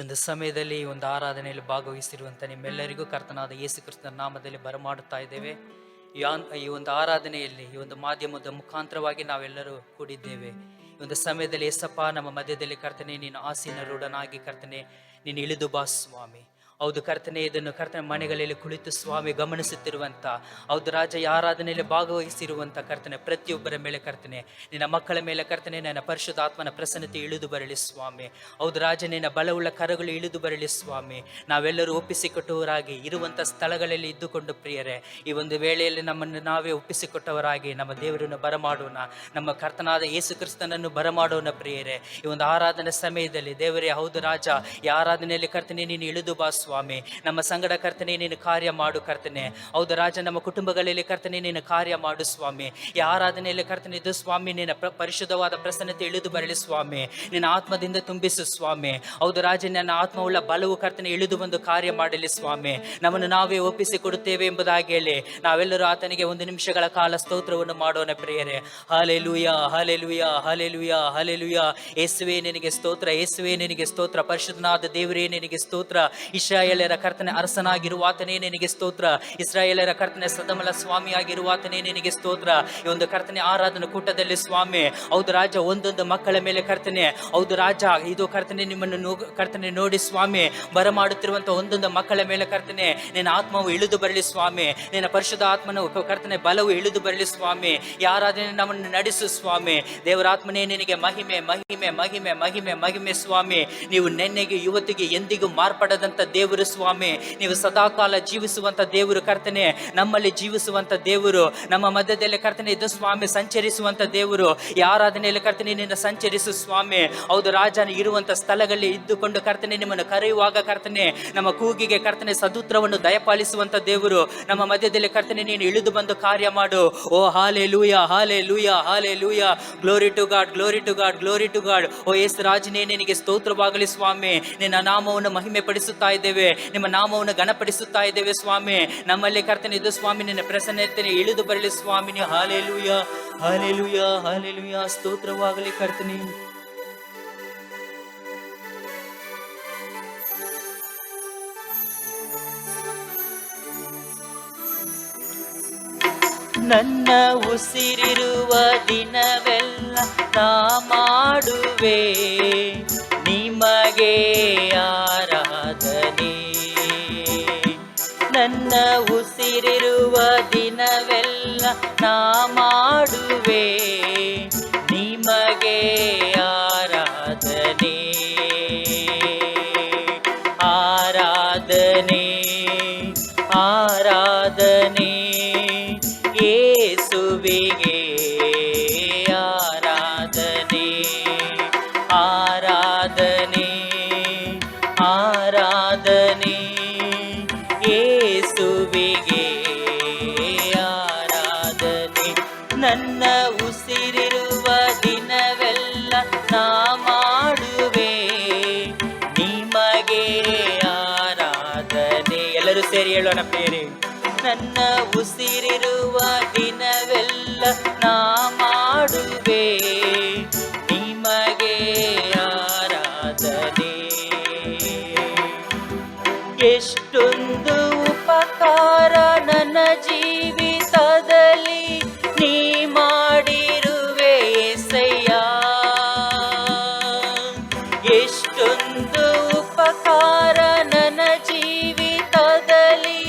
ಒಂದು ಸಮಯದಲ್ಲಿ ಈ ಒಂದು ಆರಾಧನೆಯಲ್ಲಿ ಭಾಗವಹಿಸಿರುವಂಥ ನಿಮ್ಮೆಲ್ಲರಿಗೂ ಕರ್ತನಾದ ಯೇಸು ಕ್ರಿಸ್ತನ ನಾಮದಲ್ಲಿ ಬರಮಾಡುತ್ತಾ ಇದ್ದೇವೆ. ಈ ಒಂದು ಆರಾಧನೆಯಲ್ಲಿ ಈ ಒಂದು ಮಾಧ್ಯಮದ ಮುಖಾಂತರವಾಗಿ ನಾವೆಲ್ಲರೂ ಕೂಡಿದ್ದೇವೆ. ಈ ಒಂದು ಸಮಯದಲ್ಲಿ ಯೇಸಪ್ಪ ನಮ್ಮ ಮಧ್ಯದಲ್ಲಿ ಕರ್ತನೆ, ನೀನು ಆಸೀನರೂಢನಾಗಿ ಕರ್ತನೆ ನೀನು ಇಳಿದು ಬಾ ಸ್ವಾಮಿ. ಹೌದು ಕರ್ತನೆ, ಇದನ್ನು ಕರ್ತನೆ ಮನೆಗಳಲ್ಲಿ ಕುಳಿತು ಸ್ವಾಮಿ ಗಮನಿಸುತ್ತಿರುವಂಥ, ಹೌದು ರಾಜ, ಈ ಆರಾಧನೆಯಲ್ಲಿ ಭಾಗವಹಿಸಿರುವಂಥ ಕರ್ತನೆ ಪ್ರತಿಯೊಬ್ಬರ ಮೇಲೆ ಕರ್ತನೆ, ನಿನ್ನ ಮಕ್ಕಳ ಮೇಲೆ ಕರ್ತನೆ ನನ್ನ ಪರಿಶುದ್ಧಾತ್ಮನ ಪ್ರಸನ್ನತೆ ಇಳಿದು ಬರಲಿ ಸ್ವಾಮಿ. ಹೌದು ರಾಜ, ನಿನ್ನ ಬಲವುಳ್ಳ ಕರಗಳು ಇಳಿದು ಬರಲಿ ಸ್ವಾಮಿ. ನಾವೆಲ್ಲರೂ ಒಪ್ಪಿಸಿಕೊಟ್ಟವರಾಗಿ ಇರುವಂಥ ಸ್ಥಳಗಳಲ್ಲಿ ಇದ್ದುಕೊಂಡು ಪ್ರಿಯರೇ, ಈ ಒಂದು ವೇಳೆಯಲ್ಲಿ ನಮ್ಮನ್ನು ನಾವೇ ಒಪ್ಪಿಸಿಕೊಟ್ಟವರಾಗಿ ನಮ್ಮ ದೇವರನ್ನು ಬರಮಾಡೋಣ, ನಮ್ಮ ಕರ್ತನಾದ ಯೇಸು ಕ್ರಿಸ್ತನನ್ನು ಬರಮಾಡೋಣ ಪ್ರಿಯರೇ. ಈ ಒಂದು ಆರಾಧನೆ ಸಮಯದಲ್ಲಿ ದೇವರೇ, ಹೌದು ರಾಜ, ಈ ಆರಾಧನೆಯಲ್ಲಿ ಕರ್ತನೆ ನೀನು ಇಳಿದು ಬಾ ಸ್ವಾಮಿ. ನಮ್ಮ ಸಂಗಡ ಕರ್ತನೆ ನೀನು ಕಾರ್ಯ ಮಾಡು ಕರ್ತನೆ. ಹೌದು ರಾಜ, ನಮ್ಮ ಕುಟುಂಬಗಳಲ್ಲಿ ಕರ್ತನೆ ನೀನು ಕಾರ್ಯ ಮಾಡು ಸ್ವಾಮಿ. ಈ ಆರಾಧನೆಯಲ್ಲಿ ಕರ್ತನೆ ಇದು ಸ್ವಾಮಿ ನಿನ್ನ ಪರಿಶುದ್ಧವಾದ ಪ್ರಸನ್ನತೆ ಇಳಿದು ಬರಲಿ ಸ್ವಾಮಿ. ನಿನ್ನ ಆತ್ಮದಿಂದ ತುಂಬಿಸು ಸ್ವಾಮಿ. ಹೌದು ರಾಜ, ನನ್ನ ಆತ್ಮವುಳ್ಳ ಬಲವು ಕರ್ತನೆ ಇಳಿದು ಬಂದು ಕಾರ್ಯ ಮಾಡಲಿ ಸ್ವಾಮಿ. ನಮ್ಮನ್ನು ನಾವೇ ಒಪ್ಪಿಸಿ ಕೊಡುತ್ತೇವೆ ಎಂಬುದಾಗಿ ಹೇಳಿ ನಾವೆಲ್ಲರೂ ಆತನಿಗೆ ಒಂದು ನಿಮಿಷಗಳ ಕಾಲ ಸ್ತೋತ್ರವನ್ನು ಮಾಡೋಣ ಪ್ರಿಯರೇ. Hallelujah, hallelujah, hallelujah, hallelujah. ಯೇಸುವೇ ನಿನಗೆ ಸ್ತೋತ್ರ, ಯೇಸುವೇ ನಿನಗೆ ಸ್ತೋತ್ರ. ಪರಿಶುದ್ಧನಾದ ದೇವರೇ ನಿನಗೆ ಸ್ತೋತ್ರ. ಇಸ್ರಾಯೇಲರ ಕರ್ತನೆ ಅರಸನಾಗಿರುವಾತನೇ ನಿನಗೆ ಸ್ತೋತ್ರ. ಇಸ್ರಾಯೇಲರ ಕರ್ತನೆ ಸದಮಲ ಸ್ವಾಮಿಯಾಗಿರುವಾತನೇ ನಿನಗೆ ಸ್ತೋತ್ರ. ಈ ಒಂದು ಕರ್ತನೆ ಆರಾಧನಾ ಕೂಟದಲ್ಲಿ ಸ್ವಾಮಿ, ಹೌದು ರಾಜ, ಒಂದೊಂದು ಮಕ್ಕಳ ಮೇಲೆ ಕರ್ತನೆ, ಹೌದು ರಾಜ, ಇದು ಕರ್ತನೆ ನಿಮ್ಮನ್ನು ಕರ್ತನೆ ನೋಡಿ ಸ್ವಾಮಿ ಬರಮಾಡುತ್ತಿರುವಂತಹ ಒಂದೊಂದು ಮಕ್ಕಳ ಮೇಲೆ ಕರ್ತನೆ ನಿನ್ನ ಆತ್ಮವು ಇಳಿದು ಬರಲಿ ಸ್ವಾಮಿ. ನಿನ್ನ ಪರಿಶುದ್ಧ ಆತ್ಮನು ಕರ್ತನೆ ಬಲವು ಇಳಿದು ಬರಲಿ ಸ್ವಾಮಿ. ಈ ಆರಾಧನೆ ನಮ್ಮನ್ನು ನಡೆಸು ಸ್ವಾಮಿ. ದೇವರಾತ್ಮನೇ ನಿನಗೆ ಮಹಿಮೆ, ಮಹಿಮೆ, ಮಹಿಮೆ, ಮಹಿಮೆ, ಮಹಿಮೆ ಸ್ವಾಮಿ. ನೀವು ನೆನ್ನೆಗೆ ಇವತ್ತಿಗೆ ಎಂದಿಗೂ ಮಾರ್ಪಡದಂತ ದೇವರು ಸ್ವಾಮಿ. ನೀವು ಸದಾಕಾಲ ಜೀವಿಸುವಂತ ದೇವರು ಕರ್ತನೆ, ನಮ್ಮಲ್ಲಿ ಜೀವಿಸುವಂತ ದೇವರು, ನಮ್ಮ ಮಧ್ಯದಲ್ಲಿ ಕರ್ತನೆ ಇದು ಸ್ವಾಮಿ ಸಂಚರಿಸುವಂತ ದೇವರು. ಈ ಆರಾಧನೆಯಲ್ಲಿ ಕರ್ತನೆ ನಿನ್ನ ಸಂಚರಿಸು ಸ್ವಾಮಿ. ಹೌದು ರಾಜನ ಇರುವಂತ ಸ್ಥಳಗಳಲ್ಲಿ ಇದ್ದುಕೊಂಡು ಕರ್ತನೆ ನಿಮ್ಮನ್ನು ಕರೆಯುವಾಗ ಕರ್ತನೆ ನಮ್ಮ ಕೂಗಿಗೆ ಕರ್ತನೆ ಸದುತ್ರವನ್ನು ದಯಪಾಲಿಸುವಂತ ದೇವರು. ನಮ್ಮ ಮಧ್ಯದಲ್ಲಿ ಕರ್ತನೆ ನೀನು ಇಳಿದು ಬಂದು ಕಾರ್ಯ ಮಾಡು. ಓ hallelujah, hallelujah, hallelujah. Glory to God, glory to God, glory to God. ಓ ಯೇಸು ರಾಜನೇ ನಿನಗೆ ಸ್ತೋತ್ರವಾಗಲಿ ಸ್ವಾಮಿ. ನಿನ್ನ ನಾಮವನ್ನು ಮಹಿಮೆ ಪಡಿಸುತ್ತಾ ಇದ್ದೇವೆ, ನಿಮ್ಮ ನಾಮವನ್ನು ಗಣಪಡಿಸುತ್ತಾ ಇದ್ದೇವೆ ಸ್ವಾಮಿ. ನಮ್ಮಲ್ಲಿ ಕರ್ತನೆ ಇದು ಸ್ವಾಮಿ ನಿನ್ನ ಪ್ರಸನ್ನತೆ ಇಳಿದು ಬರಲಿ ಸ್ವಾಮಿ. Hallelujah, hallelujah, hallelujah. ಸ್ತೋತ್ರವಾಗಲಿ ಕರ್ತನೆ. ನನ್ನ ಉಸಿರಿರುವ ದಿನವೆಲ್ಲ ನಾ ಮಾಡುವೆ ನಿಮಗೆ ಆರಾಧನೆ. ನನ್ನ ಉಸಿರಿರುವ ದಿನವೆಲ್ಲ ನಾ ಮಾಡುವೆ ನಿಮಗೆ ಆರಾಧನೆ. ಆರಾಧನೆ, ಆರಾಧನೆ ಯೇಸುವಿಗೆ ಆರಾಧನೆ. ಆರಾಧನೆ, ಆರಾಧನೆ ಯೇಸುವಿಗೆ ಆರಾಧನೆ. ನನ್ನ ಉಸಿರಿರುವ ದಿನವೆಲ್ಲ ನಾ ಮಾಡುವೆ ನಿಮಗೆ ಆರಾಧನೆ. ಎಲ್ಲರೂ ಸೇರಿ ಹೇಳೋಣ ಬೇರೆ. ನನ್ನ ಉಸಿರಿರುವ ದಿನವೆಲ್ಲ ನಾ ಮಾಡುವೆ ನಿಮಗೆ ಆರಾಧನೆ. ಎಷ್ಟೊಂದು ಉಪಕಾರ ನನ್ನ ಜೀವಿತದಲ್ಲಿ ನೀ ಮಾಡಿರುವೆ యేసయ్య. ಎಷ್ಟೊಂದು ಉಪಕಾರ ನನ್ನ ಜೀವಿತದಲ್ಲಿ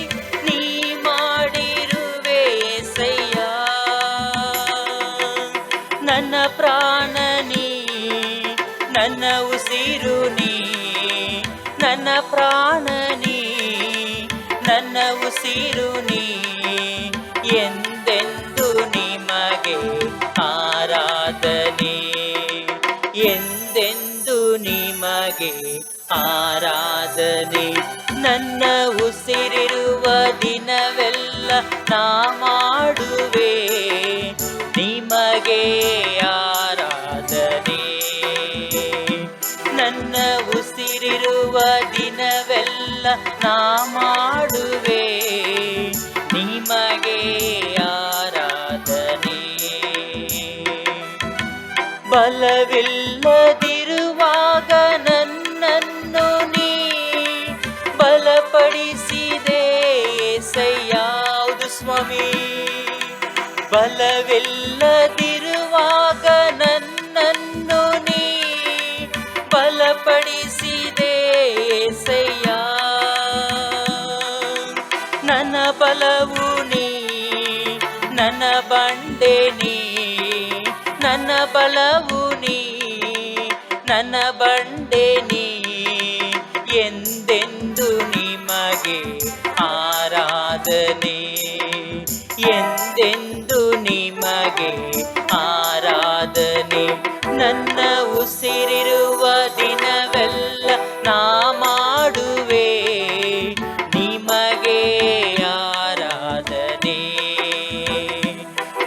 ನೀ ಮಾಡಿರುವೆ యేసయ్య. ನನ್ನ ಪ್ರಾಣ ನೀ, ನನ್ನ ಉಸಿರು ನೀ, ನನ್ನ ಪ್ರಾಣ ನೀ, ನನ್ನ ಉಸಿರು ನೀ. ಎಂದೆಂದು ನಿಮಗೆ ಆರಾಧನೆ, ಎಂದೆಂದು ನಿಮಗೆ ಆರಾಧನೆ. ನನ್ನ ಉಸಿರಿರುವ ದಿನವೆಲ್ಲ ನಾ ಮಾಡುವೆ ನಿಮಗೆ ಆರಾಧನೆ. ನನ್ನ ಉಸಿರಿರುವ ದಿನವೆಲ್ಲ ನಾ ಮಾಡುವೆ ನಿಮಗೆ ಆರಾಧನೆ. ಬಲವಿಲ್ಲದಿರುವಾಗ ನನ್ನನ್ನು ನೀ ನನ್ನ ಬಲವು ನೀ, ನನ್ನ ಬಂಡೆ ನೀ, ನನ್ನ ಬಲವು ನೀ, ನನ್ನ ಬಂಡೆ ನೀ, ಎಂದೆಂದು ನಿಮಗೆ ಆರಾಧನೆ, ಎಂದೆಂದು ನಿಮಗೆ ಆರಾಧನೆ. ನನ್ನ ಉಸಿರಿರುವ ದಿನವೆಲ್ಲ ನಾ ಮಾಡುವೆ ನಿಮಗೆ ಆರಾಧನೆ.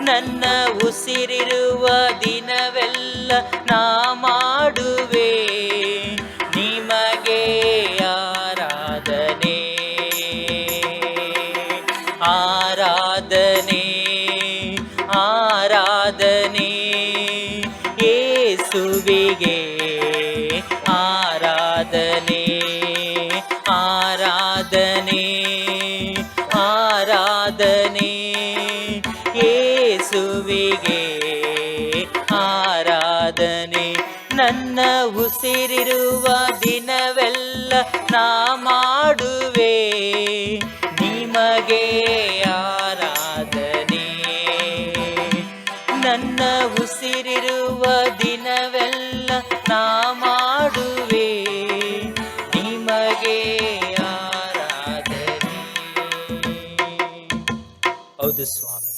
ನನ್ನ ಉಸಿರಿರುವ ದಿನವೆಲ್ಲ ನಾ ಮಾಡುವೆ ನಿಮಗೆ ಆರಾಧನೆ. ಆರಾಧನೆ ಆರಾಧನೆ ಯೇಸುವಿಗೆ ಆರಾಧನೆ. ಆರಾಧನೆ ಆರಾಧನೆ ಯೇಸುವಿಗೆ ಆರಾಧನೆ. ನನ್ನ ಉಸಿರಿರುವ ದಿನವೆಲ್ಲ ನಾ ಮಾಡುವೆ ನಿಮಗೆ ಆರಾಧನೆ. ನನ್ನ ಉಸಿರಿರುವ ದಿನವೆಲ್ಲ ನಾ ಮಾಡುವೆ ನಿಮಗೆ ಆರಾಧನೆ. ಹೌದು ಸ್ವಾಮಿ,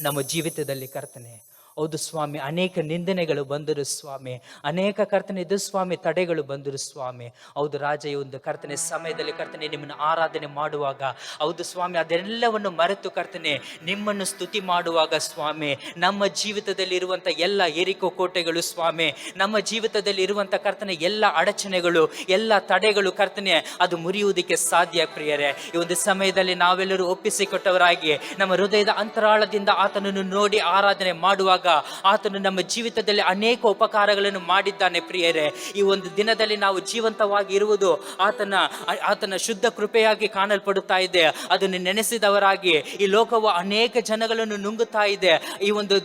ನಮ್ಮ ಜೀವಿತದಲ್ಲಿ ಕರ್ತನೆ, ಹೌದು ಸ್ವಾಮಿ, ಅನೇಕ ನಿಂದನೆಗಳು ಬಂದರು ಸ್ವಾಮಿ, ಅನೇಕ ಕರ್ತನೆ ಇದು ಸ್ವಾಮಿ ತಡೆಗಳು ಬಂದರು ಸ್ವಾಮಿ. ಹೌದು ರಾಜ, ಈ ಒಂದು ಕರ್ತನೆ ಸಮಯದಲ್ಲಿ ಕರ್ತನೆ ನಿಮ್ಮನ್ನು ಆರಾಧನೆ ಮಾಡುವಾಗ, ಹೌದು ಸ್ವಾಮಿ, ಅದೆಲ್ಲವನ್ನು ಮರೆತು ಕರ್ತನೆ ನಿಮ್ಮನ್ನು ಸ್ತುತಿ ಮಾಡುವಾಗ ಸ್ವಾಮಿ, ನಮ್ಮ ಜೀವಿತದಲ್ಲಿ ಇರುವಂಥ ಎಲ್ಲ ಏರಿಕೋ ಕೋಟೆಗಳು ಸ್ವಾಮಿ, ನಮ್ಮ ಜೀವಿತದಲ್ಲಿ ಇರುವಂಥ ಕರ್ತನೆ ಎಲ್ಲ ಅಡಚಣೆಗಳು, ಎಲ್ಲ ತಡೆಗಳು ಕರ್ತನೆ ಅದು ಮುರಿಯುವುದಕ್ಕೆ ಸಾಧ್ಯ ಪ್ರಿಯರೇ. ಈ ಒಂದು ಸಮಯದಲ್ಲಿ ನಾವೆಲ್ಲರೂ ಒಪ್ಪಿಸಿಕೊಟ್ಟವರಾಗಿ ನಮ್ಮ ಹೃದಯದ ಅಂತರಾಳದಿಂದ ಆತನನ್ನು ನೋಡಿ ಆರಾಧನೆ ಮಾಡುವಾಗ ಆತನು ನಮ್ಮ ಜೀವಿತದಲ್ಲಿ ಅನೇಕ ಉಪಕಾರಗಳನ್ನು ಮಾಡಿದ್ದಾನೆ ಪ್ರಿಯರೇ. ಈ ಒಂದು ದಿನದಲ್ಲಿ ನಾವು ಜೀವಂತವಾಗಿ ಇರುವುದು ಆತನ ಶುದ್ಧ ಕೃಪೆಯಾಗಿ ಕಾಣಲ್ಪಡುತ್ತಾ ಇದೆ. ಅದನ್ನು ನೆನೆಸಿದವರಾಗಿ ಈ ಲೋಕವು ಅನೇಕ ಜನಗಳನ್ನು ನುಂಗುತ್ತಾ ಇದೆ. ಈ ಒಂದು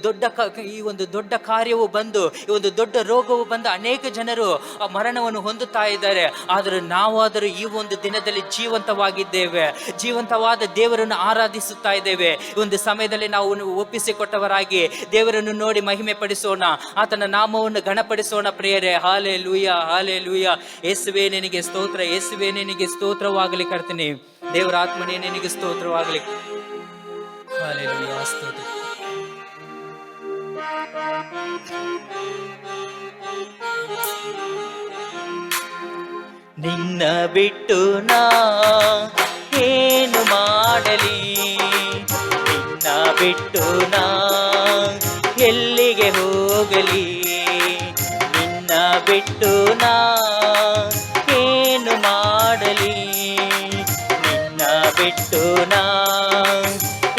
ದೊಡ್ಡ ಕಾರ್ಯವು ಬಂದು, ಈ ಒಂದು ದೊಡ್ಡ ರೋಗವು ಬಂದು ಅನೇಕ ಜನರು ಮರಣವನ್ನು ಹೊಂದುತ್ತಾ ಇದ್ದಾರೆ. ಆದರೆ ನಾವಾದರೂ ಈ ಒಂದು ದಿನದಲ್ಲಿ ಜೀವಂತವಾಗಿದ್ದೇವೆ, ಜೀವಂತವಾದ ದೇವರನ್ನು ಆರಾಧಿಸುತ್ತಾ ಇದ್ದೇವೆ. ಈ ಒಂದು ಸಮಯದಲ್ಲಿ ನಾವು ಒಪ್ಪಿಸಿಕೊಟ್ಟವರಾಗಿ ದೇವರನ್ನು ನೋಡಿ ಮಹಿಮೆ ಪಡಿಸೋಣ, ಆತನ ನಾಮವನ್ನು ಗಣಪಡಿಸೋಣ ಪ್ರಿಯರೇ. Hallelujah hallelujah. ಯೇಸುವೇ ನಿನಗೆ ಸ್ತೋತ್ರ, ಯೇಸುವೇ ನಿನಗೆ ಸ್ತೋತ್ರವಾಗಲಿ ಕರ್ತನೆ. ದೇವರ ಆತ್ಮನೇ ನಿನಗೆ ಸ್ತೋತ್ರವಾಗಲಿ. ಹಾಲೆಲೂಯ ಸ್ತೋತ್ರ. ನಿನ್ನ ಬಿಟ್ಟು ನಾ ಏನು ಮಾಡಲಿ, ನಿನ್ನ ಬಿಟ್ಟು ನಾ ಎಲ್ಲಿಗೆ ಹೋಗಲಿ, ನಿನ್ನ ಬಿಟ್ಟು ನಾ ಏನು ಮಾಡಲಿ, ನಿನ್ನ ಬಿಟ್ಟು ನಾ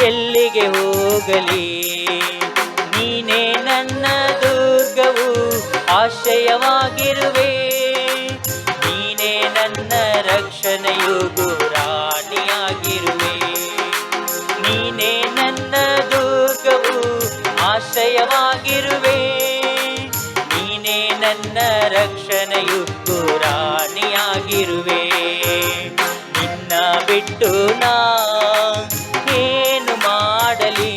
ಎಲ್ಲಿಗೆ ಹೋಗಲಿ. ನೀನೇ ನನ್ನ ದುರ್ಗವು, ಆಶ್ರಯವಾಗಿರುವೆ, ನೀನೇ ನನ್ನ ರಕ್ಷಣೆಯು, ಗುರಾಣಿಯಾಗಿರುವೆ. ನೀನೇ ನನ್ನ ದುರ್ಗವು, ಆಶ್ರಯವಾಗಿರುವೆ, ನೀನೇ ನನ್ನ ರಕ್ಷಣೆಯು, ಗುರಾಣಿಯಾಗಿರುವೆ. ನಿನ್ನ ಬಿಟ್ಟು ನಾ ಏನು ಮಾಡಲಿ,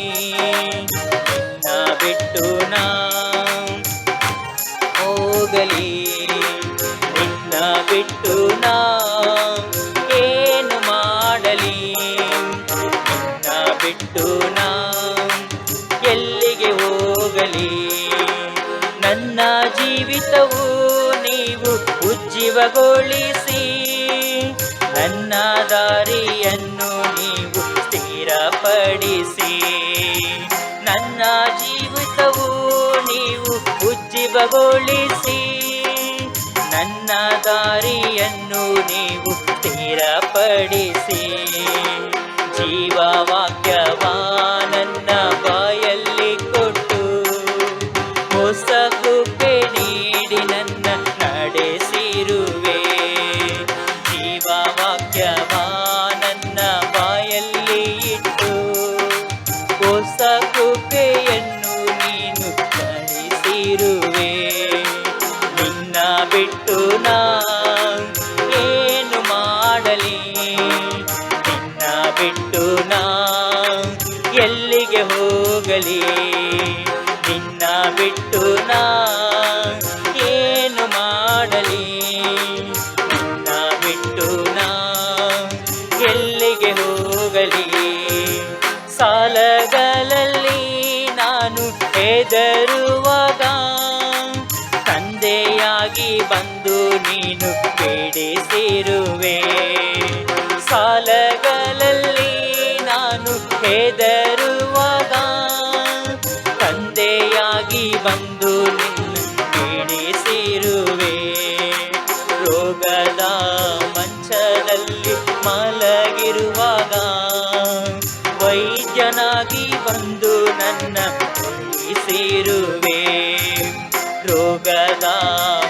ನಿನ್ನ ಬಿಟ್ಟು ನಾ ಹೋಗಲಿ, ನಿನ್ನ ಬಿಟ್ಟು ನಾ ಏನು ಮಾಡಲಿ, ನಿನ್ನ ಬಿಟ್ಟು ನಾ ಎಲ್ಲಿಗೆ ಹೋಗಲಿ. ನನ್ನ ಜೀವಿತವು ನೀವು ಉಜ್ಜೀವಗೊಳಿಸಿ, ನನ್ನ ದಾರಿಯನ್ನು ನೀವು ಸ್ಥಿರಪಡಿಸಿ. ನನ್ನ ಜೀವಿತವು ನೀವು ಉಜ್ಜೀವಗೊಳಿಸಿ, ನನ್ನ ದಾರಿಯನ್ನು ನೀವು ಸ್ಥಿರಪಡಿಸಿ. ಜೀವವಾಕ್ಯವ ನನ್ನ ಬಾಯಲ್ಲಿ ಕೊಟ್ಟು, ಹೊಸ ಕೃಪೆ ನೀಡಿ ನನ್ನ ನಡೆಸಿರುವೆ. ಜೀವವಾಕ್ಯವ ನನ್ನ ಬಾಯಲ್ಲಿ ಇಟ್ಟು, ಹೊಸ ಕೃಪೆಯನ್ನು ನೀನು ನಡೆಸಿರುವೆ. ನಿನ್ನ ಬಿಟ್ಟು ನಾ ಏನು ಮಾಡಲಿ, ನಿನ್ನ ಬಿಟ್ಟು ನಾ ಎಲ್ಲಿಗೆ ಹೋಗಲಿ, ನಿನ್ನ ಬಿಟ್ಟು ನಾ ಏನು ಮಾಡಲಿ, ನಿನ್ನ ಬಿಟ್ಟು ನಾ ಎಲ್ಲಿಗೆ ಹೋಗಲಿ. ಸಾಲಗಳಲ್ಲಿ ನಾನು ಹೆದರುವಾಗ ತಂದೆಯಾಗಿ ಬಂದು ನೀನು ಬೇಡಿಸಿರುವೆ. ಸಾಲಗಳಲ್ಲಿ ನಾನು ಹೆದರುವಾಗ ತಂದೆಯಾಗಿ ಬಂದು ನಿನ್ನ ಬೇಡಿಸಿರುವೆ. ರೋಗದ ಮಂಚದಲ್ಲಿ ಮಲಗಿರುವಾಗ ವೈದ್ಯನಾಗಿ ಬಂದು ನನ್ನ ಉಳಿಸಿರುವೆ. ರೋಗದ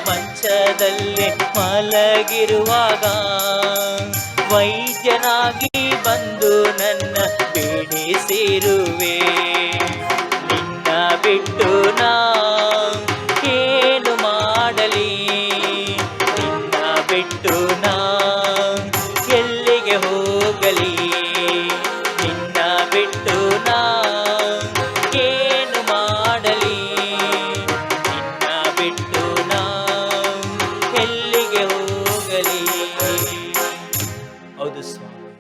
ಮಂಚದಲ್ಲಿ ಮಲಗಿರುವಾಗ ವೈದ್ಯನಾಗಿ ಬಂದು ನನ್ನ ಬೇಡಿಸಿರುವೆ. ನಿನ್ನ ಬಿಟ್ಟು ನಾ ಏನು ಮಾಡಲಿ, ನಿನ್ನ ಬಿಟ್ಟು ನಾ ಎಲ್ಲಿಗೆ ಹೋಗಲಿ, ನಿನ್ನ ಬಿಟ್ಟು ನಾ ಏನು ಮಾಡಲಿ, ನಿನ್ನ ಬಿಟ್ಟು ನಾ ಎಲ್ಲಿಗೆ ಹೋಗಲಿ. ಹೌದು ಸ್ವಾಮಿ,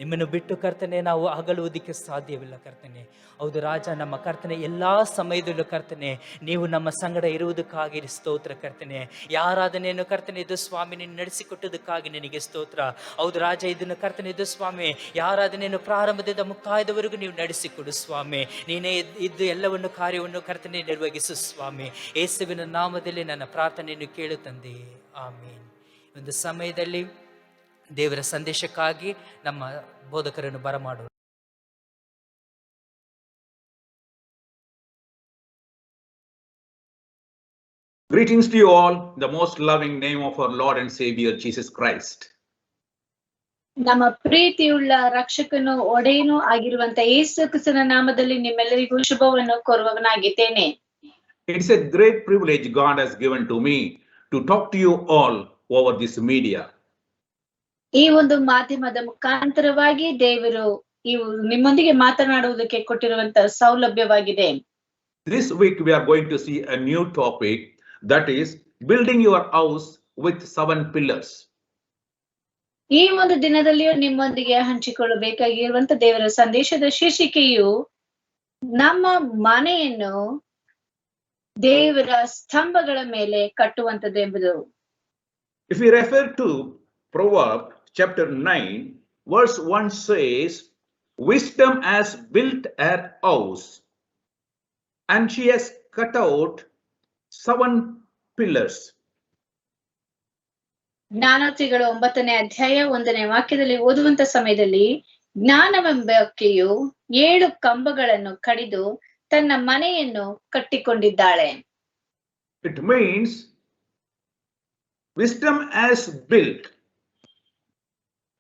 ನಿಮ್ಮನ್ನು ಬಿಟ್ಟು ಕರ್ತನೆ ನಾವು ಅಗಲುವುದಕ್ಕೆ ಸಾಧ್ಯವಿಲ್ಲ ಕರ್ತನೆ. ಹೌದು ರಾಜ, ನಮ್ಮ ಕರ್ತನೆ ಎಲ್ಲ ಸಮಯದಲ್ಲೂ ಕರ್ತನೆ ನೀವು ನಮ್ಮ ಸಂಗಡ ಇರುವುದಕ್ಕಾಗಿ ಸ್ತೋತ್ರ ಕರ್ತನೆ. ಯಾರಾದನೇನು ಕರ್ತನೆ ಇದು ಸ್ವಾಮಿ ನೀನು ನಡೆಸಿಕೊಟ್ಟದಕ್ಕಾಗಿ ನಿನಗೆ ಸ್ತೋತ್ರ. ಹೌದು ರಾಜ, ಇದನ್ನು ಕರ್ತನೆ ಇದು ಸ್ವಾಮಿ ಯಾರಾದನೇನು ಪ್ರಾರಂಭದಿಂದ ಮುಕ್ತಾಯದವರೆಗೂ ನೀವು ನಡೆಸಿಕೊಡು ಸ್ವಾಮಿ. ನೀನೇ ಇದ್ದು ಎಲ್ಲವನ್ನು ಕಾರ್ಯವನ್ನು ಕರ್ತನೆ ನಿರ್ವಹಿಸು ಸ್ವಾಮಿ. ಯೇಸುವಿನ ನಾಮದಲ್ಲಿ ನನ್ನ ಪ್ರಾರ್ಥನೆಯನ್ನು ಕೇಳು ತಂದೆ, ಆಮೀನ್. ಒಂದು ಸಮಯದಲ್ಲಿ ದೇವರ ಸಂದೇಶಕ್ಕಾಗಿ ನಮ್ಮ ಬೋಧಕರನ್ನು ಬರಮಾಡುವ. Greetings to you all in the most loving name of our Lord and Savior Jesus Christ. ನಮ್ಮ ಪ್ರೀತಿಯುಳ್ಳ ರಕ್ಷಕನು ಒಡೆಯನೂ ಆಗಿರುವಂತ ಯೇಸು ಕ್ರಿಸ್ತನ ನಾಮದಲ್ಲಿ ನಿಮ್ಮೆಲ್ಲರಿಗೂ ಶುಭವನ್ನು ಕೋರುವವನಾಗಿದ್ದೇನೆ. It is a great privilege God has given to me to talk to you all over this media. ಈ ಒಂದು ಮಾಧ್ಯಮದ ಮುಖಾಂತರವಾಗಿ ದೇವರು ನಿಮ್ಮೊಂದಿಗೆ ಮಾತನಾಡುವುದಕ್ಕೆ ಕೊಟ್ಟಿರುವಂತ ಸೌಲಭ್ಯವಾಗಿದೆ. This week we are going to see a new topic, that is building your house with 7 pillars. ಈ ಒಂದು ದಿನದಲ್ಲಿಯೂ ನಿಮ್ಮೊಂದಿಗೆ ಹಂಚಿಕೊಳ್ಳಬೇಕಾಗಿರುವಂತ ದೇವರ ಸಂದೇಶದ ಶೀರ್ಷಿಕೆಯು ನಮ್ಮ ಮನೆಯನ್ನು ದೇವರ ಸ್ತಂಭಗಳ ಮೇಲೆ ಕಟ್ಟುವಂತದ್ದು ಎಂಬುದು. If we refer to Proverbs chapter 9 verse 1 says, wisdom has built her house and she has cut out 7 pillars. ಜ್ಞಾನೋಕ್ತಿಗಳು 9ನೇ ಅಧ್ಯಾಯ 1ನೇ ವಾಕ್ಯದಲ್ಲಿ ಓದುವಂತ ಸಮಯದಲ್ಲಿ ಜ್ಞಾನವೆಂಬಾಕೆಯು 7 ಕಂಬಗಳನ್ನು ಕಡಿದು ತನ್ನ ಮನೆಯನ್ನು ಕಟ್ಟಿಕೊಂಡಿದ್ದಾಳೆ. It means wisdom has built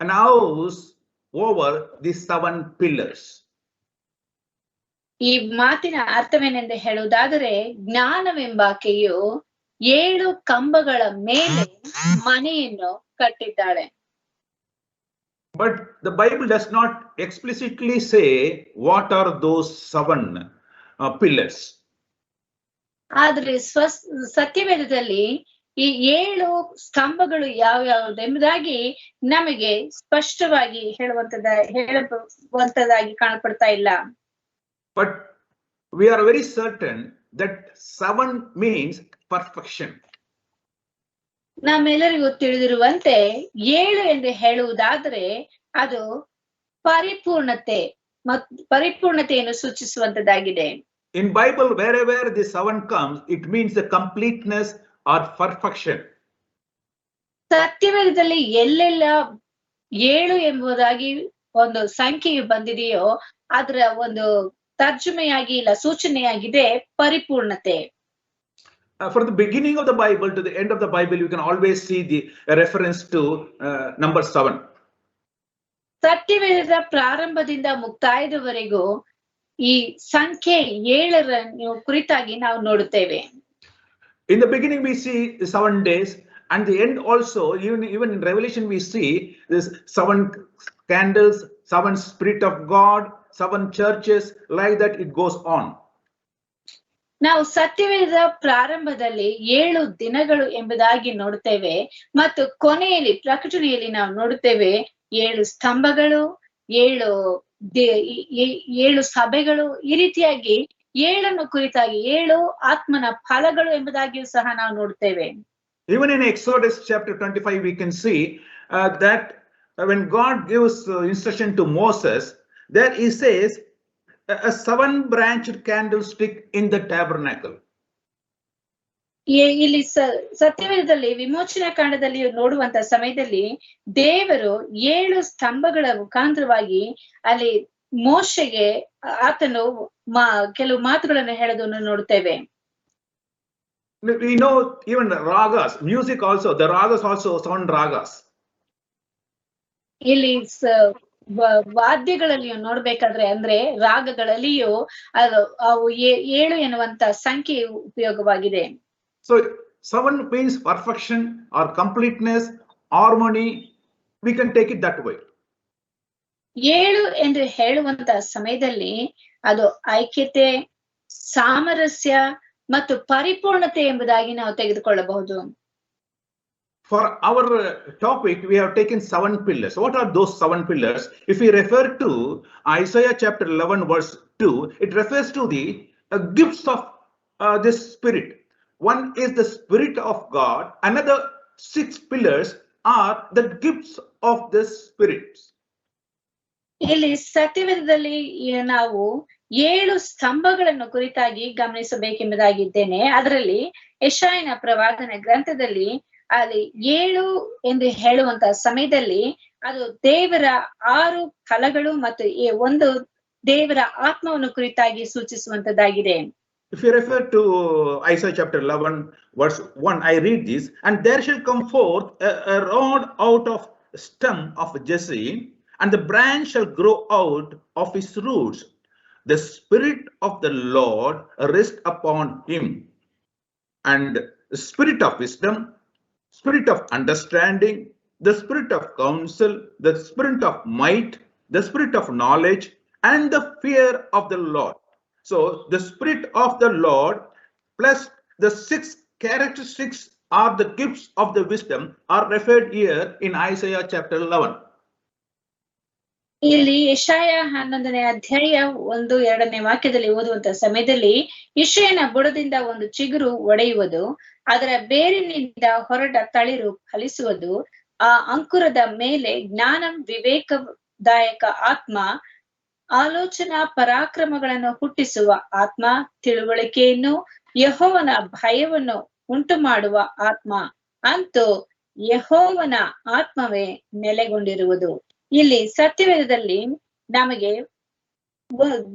an house over the 7 pillars. ಈ ಮಾತಿನ ಅರ್ಥವೇನೆಂದು ಹೇಳುವುದಾದರೆ ಜ್ಞಾನವೆಂಬಾಕೆಯು 7 ಕಂಬಗಳ ಮೇಲೆ ಮನೆಯನ್ನು ಕಟ್ಟಿದ್ದಾಳೆ. But the Bible does not explicitly say what are those 7 pillars. ಆದ್ರೆ ಸತ್ಯವೇದದಲ್ಲಿ ಈ 7 ಸ್ತಂಭಗಳು ಯಾವ್ಯಾವುದೆಂಬುದಾಗಿ ನಮಗೆ ಸ್ಪಷ್ಟವಾಗಿ ಹೇಳುವಂತದಾಗಿ ಕಾಣಪಡ್ತಾ ಇಲ್ಲ. But we are very certain that 7 means perfection. ನಮ್ಮೆಲ್ಲರಿಗೂ ತಿಳಿದಿರುವಂತೆ 7 ಎಂದು ಹೇಳುವುದಾದ್ರೆ ಅದು ಪರಿಪೂರ್ಣತೆಯನ್ನು ಸೂಚಿಸುವಂತದ್ದಾಗಿದೆ. In Bible, wherever the 7 comes, it means the completeness or perfection. ಸತ್ಯವೇದದಲ್ಲಿ ಎಲ್ಲೆಲ್ಲ 7 ಎಂಬುದಾಗಿ ಒಂದು ಸಂಖ್ಯೆಯು ಬಂದಿದೆಯೋ ಅದರ ಒಂದು ತರ್ಜುಮೆಯಾಗಿ ಇಲ್ಲ ಸೂಚನೆಯಾಗಿದೆ ಪರಿಪೂರ್ಣತೆ. From the beginning of the Bible to the end of the Bible, you can always see the reference to number 7. ಸತ್ಯವೇದದ ಪ್ರಾರಂಭದಿಂದ ಮುಕ್ತಾಯದವರೆಗೂ ಈ ಸಂಖ್ಯೆ 7 ಕುರಿತಾಗಿ ನಾವು ನೋಡುತ್ತೇವೆ. In the beginning we see 7 days, and the end also, even in Revelation we see this 7 candles, 7 Spirit of God, 7 churches, like that it goes on. ನಾವು ಸತ್ಯವೇದ ಪ್ರಾರಂಭದಲ್ಲಿ 7 ದಿನಗಳು ಎಂಬುದಾಗಿ ನೋಡುತ್ತೇವೆ ಮತ್ತು ಕೊನೆಯಲ್ಲಿ ಪ್ರಕಟಣೆಯಲ್ಲಿ ನಾವು ನೋಡುತ್ತೇವೆ 7 ಸ್ತಂಭಗಳು, 7 ಸಭೆಗಳು, ಈ ರೀತಿಯಾಗಿ 7 ಕುರಿತಾಗಿ 7 ಆತ್ಮನ ಫಲಗಳು ಎಂಬುದಾಗಿಯೂ ಸಹ ನಾವು ನೋಡುತ್ತೇವೆ. Even in Exodus chapter 25 we can see that when God gives instruction to Moses, there he says a 7-branched candlestick in the tabernacle. ಇಲ್ಲಿ ಸತ್ಯವೇದದಲ್ಲಿ ವಿಮೋಚನಾ ಕಾಂಡದಲ್ಲಿ ನೋಡುವಂತ ಸಮಯದಲ್ಲಿ ದೇವರು 7 ಸ್ತಂಭಗಳ ಮುಖಾಂತರವಾಗಿ ಅಲ್ಲಿ ಮೋಶೆಗೆ ಆತನು ಕೆಲವು ಮಾತುಗಳನ್ನು ಹೇಳೋದನ್ನು ನೋಡುತ್ತೇವೆ. We know even the ragas, music also, the ragas also, 7 ragas. ಇಲ್ಲಿ ವಾದ್ಯಗಳಲ್ಲಿಯೂ ನೋಡ್ಬೇಕಾದ್ರೆ ಅಂದ್ರೆ ರಾಗಗಳಲ್ಲಿಯೂ ಅವು 7 ಎನ್ನುವಂತ ಸಂಖ್ಯೆ ಉಪಯೋಗವಾಗಿದೆ. So 7 means perfection or completeness, harmony. We can take it that way. 7 ಎಂದು ಹೇಳುವಂತ ಸಮಯದಲ್ಲಿ ಅದು ಐಕ್ಯತೆ, ಸಾಮರಸ್ಯ ಮತ್ತು ಪರಿಪೂರ್ಣತೆ ಎಂಬುದಾಗಿ ನಾವು ತೆಗೆದುಕೊಳ್ಳಬಹುದು. For our topic, we have taken 7 pillars. What are those 7 pillars? If we refer to Isaiah chapter 11 verse 2, it refers to the gifts of this Spirit. One is the Spirit of God. Another 6 pillars are the gifts of the Spirit. ಇಲ್ಲಿ ಸತ್ಯವೇದದಲ್ಲಿ ನಾವು 7 ಸ್ತಂಭಗಳನ್ನು ಕುರಿತಾಗಿ ಗಮನಿಸಬೇಕೆಂಬುದಾಗಿದ್ದೇನೆ. ಅದರಲ್ಲಿ ಯೆಶಾಯನ ಪ್ರವಾದನ ಗ್ರಂಥದಲ್ಲಿ ಅಲ್ಲಿ 7 ಎಂದು ಹೇಳುವಂತ ಸಮಯದಲ್ಲಿ ಅದು ದೇವರ 6 ಫಲಗಳು ಮತ್ತು 1 ದೇವರ ಆತ್ಮವನ್ನು ಕುರಿತಾಗಿ ಸೂಚಿಸುವಂತದ್ದಾಗಿದೆ. If you refer to Isaiah chapter 11 verse 1, I read this, and there shall come forth a rod out of stem of Jesse, and the branch shall grow out of his roots. The Spirit of the Lord rest upon him, and the Spirit of wisdom, Spirit of understanding, the Spirit of counsel, the Spirit of might, the Spirit of knowledge, and the fear of the Lord. So the Spirit of the Lord plus the 6 characteristics are the gifts of the wisdom are referred here in Isaiah chapter 11. ಇಲ್ಲಿ ಯೆಶಾಯ 11ನೇ ಅಧ್ಯಾಯ 1-2ನೇ ವಾಕ್ಯದಲ್ಲಿ ಓದುವಂತ ಸಮಯದಲ್ಲಿ ಯೆಶಾಯನ ಬುಡದಿಂದ ಒಂದು ಚಿಗುರು ಒಡೆಯುವುದು, ಅದರ ಬೇರಿನಿಂದ ಹೊರಟ ತಳಿರು ಫಲಿಸುವುದು, ಆ ಅಂಕುರದ ಮೇಲೆ ಜ್ಞಾನ ವಿವೇಕದಾಯಕ ಆತ್ಮ, ಆಲೋಚನಾ ಪರಾಕ್ರಮಗಳನ್ನು ಹುಟ್ಟಿಸುವ ಆತ್ಮ, ತಿಳುವಳಿಕೆಯನ್ನು ಯೆಹೋವನ ಭಯವನ್ನು ಉಂಟು ಮಾಡುವ ಆತ್ಮ, ಅಂತೂ ಯೆಹೋವನ ಆತ್ಮವೇ ನೆಲೆಗೊಂಡಿರುವುದು. ಇಲ್ಲಿ ಸತ್ಯವೇದದಲ್ಲಿ ನಮಗೆ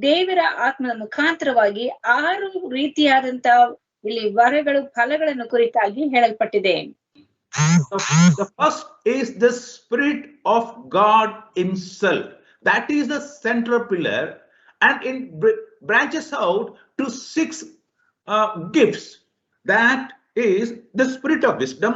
ದೇವರ ಆತ್ಮದ ಮುಖಾಂತರವಾಗಿ 6 ರೀತಿಯಾದಂತ ಇಲ್ಲಿ ವರಗಳು ಫಲಗಳನ್ನು ಕುರಿತಾಗಿ ಹೇಳಲ್ಪಟ್ಟಿದೆ. The first is the Spirit of God himself. That is the central pillar, and it branches out to 6 gifts. That is the Spirit of wisdom,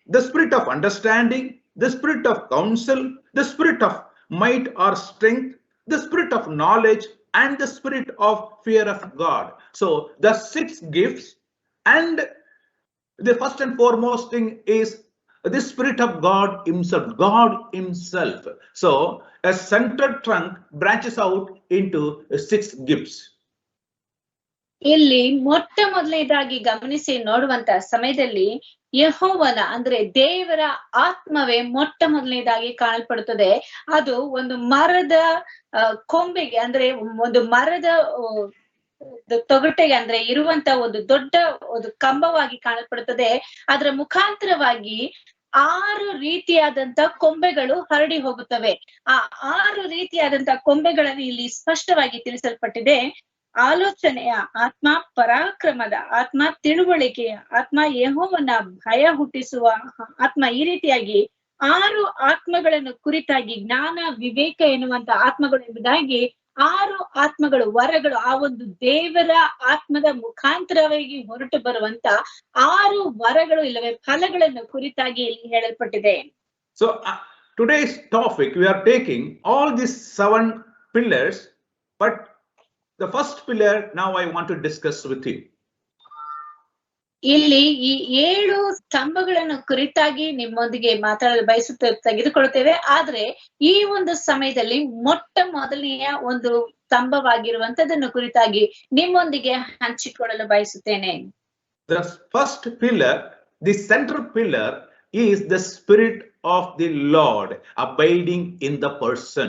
the Spirit of understanding, the Spirit of counsel, the Spirit of might or strength, the Spirit of knowledge, and the Spirit of fear of God. So the 6 gifts, and the first and foremost thing is the Spirit of God himself, God himself. So a central trunk branches out into 6 gifts. ಇಲ್ಲಿ ಮೊಟ್ಟ ಮೊದಲನೇದಾಗಿ ಗಮನಿಸಿ ನೋಡುವಂತ ಸಮಯದಲ್ಲಿ ಯೆಹೋವನ ಅಂದ್ರೆ ದೇವರ ಆತ್ಮವೇ ಮೊಟ್ಟ ಮೊದಲನೇದಾಗಿ ಕಾಣಲ್ಪಡುತ್ತದೆ. ಅದು ಒಂದು ಮರದ ಕೊಂಬೆಗೆ ಅಂದ್ರೆ ಒಂದು ಮರದ ತೊಗಟೆಗೆ ಅಂದ್ರೆ ಇರುವಂತ ಒಂದು ದೊಡ್ಡ ಒಂದು ಕಂಬವಾಗಿ ಕಾಣಲ್ಪಡುತ್ತದೆ. ಅದರ ಮುಖಾಂತರವಾಗಿ 6 ರೀತಿಯಾದಂತ ಕೊಂಬೆಗಳು ಹರಡಿ ಹೋಗುತ್ತವೆ. ಆ 6 ರೀತಿಯಾದಂತ ಕೊಂಬೆಗಳನ್ನು ಇಲ್ಲಿ ಸ್ಪಷ್ಟವಾಗಿ ತಿಳಿಸಲ್ಪಟ್ಟಿದೆ. ಆಲೋಚನೆಯ ಆತ್ಮ, ಪರಾಕ್ರಮದ ಆತ್ಮ, ತಿಳುವಳಿಕೆಯ ಆತ್ಮ, ಯೆಹೋವನ ಭಯ ಹುಟ್ಟಿಸುವ ಆತ್ಮ, ಈ ರೀತಿಯಾಗಿ 6 ಆತ್ಮಗಳನ್ನು ಕುರಿತಾಗಿ ಜ್ಞಾನ ವಿವೇಕ ಎನ್ನುವಂತ ಆತ್ಮಗಳು ಎಂಬುದಾಗಿ 6 ಆತ್ಮಗಳು ವರಗಳು ಆ ಒಂದು ದೇವರ ಆತ್ಮದ ಮುಖಾಂತರವಾಗಿ ಹೊರಟು ಬರುವಂತ 6 ವರಗಳು ಇಲ್ಲವೇ ಫಲಗಳನ್ನು ಕುರಿತಾಗಿ ಇಲ್ಲಿ ಹೇಳಲ್ಪಟ್ಟಿದೆ. So Today's topic, we are taking all these 7 pillars, but the first pillar now I want to discuss with you. ಇಲ್ಲಿ ಈ 7 ಸ್ತಂಭಗಳನ್ನು ಕುರಿತಾಗಿ ನಿಮ್ಮೊಂದಿಗೆ ಮಾತಾಡಲು ತೆಗೆದುಕೊಳ್ಳುತ್ತೇವೆ. ಆದ್ರೆ ಈ ಒಂದು ಸಮಯದಲ್ಲಿ ಮೊಟ್ಟ ಮೊದಲನೆಯ ಒಂದು ಸ್ತಂಭವಾಗಿರುವಂತದನ್ನು ಕುರಿತಾಗಿ ನಿಮ್ಮೊಂದಿಗೆ ಹಂಚಿಕೊಳ್ಳಲು ಬಯಸುತ್ತೇನೆ. The first pillar, the central pillar, is the Spirit of the Lord abiding in the person.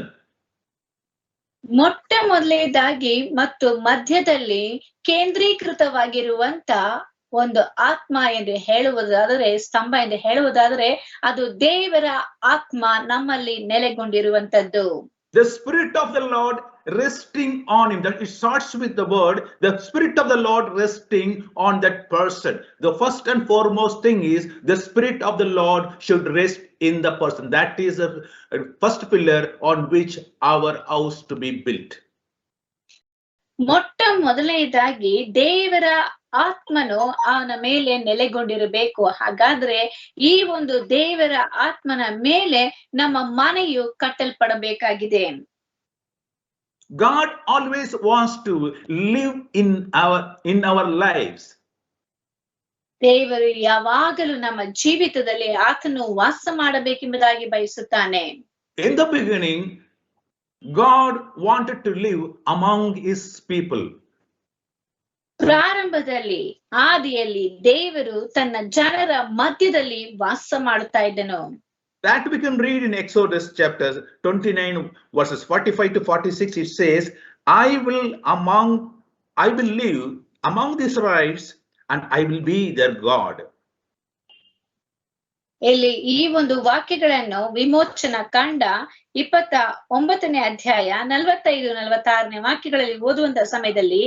ಮೊಟ್ಟ ಮೊದಲನೇದಾಗಿ ಮತ್ತು ಮಧ್ಯದಲ್ಲಿ ಕೇಂದ್ರೀಕೃತವಾಗಿರುವಂತ ಒಂದು ಆತ್ಮ ಎಂದು ಹೇಳುವುದಾದರೆ, ಸ್ತಂಭ ಎಂದು ಹೇಳುವುದಾದರೆ, ಅದು ದೇವರ ಆತ್ಮ ನಮ್ಮಲ್ಲಿ ನೆಲೆಗೊಂಡಿರುವಂತದ್ದು. The Spirit of the Lord resting on him. That it starts with the word, the Spirit of the Lord resting on that person. The first and foremost thing is the Spirit of the Lord should rest in the person. That is the first pillar on which our house to be built. ಮೊಟ್ಟ ಮೊದಲನೇದಾಗಿ ದೇವರ ಆತ್ಮನು ಅವನ ಮೇಲೆ ನೆಲೆಗೊಂಡಿರಬೇಕು. ಹಾಗಾದ್ರೆ ಈ ಒಂದು ದೇವರ ಆತ್ಮನ ಮೇಲೆ ನಮ್ಮ ಮನೆಯು ಕಟ್ಟಲ್ಪಡಬೇಕಾಗಿದೆ. God always wants to live in our lives. ದೇವರು ಯಾವಾಗಲೂ ನಮ್ಮ ಜೀವಿತದಲ್ಲಿ ಆತನು ವಾಸ ಮಾಡಬೇಕೆಂಬುದಾಗಿ ಬಯಸುತ್ತಾನೆ. In the beginning, God wanted to live among his people. ಪ್ರಾರಂಭದಲ್ಲಿ ಆದಿಯಲ್ಲಿ ದೇವರು ತನ್ನ ಜನರ ಮಧ್ಯದಲ್ಲಿ ವಾಸ ಮಾಡುತ್ತಾ ಇದ್ದನು. That we can read in Exodus chapter 29 verses 45 to 46. It says, I will live among the Israelites and I will be their God. ಇಲ್ಲಿ ಈ ಒಂದು ವಾಕ್ಯಗಳನ್ನು ವಿಮೋಚನಾ ಕಾಂಡ 29ನೇ ಅಧ್ಯಾಯ 45-46 ವಾಕ್ಯಗಳಲ್ಲಿ ಓದುವಂತ ಸಮಯದಲ್ಲಿ,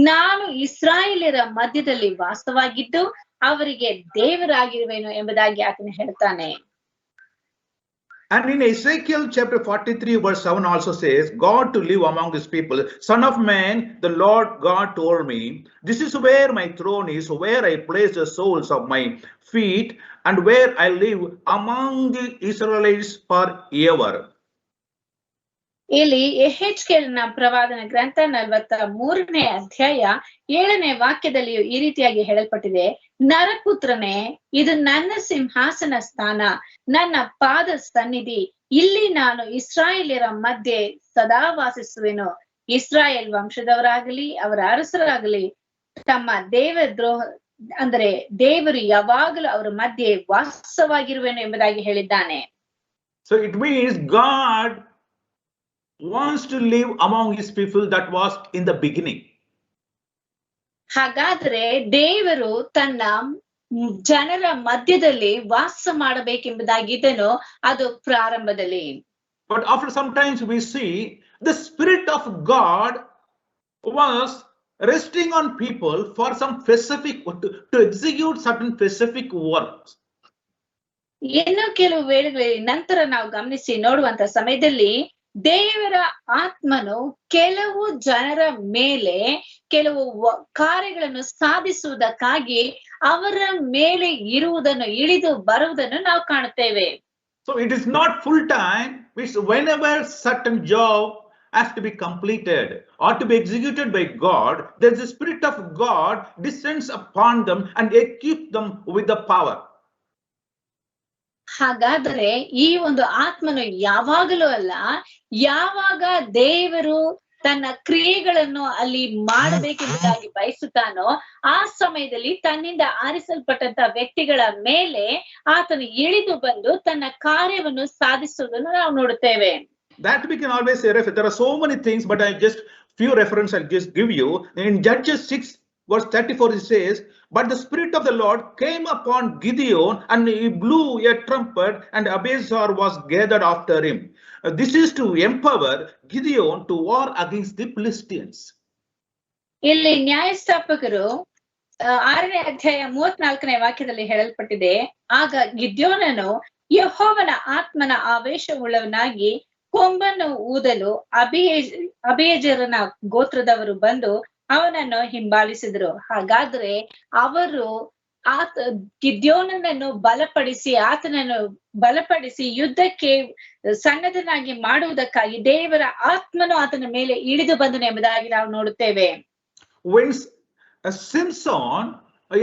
ನಾನು ಇಸ್ರಾಯೇಲ್ಯರ ಮಧ್ಯದಲ್ಲಿ ವಾಸವಾಗಿದ್ದು ಅವರಿಗೆ ದೇವರಾಗಿರುವೆನು ಎಂಬುದಾಗಿ ಆತನು ಹೇಳ್ತಾನೆ. And in Ezekiel chapter 43 verse 7 also says, God to live among his people. Son of man, the Lord God told me, this is where my throne is, where I place the soles of my feet, and where I live among the Israelites forever. ಇಲ್ಲಿ ಯೆಹೆಜ್ಕೇಲನ ಪ್ರವಾದನ ಗ್ರಂಥ 43ನೇ ಅಧ್ಯಾಯ 7ನೇ ವಾಕ್ಯದಲ್ಲಿಯೂ ಈ ರೀತಿಯಾಗಿ ಹೇಳಲ್ಪಟ್ಟಿದೆ, ನರಪುತ್ರನೇ, ಇದು ನನ್ನ ಸಿಂಹಾಸನ ಸ್ಥಾನ, ನನ್ನ ಪಾದ ಸನ್ನಿಧಿ, ಇಲ್ಲಿ ನಾನು ಇಸ್ರಾಯೇಲ್ಯರ ಮಧ್ಯೆ ಸದಾ ವಾಸಿಸುವೆನು. ಇಸ್ರಾಯೇಲ್ ವಂಶದವರಾಗಲಿ ಅವರ ಅರಸರಾಗಲಿ ತಮ್ಮ ದೇವದ್ರೋಹ ಅಂದರೆ ದೇವರು ಯಾವಾಗಲೂ ಅವರ ಮಧ್ಯೆ ವಾಸವಾಗಿರುವೆನು ಎಂಬುದಾಗಿ ಹೇಳಿದ್ದಾನೆ. So it means God wants to live among his people. That was in the beginning. ಹಾಗಾದ್ರೆ ದೇವರು ತನ್ನ ಜನರ ಮಧ್ಯದಲ್ಲಿ ವಾಸ ಮಾಡಬೇಕೆಂಬುದಾಗಿದ್ದನು, ಅದು ಪ್ರಾರಂಭದಲ್ಲಿ. But after sometimes we see the Spirit of God was resting on people for some specific, to execute certain specific works. ಇನ್ನು ಕೆಲವು ವೇಳೆಗಳಲ್ಲಿ ನಂತರ ನಾವು ಗಮನಿಸಿ ನೋಡುವಂತ ಸಮಯದಲ್ಲಿ ದೇವರ ಆತ್ಮನು ಕೆಲವು ಜನರ ಮೇಲೆ ಕೆಲವು ಕಾರ್ಯಗಳನ್ನು ಸಾಧಿಸುವುದಕ್ಕಾಗಿ ಅವರ ಮೇಲೆ ಇರುವುದನ್ನು, ಇಳಿದು ಬರುವುದನ್ನು ನಾವು ಕಾಣುತ್ತೇವೆ. So it is not full time, which whenever certain job has to be completed or to be executed by God, there is the Spirit of God descends upon them and equips them with the power. ಹಾಗಾದರೆ ಈ ಒಂದು ಆತ್ಮನು ಯಾವಾಗಲೂ ಅಲ್ಲ, ಯಾವಾಗ ದೇವರು ತನ್ನ ಕ್ರಿಯೆಗಳನ್ನು ಅಲ್ಲಿ ಮಾಡಬೇಕೆಂಬುದಾಗಿ ಬಯಸುತ್ತಾನೋ ಆ ಸಮಯದಲ್ಲಿ ತನ್ನಿಂದ ಆರಿಸಲ್ಪಟ್ಟಂತ ವ್ಯಕ್ತಿಗಳ ಮೇಲೆ ಆತನು ಇಳಿದು ಬಂದು ತನ್ನ ಕಾರ್ಯವನ್ನು ಸಾಧಿಸುವುದನ್ನು ನಾವು ನೋಡುತ್ತೇವೆ. That we can always say, there are so many things, but I just few references I'll just give you. In Judges 6 verse 34 it says, but the Spirit of the Lord came upon Gideon and he blew a trumpet and Abiathar was gathered after him. This is to empower Gideon to war against the Philistines. ಇಲ್ಲಿ ನ್ಯಾಯಸ್ಥಾಪಕರು 6ನೇ ಅಧ್ಯಾಯ 34ನೇ ವಾಕ್ಯದಲ್ಲಿ ಹೇಳಲ್ಪಟ್ಟಿದೆ, ಆಗ ಗಿದ್ಯೋನನು ಯೆಹೋವನ ಆತ್ಮನ ಆವೇಶವುಳ್ಳವನಾಗಿ ಕೊಂಬನ್ನು ಊದಲು ಅಬೀಯೆಜೆರನ ಗೋತ್ರದವರು ಬಂದು ಅವನನ್ನು ಹಿಂಬಾಲಿಸಿದ್ರು. ಹಾಗಾದ್ರೆ ಅವರು ಆತ ಗಿದ್ಯೋನನನ್ನು ಬಲಪಡಿಸಿ ಯುದ್ಧಕ್ಕೆ ಸನ್ನದ್ಧನಾಗಿ ಮಾಡುವುದಕ್ಕಾಗಿ ದೇವರ ಆತ್ಮನು ಆತನ ಮೇಲೆ ಇಳಿದು ಬಂದನು ಎಂಬುದಾಗಿ ನಾವು ನೋಡುತ್ತೇವೆ. When Samson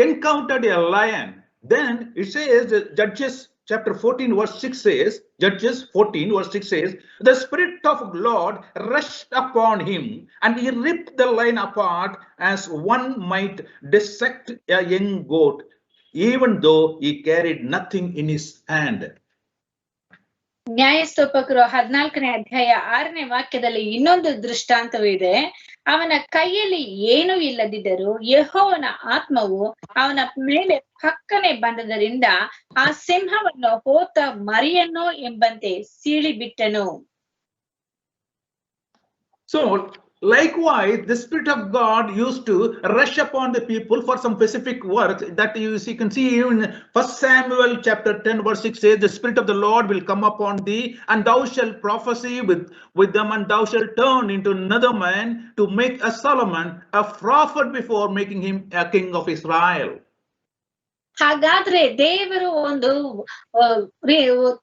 encountered a lion, then it says, Judges chapter 14 verse 6 says, Judges 14 verse 6 says, the Spirit of Lord rushed upon him and he ripped the lion apart as one might dissect a young goat, even though he carried nothing in his hand. ನ್ಯಾಯಸ್ತೋಪಕರು 14ನೇ ಅಧ್ಯಾಯ 6ನೇ ವಾಕ್ಯದಲ್ಲಿ ಇನ್ನೊಂದು ದೃಷ್ಟಾಂತವೂ ಇದೆ. ಅವನ ಕೈಯಲ್ಲಿ ಏನೂ ಇಲ್ಲದಿದ್ದರೂ ಯೆಹೋವನ ಆತ್ಮವು ಅವನ ಮೇಲೆ ಪಕ್ಕನೆ ಬಂದದರಿಂದ ಆ ಸಿಂಹವನ್ನು ಹೋತ ಮರಿಯನ್ನೋ ಎಂಬಂತೆ ಸೀಳಿಬಿಟ್ಟನು. So likewise, the Spirit of God used to rush upon the people for some specific work that you can see in 1 Samuel chapter 10 verse 6 says, the Spirit of the Lord will come upon thee and thou shalt prophesy with them and thou shalt turn into another man to make a Solomon a prophet before making him a king of Israel. ಹಾಗಾದ್ರೆ ದೇವರು ಒಂದು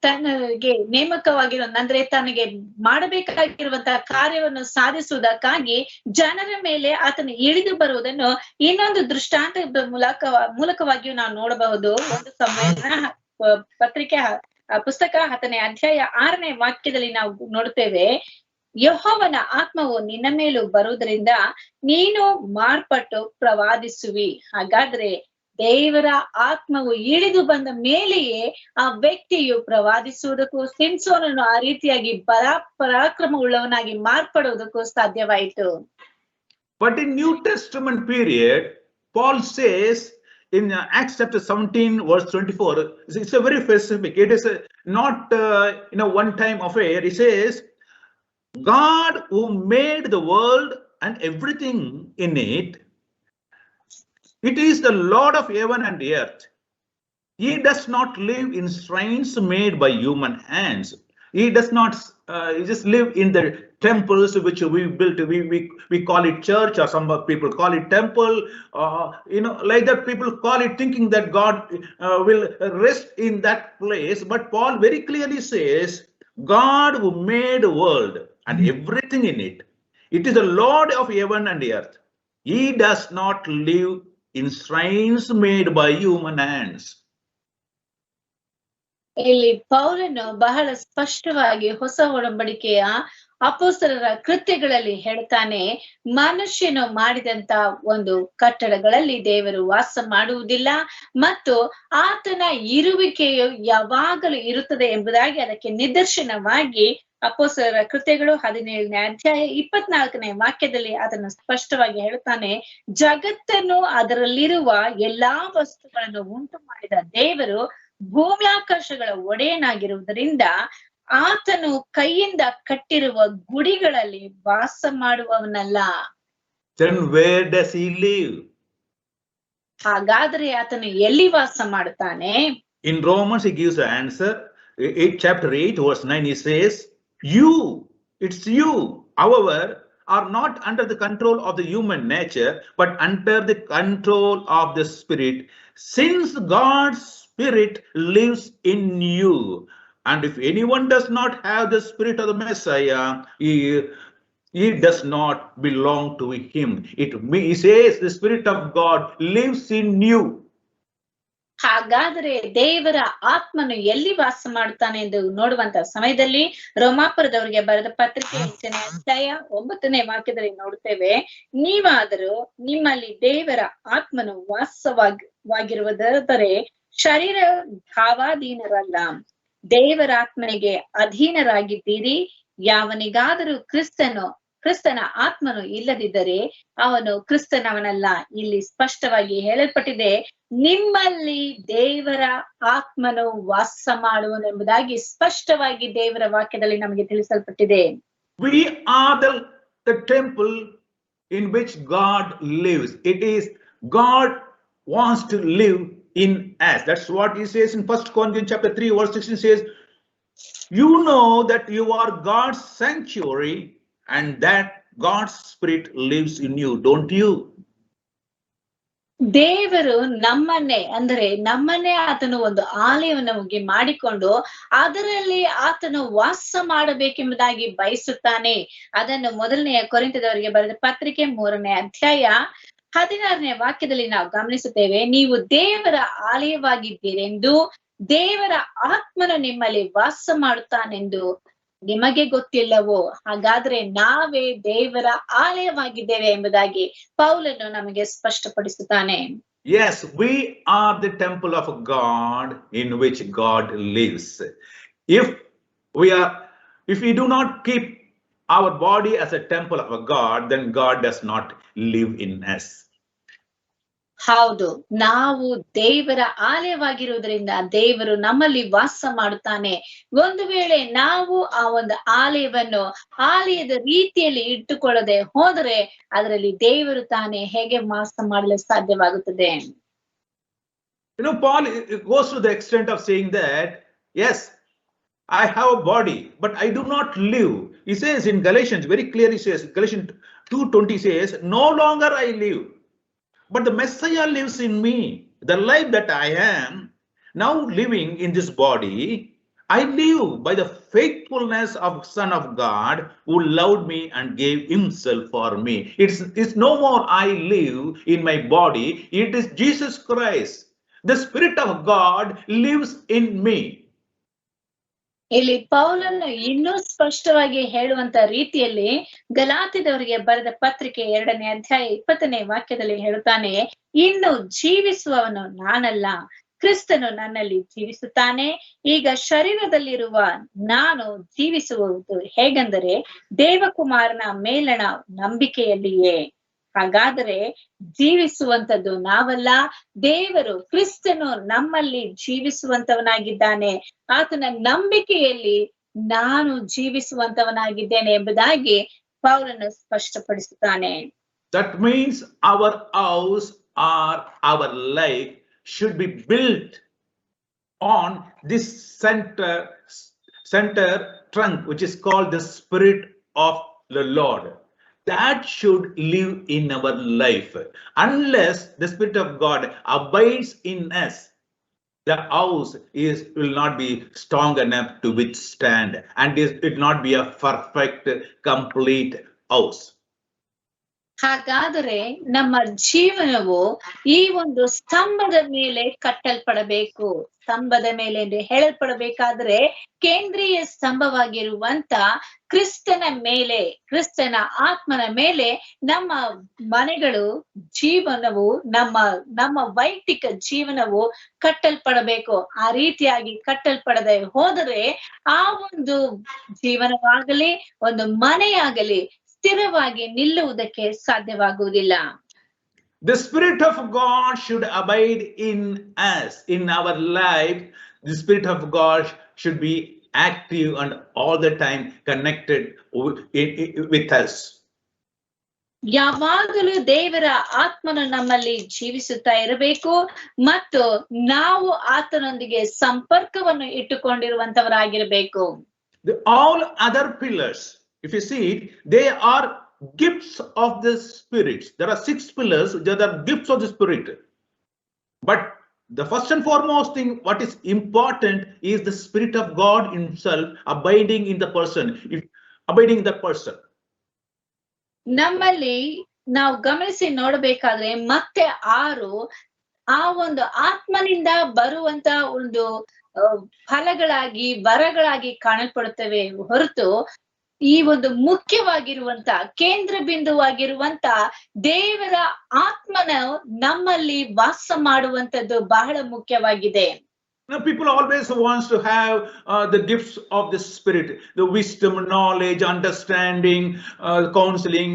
ತನಗೆ ನೇಮಕವಾಗಿರೋ ಅಂದ್ರೆ ತನಗೆ ಮಾಡಬೇಕಾಗಿರುವಂತಹ ಕಾರ್ಯವನ್ನು ಸಾಧಿಸುವುದಕ್ಕಾಗಿ ಜನರ ಮೇಲೆ ಆತನು ಇಳಿದು ಬರುವುದನ್ನು ಇನ್ನೊಂದು ದೃಷ್ಟಾಂತದ ಮೂಲಕವಾಗಿಯೂ ನಾವು ನೋಡಬಹುದು. ಒಂದು ಸಮುವೇಲನ ಪತ್ರಿಕೆ ಪುಸ್ತಕ 10ನೇ ಅಧ್ಯಾಯ 6ನೇ ವಾಕ್ಯದಲ್ಲಿ ನಾವು ನೋಡುತ್ತೇವೆ, ಯೆಹೋವನ ಆತ್ಮವು ನಿನ್ನ ಮೇಲೂ ಬರುವುದರಿಂದ ನೀನು ಮಾರ್ಪಟ್ಟು ಪ್ರವಾದಿಸುವಿ. ಹಾಗಾದ್ರೆ ದೇವರ ಆತ್ಮವು ಇಳಿದು ಬಂದ ಮೇಲೆಯೇ ಆ ವ್ಯಕ್ತಿಯು ಪ್ರವಾದಿಸುವುದಕ್ಕೂ ಸಿಂಸೋನನು ಆ ರೀತಿಯಾಗಿ ಪರಾಕ್ರಮ ಉಳ್ಳವನಾಗಿ ಮಾರ್ಪಡುವುದಕ್ಕೂ ಸಾಧ್ಯವಾಯಿತು. But in New Testament period, Paul says in Acts chapter 17 verse 24, it's a very specific, it is not one time affair. He says, God who made the world and everything in it, it is the Lord of heaven and earth. He does not live in shrines made by human hands. He does not just live in the temples which we built. We call it church, or some people call it temple. Like that people call it, thinking that God will rest in that place. But Paul very clearly says, God who made the world and everything in it, it is the Lord of heaven and earth. He does not live in shrines made by human hands. ಇಲ್ಲಿ ಪೌಲನು ಬಹಳ ಸ್ಪಷ್ಟವಾಗಿ ಹೊಸ ಒಡಂಬಡಿಕೆಯ ಅಪೊಸ್ತಲರ ಕೃತ್ಯಗಳಲ್ಲಿ ಹೇಳ್ತಾನೆ, ಮನುಷ್ಯನು ಮಾಡಿದಂತ ಒಂದು ಕಟ್ಟಡಗಳಲ್ಲಿ ದೇವರು ವಾಸ ಮಾಡುವುದಿಲ್ಲ ಮತ್ತು ಆತನ ಇರುವಿಕೆಯು ಯಾವಾಗಲೂ ಇರುತ್ತದೆ ಎಂಬುದಾಗಿ ಅದಕ್ಕೆ ನಿದರ್ಶನವಾಗಿ ಅಪೊಸ್ತಲರ ಕೃತ್ಯಗಳು 17ನೇ ಅಧ್ಯಾಯ 24ನೇ ವಾಕ್ಯದಲ್ಲಿ ಅದನ್ನು ಸ್ಪಷ್ಟವಾಗಿ ಹೇಳ್ತಾನೆ. ಜಗತ್ತನ್ನು ಅದರಲ್ಲಿರುವ ಎಲ್ಲಾ ವಸ್ತುಗಳನ್ನು ಉಂಟು ಮಾಡಿದ ದೇವರು ಭೂಮ್ಯಾಕಾಶಗಳ ಒಡೆಯನಾಗಿರುವುದರಿಂದ ಆತನು ಕೈಯಿಂದ ಕಟ್ಟಿರುವ ಗುಡಿಗಳಲ್ಲಿ ವಾಸ ಮಾಡುವವನಲ್ಲ. Then where does he live? ಹಾಗಾದ್ರೆ ಆತನು ಎಲ್ಲಿ ವಾಸ ಮಾಡುತ್ತಾನೆ? In Romans he gives the answer. Chapter 8 verse 9 he says, it's you, however, are not under the control of the human nature, but under the control of the Spirit, since God's Spirit lives in you. And if anyone does not have the Spirit of the Messiah, he does not belong to him. He says the Spirit of God lives in you. ಹಾಗಾದ್ರೆ ದೇವರ ಆತ್ಮನು ಎಲ್ಲಿ ವಾಸ ಮಾಡುತ್ತಾನೆ ಎಂದು ನೋಡುವಂತ ಸಮಯದಲ್ಲಿ ರೋಮಾಪುರದವರಿಗೆ ಬರೆದ ಪತ್ರಿಕೆ 5ನೇ ಅಧ್ಯಾಯ 9ನೇ ವಾಕ್ಯದಲ್ಲಿ ನೋಡುತ್ತೇವೆ, ನೀವಾದರೂ ನಿಮ್ಮಲ್ಲಿ ದೇವರ ಆತ್ಮನು ವಾಸವಾಗಿರುವುದಾದರೆ ಶರೀರ ಭಾವಾಧೀನರಲ್ಲ, ದೇವರ ಆತ್ಮನಿಗೆ ಅಧೀನರಾಗಿದ್ದೀರಿ. ಯಾವನಿಗಾದರೂ ಕ್ರಿಸ್ತನ ಆತ್ಮನು ಇಲ್ಲದಿದ್ದರೆ ಅವನು ಕ್ರಿಸ್ತನವನಲ್ಲ. ಇಲ್ಲಿ ಸ್ಪಷ್ಟವಾಗಿ ಹೇಳಲ್ಪಟ್ಟಿದೆ, ನಿಮ್ಮಲ್ಲಿ ದೇವರ ಆತ್ಮನು ವಾಸ ಮಾಡುವನೆಂಬುದಾಗಿ ಸ್ಪಷ್ಟವಾಗಿ ದೇವರ ವಾಕ್ಯದಲ್ಲಿ ನಮಗೆ ತಿಳಿಸಲ್ಪಟ್ಟಿದೆ. We are the temple in which God lives. It is God wants to live in us. That's what he says in 1 Corinthians chapter 3 verse 16 says, you know that you are God's sanctuary and that God's Spirit lives in you, don't you? ದೇವರು ನಮ್ಮನ್ನೇ ಅಂದರೆ ನಮ್ಮನ್ನೇ ಆತನು ಒಂದು ಆಲಯವನ್ನು ನಮಗೆ ಮಾಡಿಕೊಂಡು ಅದರಲ್ಲಿ ಆತನು ವಾಸ ಮಾಡಬೇಕೆಂಬುದಾಗಿ ಬಯಸುತ್ತಾನೆ. ಅದನ್ನು ಮೊದಲನೆಯ ಕೊರಿಂಥದವರಿಗೆ ಬರೆದ ಪತ್ರಿಕೆ 3ನೇ ಅಧ್ಯಾಯ 16ನೇ ವಾಕ್ಯದಲ್ಲಿ ನಾವು ಗಮನಿಸುತ್ತೇವೆ. ನೀವು ದೇವರ ಆಲಯವಾಗಿದ್ದೀರೆಂದು ದೇವರ ಆತ್ಮನು ನಿಮ್ಮಲ್ಲಿ ವಾಸ ಮಾಡುತ್ತಾನೆಂದು ನಿಮಗೆ ಗೊತ್ತಿಲ್ಲವೋ? ಹಾಗಾದ್ರೆ ನಾವೇ ದೇವರ ಆಲಯವಾಗಿದ್ದೇವೆ ಎಂಬುದಾಗಿ ಪೌಲನು ನಮಗೆ ಸ್ಪಷ್ಟಪಡಿಸುತ್ತಾನೆ. Yes, we are the temple of God in which God lives. If we do not keep our body as a temple of God, then God does not live in us. ಹೌದು, ನಾವು ದೇವರ ಆಲಯವಾಗಿರುವುದರಿಂದ ದೇವರು ನಮ್ಮಲ್ಲಿ ವಾಸ ಮಾಡುತ್ತಾನೆ. ಒಂದು ವೇಳೆ ನಾವು ಆ ಒಂದು ಆಲಯದ ರೀತಿಯಲ್ಲಿ ಇಟ್ಟುಕೊಳ್ಳದೆ ಹೋದರೆ ಅದರಲ್ಲಿ ದೇವರು ತಾನೇ ಹೇಗೆ ವಾಸ ಮಾಡಲು ಸಾಧ್ಯವಾಗುತ್ತದೆ? Paul goes to the extent of saying that, yes, I have a body, but I do not live. He says in Galatians, very clearly says, Galatians 2:20 says, no longer I live, but the Messiah lives in me. The life that I am now living in this body, I live by the faithfulness of Son of God who loved me and gave himself for me. It's no more I live in my body. It is Jesus Christ. The Spirit of God lives in me. ಇಲ್ಲಿ ಪೌಲನು ಇನ್ನೂ ಸ್ಪಷ್ಟವಾಗಿ ಹೇಳುವಂತ ರೀತಿಯಲ್ಲಿ ಗಲಾತ್ಯದವರಿಗೆ ಬರೆದ ಪತ್ರಿಕೆ 2ನೇ ಅಧ್ಯಾಯ 20ನೇ ವಾಕ್ಯದಲ್ಲಿ ಹೇಳುತ್ತಾನೆ, ಇನ್ನು ಜೀವಿಸುವವನು ನಾನಲ್ಲ, ಕ್ರಿಸ್ತನು ನನ್ನಲ್ಲಿ ಜೀವಿಸುತ್ತಾನೆ. ಈಗ ಶರೀರದಲ್ಲಿರುವ ನಾನು ಜೀವಿಸುವುದು ಹೇಗೆಂದರೆ ದೇವಕುಮಾರನ ಮೇಲಣ ನಂಬಿಕೆಯಲ್ಲಿಯೇ. ಹಾಗಾದರೆ ಜೀವಿಸುವಂತದ್ದು ನಾವಲ್ಲ, ದೇವರು ಕ್ರಿಸ್ತನು ನಮ್ಮಲ್ಲಿ ಜೀವಿಸುವಂತವನಾಗಿದ್ದಾನೆ. ಆತನ ನಂಬಿಕೆಯಲ್ಲಿ ನಾನು ಜೀವಿಸುವಂತವನಾಗಿದ್ದೇನೆ ಎಂಬುದಾಗಿ ಪೌಲನು ಸ್ಪಷ್ಟಪಡಿಸುತ್ತಾನೆ. That means our house or our life should be built on this center trunk, which is called the Spirit of the Lord. That should live in our life. Unless the Spirit of God abides in us, the house will not be strong enough to withstand, and it will not be a perfect, complete house. ಹಾಗಾದರೆ ನಮ್ಮ ಜೀವನವು ಈ ಒಂದು ಸ್ತಂಭದ ಮೇಲೆ ಕಟ್ಟಲ್ಪಡಬೇಕು. ಸ್ತಂಭದ ಮೇಲೆ ಎಂದು ಹೇಳಲ್ಪಡಬೇಕಾದ್ರೆ ಕೇಂದ್ರೀಯ ಸ್ತಂಭವಾಗಿರುವಂತ ಕ್ರಿಸ್ತನ ಮೇಲೆ, ಕ್ರಿಸ್ತನ ಆತ್ಮನ ಮೇಲೆ ನಮ್ಮ ಮನೆಗಳು, ಜೀವನವು, ನಮ್ಮ ವೈಯಕ್ತಿಕ ಜೀವನವು ಕಟ್ಟಲ್ಪಡಬೇಕು. ಆ ರೀತಿಯಾಗಿ ಕಟ್ಟಲ್ಪಡದೆ ಹೋದರೆ ಆ ಒಂದು ಜೀವನವಾಗಲಿ ಒಂದು ಮನೆಯಾಗಲಿ ಸ್ಥಿರವಾಗಿ ನಿಲ್ಲುವುದಕ್ಕೆ ಸಾಧ್ಯವಾಗುವುದಿಲ್ಲ. The Spirit of God should abide in us, in our life. The Spirit of God should be active and all the time connected with us. ಯಾವಾಗಲೂ ದೇವರ ಆತ್ಮನು ನಮ್ಮಲ್ಲಿ ಜೀವಿಸುತ್ತಾ ಇರಬೇಕು ಮತ್ತು ನಾವು ಆತನೊಂದಿಗೆ ಸಂಪರ್ಕವನ್ನು ಇಟ್ಟುಕೊಂಡಿರುವಂತವರಾಗಿರಬೇಕು. All other pillars, if you see it, they are gifts of the Spirit. There are 6 pillars that are gifts of the Spirit. But the first and foremost thing, what is important, is the Spirit of God himself abiding in the person. Abiding in the person. ನಮ್ಮಲ್ಲಿ ನಾವು ಗಮನಿಸಿ ನೋಡಬೇಕಾದ್ರೆ ಮತ್ತೆ 6 ಆ ಒಂದು ಆತ್ಮನಿಂದ ಬರುವಂತ ಒಂದು ಫಲಗಳಾಗಿ ವರಗಳಾಗಿ ಕಾಣಲ್ಪಡುತ್ತವೆ ಹೊರತು ಈ ಒಂದು ಮುಖ್ಯವಾಗಿರುವಂತ ಕೇಂದ್ರ ಬಿಂದುವಾಗಿರುವಂತ ದೇವರ ಆತ್ಮನ ನಮ್ಮಲ್ಲಿ ವಾಸ ಮಾಡುವಂತದ್ದು ಬಹಳ ಮುಖ್ಯವಾಗಿದೆ. Now, people always wants to have the gifts of the Spirit, the wisdom, knowledge, understanding, counseling.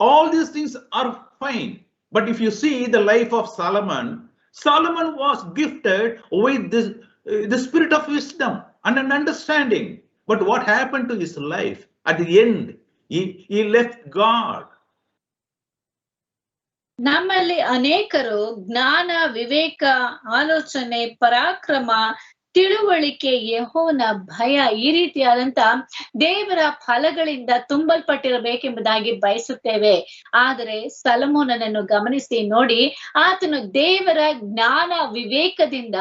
All these things are fine. But if you see the life of Solomon, Solomon was gifted with the spirit of wisdom and an understanding. But what happened to his life? At the end, he left God. ನಮ್ಮಲ್ಲಿ ಅನೇಕರು ಜ್ಞಾನ, ವಿವೇಕ, ಆಲೋಚನೆ, ಪರಾಕ್ರಮ ತಿಳುವಳಿಕೆ, ಯೆಹೋವನ ಭಯ, ಈ ರೀತಿಯಾದಂತ ದೇವರ ಫಲಗಳಿಂದ ತುಂಬಲ್ಪಟ್ಟಿರಬೇಕೆಂಬುದಾಗಿ ಬಯಸುತ್ತೇವೆ. ಆದರೆ ಸೊಲೊಮೋನನನ್ನು ಗಮನಿಸಿ ನೋಡಿ, ಆತನು ದೇವರ ಜ್ಞಾನ ವಿವೇಕದಿಂದ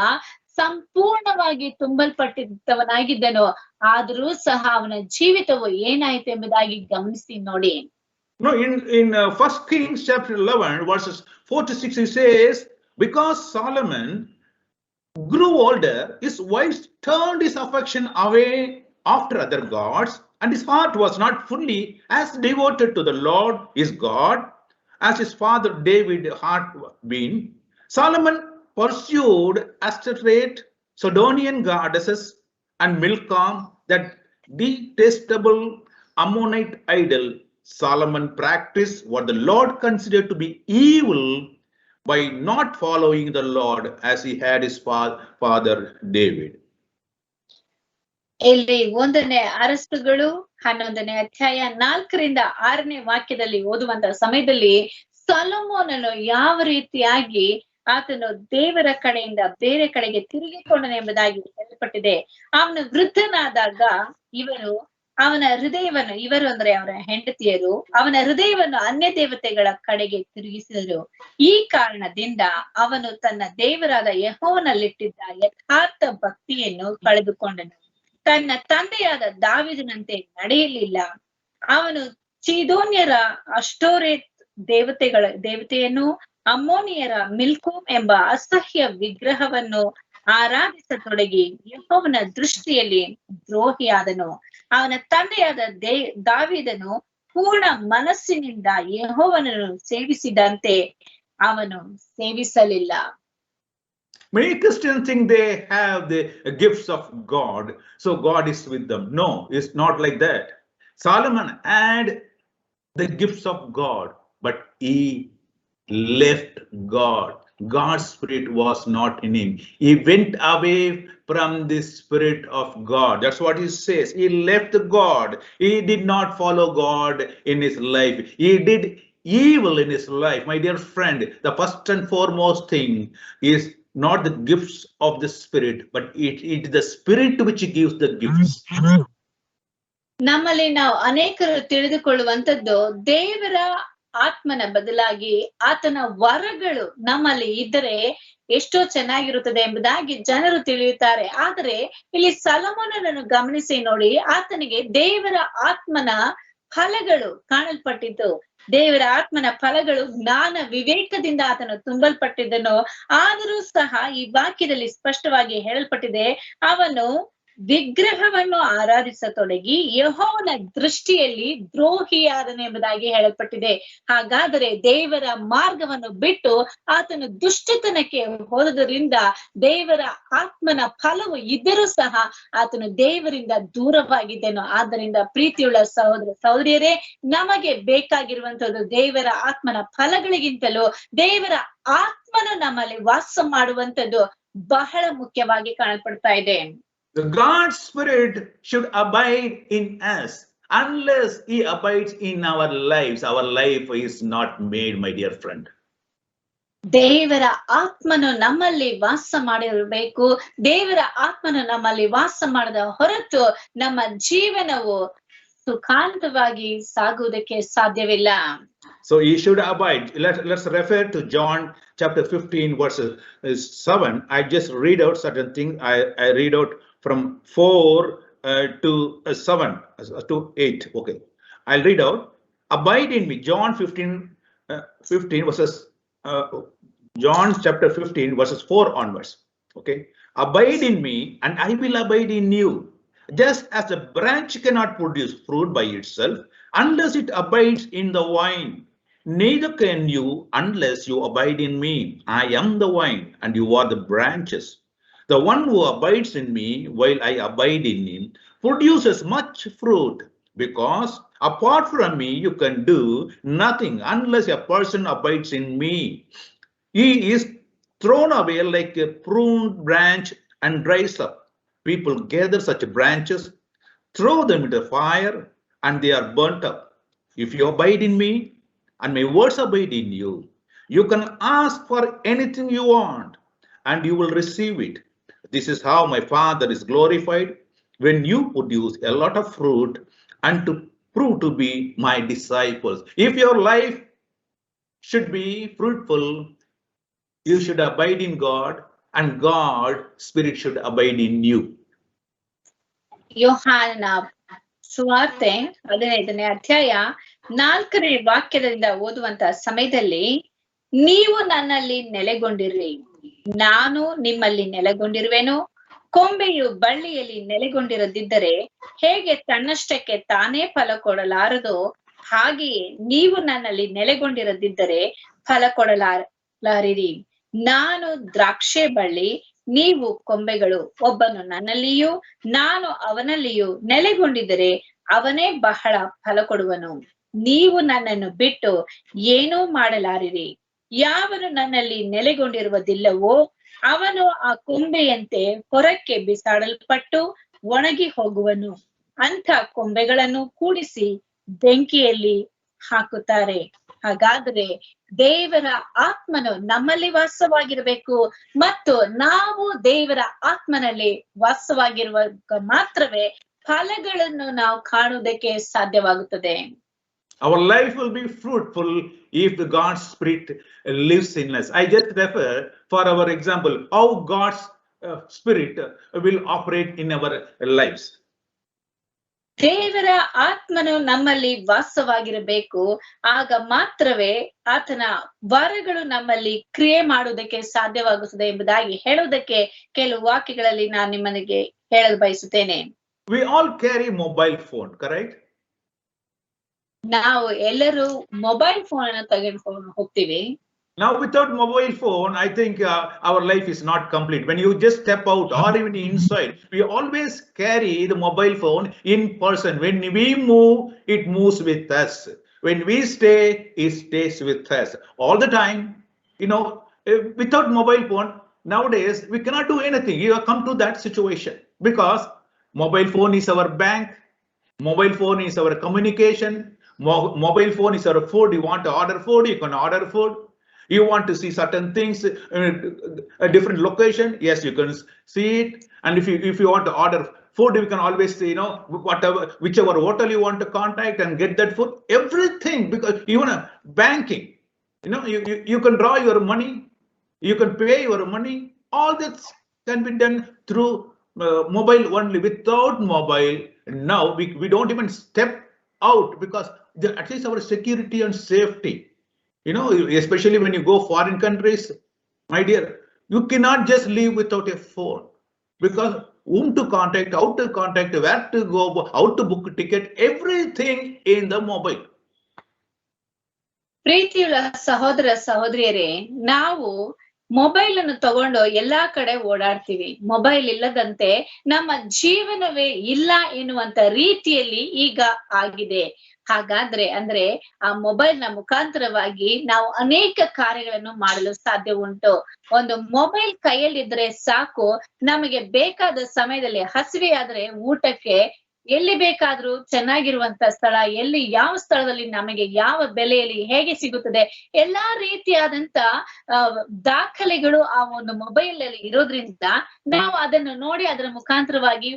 ಸಂಪೂರ್ಣವಾಗಿ ತುಂಬಲ್ಪಟ್ಟಿದ್ದವನಾಗಿದ್ದನು. ಆದರೂ ಸಹ ಅವನ ಜೀವಿತವು ಏನಾಯಿತು ಎಂಬುದಾಗಿ ಗಮನಿಸಿ ನೋಡಿ. No, in 1 Kings chapter 11 verses 4 to 6 he says, because Solomon grew older, his wife turned his affection away after other gods, and his heart was not fully as devoted to the Lord his God as his father David's heart been. Solomon pursued Ashtoreth, Sidonian goddesses, and Milcom, that detestable Ammonite idol. Solomon practiced what the Lord considered to be evil by not following the Lord as he had his father David. ಇಲ್ಲಿ 1ನೇ ಅರಸುಗಳು 11ನೇ ಅಧ್ಯಾಯ 4ರಿಂದ 6ನೇ ವಾಕ್ಯದಲ್ಲಿ ಓದುವಂತ ಸಮಯದಲ್ಲಿ ಸೊಲೊಮೋನನು ಯಾವ ರೀತಿಯಾಗಿ ಆತನು ದೇವರ ಕಡೆಯಿಂದ ಬೇರೆ ಕಡೆಗೆ ತಿರುಗಿಕೊಂಡನು ಎಂಬುದಾಗಿ ಹೇಳಲ್ಪಟ್ಟಿದೆ. ಅವನು ವೃದ್ಧನಾದಾಗ ಅವನ ಹೃದಯವನ್ನು, ಇವರು ಅಂದ್ರೆ ಅವರ ಹೆಂಡತಿಯರು, ಅವನ ಹೃದಯವನ್ನು ಅನ್ಯ ದೇವತೆಗಳ ಕಡೆಗೆ ತಿರುಗಿಸಿದರು. ಈ ಕಾರಣದಿಂದ ಅವನು ತನ್ನ ದೇವರಾದ ಯೆಹೋವನಲ್ಲಿಟ್ಟಿದ್ದ ಯಥಾರ್ಥ ಭಕ್ತಿಯನ್ನು ಕಳೆದುಕೊಂಡನು. ತನ್ನ ತಂದೆಯಾದ ದಾವೀದನಂತೆ ನಡೆಯಲಿಲ್ಲ. ಅವನು ಚೀದೋನ್ಯರ ಅಷ್ಟೋರೆತ್ ದೇವತೆಯನ್ನು, ಅಮ್ಮೋನಿಯರ ಮಿಲ್ಕೋಮ್ ಎಂಬ ಅಸಹ್ಯ ವಿಗ್ರಹವನ್ನು ಆರಾಧಿಸತೊಡಗಿ ಯೆಹೋವನ ದೃಷ್ಟಿಯಲ್ಲಿ ದ್ರೋಹಿಯಾದನು. ಅವನ ತಂದೆಯಾದ ದಾವೀದನು ಪೂರ್ಣ ಮನಸ್ಸಿನಿಂದ ಯೆಹೋವನನ್ನು ಸೇವಿಸಿದಂತೆ ಅವನು ಸೇವಿಸಲಿಲ್ಲ. Many Christians think they have the gifts of God, so God is with them. No, it's not like that. Solomon had the gifts of God, but he left God. God's spirit was not in him. He went away from the spirit of God. That's what he says. He left God. He did not follow God in his life. He did evil in his life. My dear friend, the first and foremost thing is not the gifts of the spirit, but it is the spirit which gives the gifts. ನಮ್ಮಲ್ಲಿ ನಾವು ಅನೇಕರು ತಿಳಿದುಕೊಳ್ಳುವಂತದ್ದು, ದೇವರ ಆತ್ಮನ ಬದಲಾಗಿ ಆತನ ವರಗಳು ನಮ್ಮಲ್ಲಿ ಇದ್ದರೆ ಎಷ್ಟೋ ಚೆನ್ನಾಗಿರುತ್ತದೆ ಎಂಬುದಾಗಿ ಜನರು ತಿಳಿಯುತ್ತಾರೆ. ಆದರೆ ಇಲ್ಲಿ ಸೊಲೊಮೋನನನ್ನು ಗಮನಿಸಿ ನೋಡಿ, ಆತನಿಗೆ ದೇವರ ಆತ್ಮನ ಫಲಗಳು ಕಾಣಲ್ಪಟ್ಟಿದ್ದು. ದೇವರ ಆತ್ಮನ ಫಲಗಳು ಜ್ಞಾನ ವಿವೇಕದಿಂದ ಆತನು ತುಂಬಲ್ಪಟ್ಟಿದ್ದನು. ಆದರೂ ಸಹ ಈ ವಾಕ್ಯದಲ್ಲಿ ಸ್ಪಷ್ಟವಾಗಿ ಹೇಳಲ್ಪಟ್ಟಿದೆ, ಅವನು ವಿಗ್ರಹವನ್ನು ಆರಾಧಿಸತೊಡಗಿ ಯೆಹೋವನ ದೃಷ್ಟಿಯಲ್ಲಿ ದ್ರೋಹಿಯಾದನು ಎಂಬುದಾಗಿ ಹೇಳಲ್ಪಟ್ಟಿದೆ. ಹಾಗಾದರೆ ದೇವರ ಮಾರ್ಗವನ್ನು ಬಿಟ್ಟು ಆತನು ದುಷ್ಟತನಕ್ಕೆ ಹೋದುದರಿಂದ ದೇವರ ಆತ್ಮನ ಫಲವು ಇದ್ದರೂ ಸಹ ಆತನು ದೇವರಿಂದ ದೂರವಾಗಿದ್ದನು. ಆದ್ದರಿಂದ ಪ್ರೀತಿಯುಳ್ಳ ಸಹೋದರ ಸಹೋದರಿಯರೇ, ನಮಗೆ ಬೇಕಾಗಿರುವಂತದ್ದು ದೇವರ ಆತ್ಮನ ಫಲಗಳಿಗಿಂತಲೂ ದೇವರ ಆತ್ಮನು ನಮ್ಮಲ್ಲಿ ವಾಸ ಮಾಡುವಂತದ್ದು ಬಹಳ ಮುಖ್ಯವಾಗಿ ಕಾಣಲ್ಪಡ್ತಾ ಇದೆ. The God's spirit should abide in us. Unless he abides in our life is not made, my dear friend. ದೇವರ ಆತ್ಮನು ನಮ್ಮಲ್ಲಿ ವಾಸ ಮಾಡಿರಬೇಕು. ದೇವರ ಆತ್ಮನು ನಮ್ಮಲ್ಲಿ ವಾಸ ಮಾಡದ ಹೊರತು ನಮ್ಮ ಜೀವನವು ಸುಖಾಂತವಾಗಿ ಸಾಗುವುದಕ್ಕೆ ಸಾಧ್ಯವಿಲ್ಲ. So he should abide. Let's refer to John chapter 15 verses 7. I just read out certain things. I read out from 4 to 7 to 8. Okay, I'll read out. Abide in me. John 15 verses. John chapter 15 verses 4 onwards. Okay, abide in me, and I will abide in you. Just as a branch cannot produce fruit by itself unless it abides in the vine, neither can you unless you abide in me. I am the vine, and you are the branches. The one who abides in me while I abide in him produces much fruit, because apart from me you can do nothing unless a person abides in me. He is thrown away like a pruned branch and dries up. People gather such branches, throw them into the fire, and they are burnt up. If you abide in me and my words abide in you, you can ask for anything you want and you will receive it. This is how my Father is glorified, when you produce a lot of fruit and to prove to be my disciples. If your life should be fruitful, you should abide in God, and God Spirit should abide in you. ಯೋಹಾನನ ಸುವಾರ್ತೆ 15ನೇ ಅಧ್ಯಾಯ 4ನೇ ವಾಕ್ಯದಿಂದ ಓದುವಂತ ಸಮಯದಲ್ಲಿ, ನೀವು ನನ್ನಲ್ಲಿ ನೆಲೆಗೊಂಡಿರ್ರಿ, ನಾನು ನಿಮ್ಮಲ್ಲಿ ನೆಲೆಗೊಂಡಿರುವೆನು. ಕೊಂಬೆಯು ಬಳ್ಳಿಯಲ್ಲಿ ನೆಲೆಗೊಂಡಿರದಿದ್ದರೆ ಹೇಗೆ ತನ್ನಷ್ಟಕ್ಕೆ ತಾನೇ ಫಲ ಕೊಡಲಾರದೋ, ಹಾಗೆಯೇ ನೀವು ನನ್ನಲ್ಲಿ ನೆಲೆಗೊಂಡಿರದಿದ್ದರೆ ಫಲ ಕೊಡಲಾರಿರಿ. ನಾನು ದ್ರಾಕ್ಷೆ ಬಳ್ಳಿ, ನೀವು ಕೊಂಬೆಗಳು. ಒಬ್ಬನು ನನ್ನಲ್ಲಿಯೂ ನಾನು ಅವನಲ್ಲಿಯೂ ನೆಲೆಗೊಂಡಿದ್ದರೆ ಅವನೇ ಬಹಳ ಫಲ ಕೊಡುವನು. ನೀವು ನನ್ನನ್ನು ಬಿಟ್ಟು ಏನೂ ಮಾಡಲಾರಿರಿ. ಯಾವನು ನನ್ನಲ್ಲಿ ನೆಲೆಗೊಂಡಿರುವುದಿಲ್ಲವೋ ಅವನು ಆ ಕೊಂಬೆಯಂತೆ ಹೊರಕ್ಕೆ ಬಿಸಾಡಲ್ಪಟ್ಟು ಒಣಗಿ ಹೋಗುವನು. ಅಂಥ ಕೊಂಬೆಗಳನ್ನು ಕೂಡಿಸಿ ಬೆಂಕಿಯಲ್ಲಿ ಹಾಕುತ್ತಾರೆ. ಹಾಗಾದ್ರೆ ದೇವರ ಆತ್ಮನು ನಮ್ಮಲ್ಲಿ ವಾಸವಾಗಿರಬೇಕು, ಮತ್ತು ನಾವು ದೇವರ ಆತ್ಮನಲ್ಲಿ ವಾಸವಾಗಿರುವಾಗ ಮಾತ್ರವೇ ಫಲಗಳನ್ನು ನಾವು ಕಾಣುವುದಕ್ಕೆ ಸಾಧ್ಯವಾಗುತ್ತದೆ. Our life will be fruitful if the God's Spirit lives in us. I just refer, for our example, how God's Spirit will operate in our lives. ದೇವರ ಆತ್ಮನು ನಮ್ಮಲ್ಲಿ ವಾಸವಾಗಿರಬೇಕು, ಆಗ ಮಾತ್ರವೇ ಆತನ ವರಗಳು ನಮ್ಮಲ್ಲಿ ಕ್ರಿಯೆ ಮಾಡುವುದಕ್ಕೆ ಸಾಧ್ಯವಾಗುತ್ತದೆ ಎಂಬುದಾಗಿ ಹೇಳುವುದಕ್ಕೆ ಕೆಲವು ವಾಕ್ಯಗಳಲ್ಲಿ ನಾನು ನಿಮಗೆ ಹೇಳಲು ಬಯಸುತ್ತೇನೆ. We all carry mobile phone, correct? ನಾವು ಎಲ್ಲರೂ ಮೊಬೈಲ್ ಫೋನ್ ಅನ್ನು ತೆಗೆದುಕೊಂಡು ಹೋಗ್ತೀವಿ. Now, without mobile phone, I think our life is not complete. When you just step out or even inside, we always carry the mobile phone in person. When we move, it moves with us. When we stay, it stays with us all the time. Without mobile phone, nowadays, we cannot do anything. You have come to that situation because mobile phone is our bank. Mobile phone is our communication. Mobile phone is our food. You want to order food, you can order food. You want to see certain things in a different location, yes, you can see it. And if you want to order food, you can always say, whichever hotel you want to contact and get that food. Everything, because even banking, you can draw your money, you can pay your money. All that can be done through mobile only. Without mobile, now we don't even step out, because at least our security and safety. Especially when you go foreign countries, my dear, you cannot just live without a phone, because whom to contact, how to contact, where to go, how to book a ticket, everything in the mobile. ಪ್ರೀತಿಯುಳ್ಳ ಸಹೋದರ ಸಹೋದರಿಯರೇ, ನಾವು mobile ಅನ್ನು ತಗೊಂಡು ಎಲ್ಲಾ ಕಡೆ ಓಡಾಡ್ತೀವಿ. Mobile ಇಲ್ಲದಂತೆ ನಮ್ಮ ಜೀವನವೇ ಇಲ್ಲ ಎನ್ನುವಂತ ರೀತಿಯಲ್ಲಿ ಈಗ ಆಗಿದೆ. ಹಾಗಾದ್ರೆ ಅಂದ್ರೆ ಆ ಮೊಬೈಲ್ ನ ಮುಖಾಂತರವಾಗಿ ನಾವು ಅನೇಕ ಕಾರ್ಯಗಳನ್ನು ಮಾಡಲು ಸಾಧ್ಯ ಉಂಟು. ಒಂದು ಮೊಬೈಲ್ ಕೈಯಲ್ಲಿದ್ರೆ ಸಾಕು, ನಮಗೆ ಬೇಕಾದ ಸಮಯದಲ್ಲಿ ಹಸಿವೆ ಆದ್ರೆ ಊಟಕ್ಕೆ ಎಲ್ಲಿ ಬೇಕಾದ್ರೂ ಚೆನ್ನಾಗಿರುವಂತ ಸ್ಥಳ, ಎಲ್ಲಿ ಯಾವ ಸ್ಥಳದಲ್ಲಿ ನಮಗೆ ಯಾವ ಬೆಲೆಯಲ್ಲಿ ಹೇಗೆ ಸಿಗುತ್ತದೆ, ಎಲ್ಲಾ ರೀತಿಯಾದಂತ ದಾಖಲೆಗಳು ಆ ಒಂದು ಮೊಬೈಲ್ ಅಲ್ಲಿ ಇರೋದ್ರಿಂದ ನಾವು ಅದನ್ನು ನೋಡಿ ಅದರ ಮುಖಾಂತರವಾಗಿ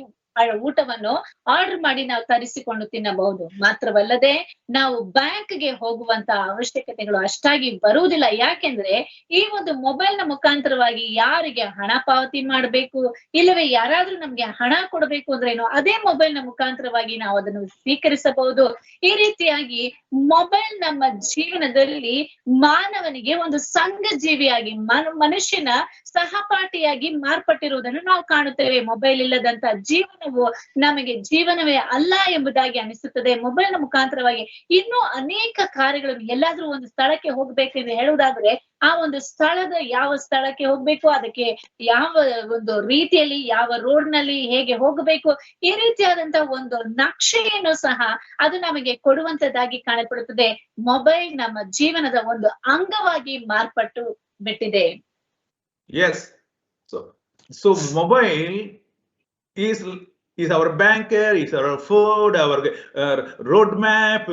ಊಟವನ್ನು ಆರ್ಡರ್ ಮಾಡಿ ನಾವು ತರಿಸಿಕೊಂಡು ತಿನ್ನಬಹುದು. ಮಾತ್ರವಲ್ಲದೆ ನಾವು ಬ್ಯಾಂಕ್ಗೆ ಹೋಗುವಂತ ಅವಶ್ಯಕತೆಗಳು ಅಷ್ಟಾಗಿ ಬರುವುದಿಲ್ಲ. ಯಾಕೆಂದ್ರೆ ಈ ಒಂದು ಮೊಬೈಲ್ ನ ಮುಖಾಂತರವಾಗಿ ಯಾರಿಗೆ ಹಣ ಪಾವತಿ ಮಾಡಬೇಕು, ಇಲ್ಲವೇ ಯಾರಾದ್ರೂ ನಮ್ಗೆ ಹಣ ಕೊಡಬೇಕು ಅಂದ್ರೇನು, ಅದೇ ಮೊಬೈಲ್ ನ ಮುಖಾಂತರವಾಗಿ ನಾವು ಅದನ್ನು ಸ್ವೀಕರಿಸಬಹುದು. ಈ ರೀತಿಯಾಗಿ ಮೊಬೈಲ್ ನಮ್ಮ ಜೀವನದಲ್ಲಿ ಮಾನವನಿಗೆ ಒಂದು ಸಂಘ ಜೀವಿಯಾಗಿ ಮನುಷ್ಯನ ಸಹಪಾಠಿಯಾಗಿ ಮಾರ್ಪಟ್ಟಿರುವುದನ್ನು ನಾವು ಕಾಣುತ್ತೇವೆ. ಮೊಬೈಲ್ ಇಲ್ಲದಂತ ಜೀವನವು ನಮಗೆ ಜೀವನವೇ ಅಲ್ಲ ಎಂಬುದಾಗಿ ಅನಿಸುತ್ತದೆ. ಮೊಬೈಲ್ ನ ಮುಖಾಂತರವಾಗಿ ಇನ್ನೂ ಅನೇಕ ಕಾರ್ಯಗಳನ್ನು, ಎಲ್ಲಾದ್ರೂ ಒಂದು ಸ್ಥಳಕ್ಕೆ ಹೋಗ್ಬೇಕು ಎಂದು ಹೇಳುವುದಾದ್ರೆ ಆ ಒಂದು ಯಾವ ಸ್ಥಳಕ್ಕೆ ಹೋಗ್ಬೇಕು, ಅದಕ್ಕೆ ಯಾವ ಒಂದು ರೀತಿಯಲ್ಲಿ, ಯಾವ ರೋಡ್ ನಲ್ಲಿ ಹೇಗೆ ಹೋಗಬೇಕು, ಈ ರೀತಿಯಾದಂತ ಒಂದು ನಕ್ಷೆಯನ್ನು ಸಹ ಅದು ನಮಗೆ ಕೊಡುವಂತದ್ದಾಗಿ ಕಾಣಲ್ಪಡುತ್ತದೆ. ಮೊಬೈಲ್ ನಮ್ಮ ಜೀವನದ ಒಂದು ಅಂಗವಾಗಿ ಮಾರ್ಪಟ್ಟು ಬಿಟ್ಟಿದೆ. Yes, so mobile is our banker, is our food, our road map,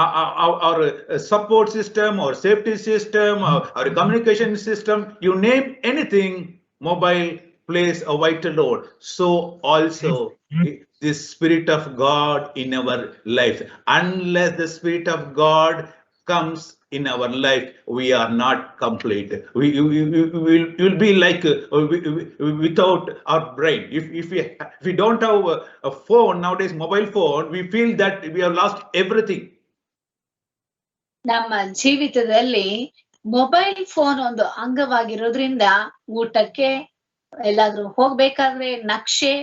our support system, our safety system, our communication system. You name anything, mobile plays a vital role, so also the Spirit of God in our life. Unless the Spirit of God comes in our life, we are not complete. We will be like without our brain. If we don't have a phone nowadays, mobile phone, we feel that we have lost everything. ನಮ್ಮ ಜೀವಿತದಲ್ಲಿ mobile phone ಒಂದು ಅಂಗವಾಗಿರೋದ್ರಿಂದ ಊಟಕ್ಕೆ, ಎಲ್ಲಾದ್ರೂ ಹೋಗ್ಬೇಕಾದ್ರೆ ನಕ್ಷೆ,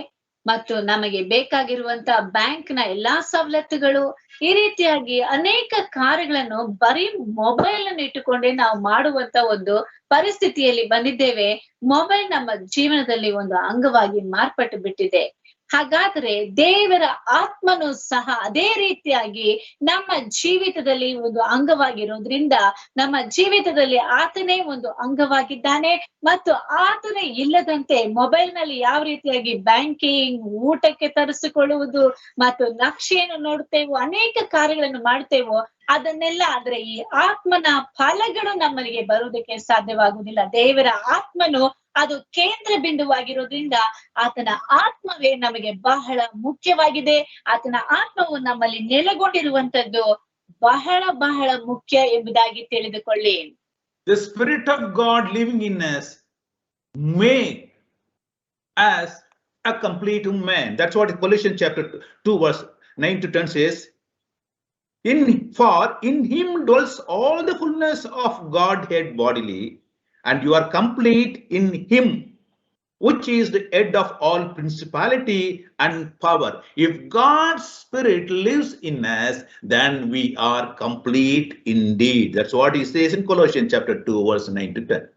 ಮತ್ತು ನಮಗೆ ಬೇಕಾಗಿರುವಂತ bank ನ ಎಲ್ಲಾ ಸವಲತ್ತುಗಳು, ಈ ರೀತಿಯಾಗಿ ಅನೇಕ ಕಾರ್ಯಗಳನ್ನು ಬರೀ ಮೊಬೈಲ್ ಅನ್ನು ಇಟ್ಟುಕೊಂಡೇ ನಾವು ಮಾಡುವಂತ ಒಂದು ಪರಿಸ್ಥಿತಿಯಲ್ಲಿ ಬಂದಿದ್ದೇವೆ. ಮೊಬೈಲ್ ನಮ್ಮ ಜೀವನದಲ್ಲಿ ಒಂದು ಅಂಗವಾಗಿ ಮಾರ್ಪಟ್ಟು ಬಿಟ್ಟಿದೆ. ಹಾಗಾದ್ರೆ ದೇವರ ಆತ್ಮನು ಸಹ ಅದೇ ರೀತಿಯಾಗಿ ನಮ್ಮ ಜೀವಿತದಲ್ಲಿ ಒಂದು ಅಂಗವಾಗಿರೋದ್ರಿಂದ ನಮ್ಮ ಜೀವಿತದಲ್ಲಿ ಆತನೇ ಒಂದು ಅಂಗವಾಗಿದ್ದಾನೆ. ಮತ್ತು ಆತನೇ ಇಲ್ಲದಂತೆ ಮೊಬೈಲ್ ನಲ್ಲಿ ಯಾವ ರೀತಿಯಾಗಿ ಬ್ಯಾಂಕಿಂಗ್, ಊಟಕ್ಕೆ ತರಿಸಿಕೊಳ್ಳುವುದು ಮತ್ತು ನಕ್ಷೆಯನ್ನು ನೋಡುತ್ತೇವೋ, ಅನೇಕ ಕಾರ್ಯಗಳನ್ನು ಮಾಡ್ತೇವೋ, ಅದನ್ನೆಲ್ಲ ಆದ್ರೆ ಈ ಆತ್ಮನ ಫಲಗಳು ನಮ್ಮಲ್ಲಿಗೆ ಬರುವುದಕ್ಕೆ ಸಾಧ್ಯವಾಗುವುದಿಲ್ಲ. ದೇವರ ಆತ್ಮನು ಅದು ಕೇಂದ್ರ ಬಿಂದುವಾಗಿರೋದ್ರಿಂದ ಆತನ ಆತ್ಮವೇ ನಮಗೆ ಬಹಳ ಮುಖ್ಯವಾಗಿದೆ. ಆತನ ಆತ್ಮವು ನಮ್ಮಲ್ಲಿ ನೆಲೆಗೊಂಡಿರುವಂತದ್ದು ಬಹಳ ಬಹಳ ಮುಖ್ಯ ಎಂಬುದಾಗಿ ತಿಳಿದುಕೊಳ್ಳಿ. The Spirit of God living in us make us a complete man. That's what Colossians chapter 2 verse 9 to 10 says. For in him dwells all the fullness of Godhead bodily, and you are complete in him, which is the head of all principality and power. If God's Spirit lives in us, then we are complete indeed. That's what he says in Colossians chapter 2 verse 9 to 10.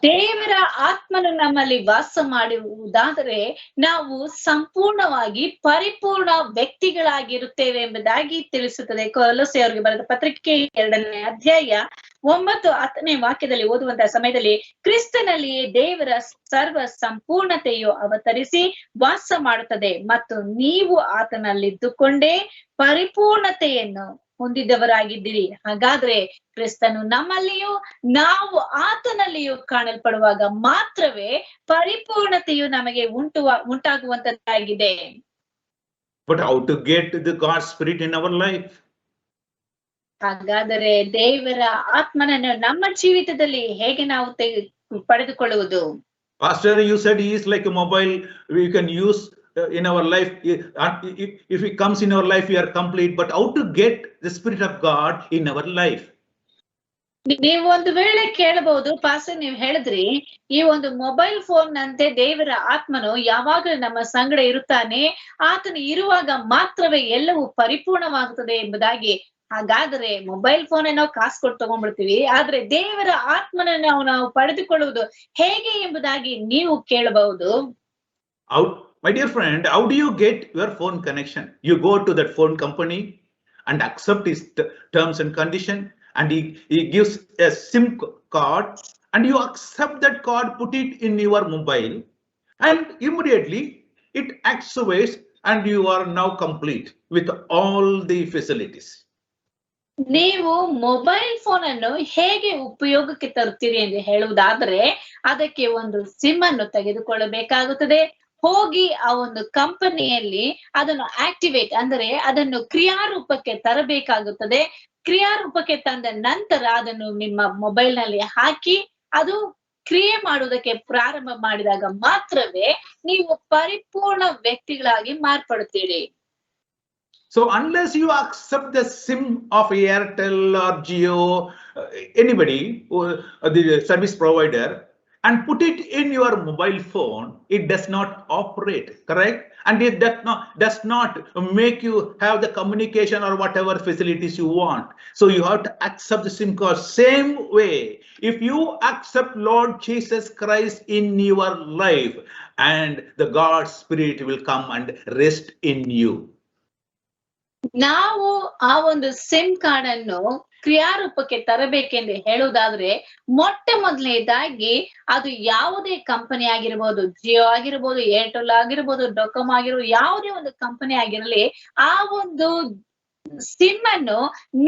ದೇವರ ಆತ್ಮನು ನಮ್ಮಲ್ಲಿ ವಾಸ ಮಾಡುವುದಾದರೆ ನಾವು ಸಂಪೂರ್ಣವಾಗಿ ಪರಿಪೂರ್ಣ ವ್ಯಕ್ತಿಗಳಾಗಿರುತ್ತೇವೆ ಎಂಬುದಾಗಿ ತಿಳಿಸುತ್ತದೆ. ಕೊಲೊಸ್ಸೆಯವರಿಗೆ ಬರೆದ ಪತ್ರಿಕೆ 2ನೇ ಅಧ್ಯಾಯ 9-10ನೇ ವಾಕ್ಯದಲ್ಲಿ ಓದುವಂತಹ ಸಮಯದಲ್ಲಿ, ಕ್ರಿಸ್ತನಲ್ಲಿಯೇ ದೇವರ ಸರ್ವ ಸಂಪೂರ್ಣತೆಯು ಅವತರಿಸಿ ವಾಸ ಮಾಡುತ್ತದೆ ಮತ್ತು ನೀವು ಆತನಲ್ಲಿದ್ದುಕೊಂಡೇ ಪರಿಪೂರ್ಣತೆಯನ್ನು ಹೊಂದಿದವರಾಗಿದ್ದೀರಿ. ಹಾಗಾದ್ರೆ ಕ್ರಿಸ್ತನು ನಮ್ಮಲ್ಲಿಯೂ ನಾವು ಆತನಲ್ಲಿಯೂ ಕಾಣಲ್ಪಡುವಾಗ ಮಾತ್ರವೇ ಪರಿಪೂರ್ಣತೆಯು ನಮಗೆ ಉಂಟಾಗುವಂತದ್ದಾಗಿದೆ. But how to get the God's Spirit in our life? ಹಾಗಾದರೆ ದೇವರ ಆತ್ಮನನ್ನು ನಮ್ಮ ಜೀವಿತದಲ್ಲಿ ಹೇಗೆ ನಾವು ಪಡೆದುಕೊಳ್ಳುವುದು? Pastor, you said he is like a mobile we can use in our life. If he comes in our life, we are complete. But how to get the Spirit of God in our life? ನೀವು ಒಂದು ವೇಳೆ ಕೇಳಬಹುದು, pastor ನೀವು ಹೇಳಿದ್ರಿ ಈ ಒಂದು mobile phone ನಂತೆ ದೇವರ ಆತ್ಮನು ಯಾವಾಗಲೂ ನಮ್ಮ ಸಂಗಡ ಇರುತ್ತಾನೆ, ಆತನು ಇರುವಾಗ ಮಾತ್ರವೇ ಎಲ್ಲವೂ ಪರಿಪೂರ್ಣವಾಗುತ್ತದೆ ಎಂಬುದಾಗಿ. ಹಾಗಾದ್ರೆ ಮೊಬೈಲ್ ಫೋನ್ ನಾವು ಕಾಸು ಕೊಟ್ಟು ತಗೊಂಡ್ಬಿಡ್ತೀವಿ, ಆದ್ರೆ ದೇವರ ಆತ್ಮನನ್ನು ನಾವು ಪಡೆದುಕೊಳ್ಳುವುದು ಹೇಗೆ ಎಂಬುದಾಗಿ ನೀವು ಕೇಳಬಹುದು. My dear friend, how do you get your phone connection? You go to that phone company and accept his terms and condition, and he gives a SIM card, and you accept that card, put it in your mobile, and immediately it activates, and you are now complete with all the facilities. ನೀವು mobile phone ಅನ್ನು ಹೇಗೆ ಉಪಯೋಗಕ್ಕೆ ತರುತ್ತೀರಿ ಎಂದು ಹೇಳುವುದಾದ್ರೆ, ಅದಕ್ಕೆ ಒಂದು sim ಅನ್ನು ತೆಗೆದುಕೊಳ್ಳಬೇಕಾಗುತ್ತದೆ. ಹೋಗಿ ಆ ಒಂದು ಕಂಪನಿಯಲ್ಲಿ ಅದನ್ನು ಆಕ್ಟಿವೇಟ್ ಅಂದರೆ ಅದನ್ನು ಕ್ರಿಯಾರೂಪಕ್ಕೆ ತರಬೇಕಾಗುತ್ತದೆ. ಕ್ರಿಯಾರೂಪಕ್ಕೆ ತಂದ ನಂತರ ಅದನ್ನು ನಿಮ್ಮ ಮೊಬೈಲ್ ನಲ್ಲಿ ಹಾಕಿ ಅದು ಕ್ರಿಯೆ ಮಾಡುವುದಕ್ಕೆ ಪ್ರಾರಂಭ ಮಾಡಿದಾಗ ಮಾತ್ರವೇ ನೀವು ಪರಿಪೂರ್ಣ ವ್ಯಕ್ತಿಗಳಾಗಿ ಮಾರ್ಪಡುತ್ತೀರಿ. So unless you accept the SIM of Airtel or Jio, anybody, the service provider, and put it in your mobile phone, it does not operate, correct? And it does not make you have the communication or whatever facilities you want. So you have to accept the SIM card. Same way, if you accept Lord Jesus Christ in your life, and the God's Spirit will come and rest in you. ನಾವು ಆ ಒಂದು sim card ಅನ್ನು ಕ್ರಿಯಾರೂಪಕ್ಕೆ ತರಬೇಕೆಂದು ಹೇಳುವುದಾದ್ರೆ, ಮೊಟ್ಟ ಮೊದಲನೇದಾಗಿ ಅದು ಯಾವುದೇ ಕಂಪನಿ ಆಗಿರ್ಬೋದು, ಜಿಯೋ ಆಗಿರ್ಬೋದು, ಏರ್ಟೆಲ್ ಆಗಿರ್ಬೋದು, ಡೊಕೊಮೊ ಆಗಿರ್ಬೋದು, ಯಾವುದೇ ಒಂದು ಕಂಪನಿ ಆಗಿರಲಿ, ಆ ಒಂದು ಸಿಮ್ ಅನ್ನು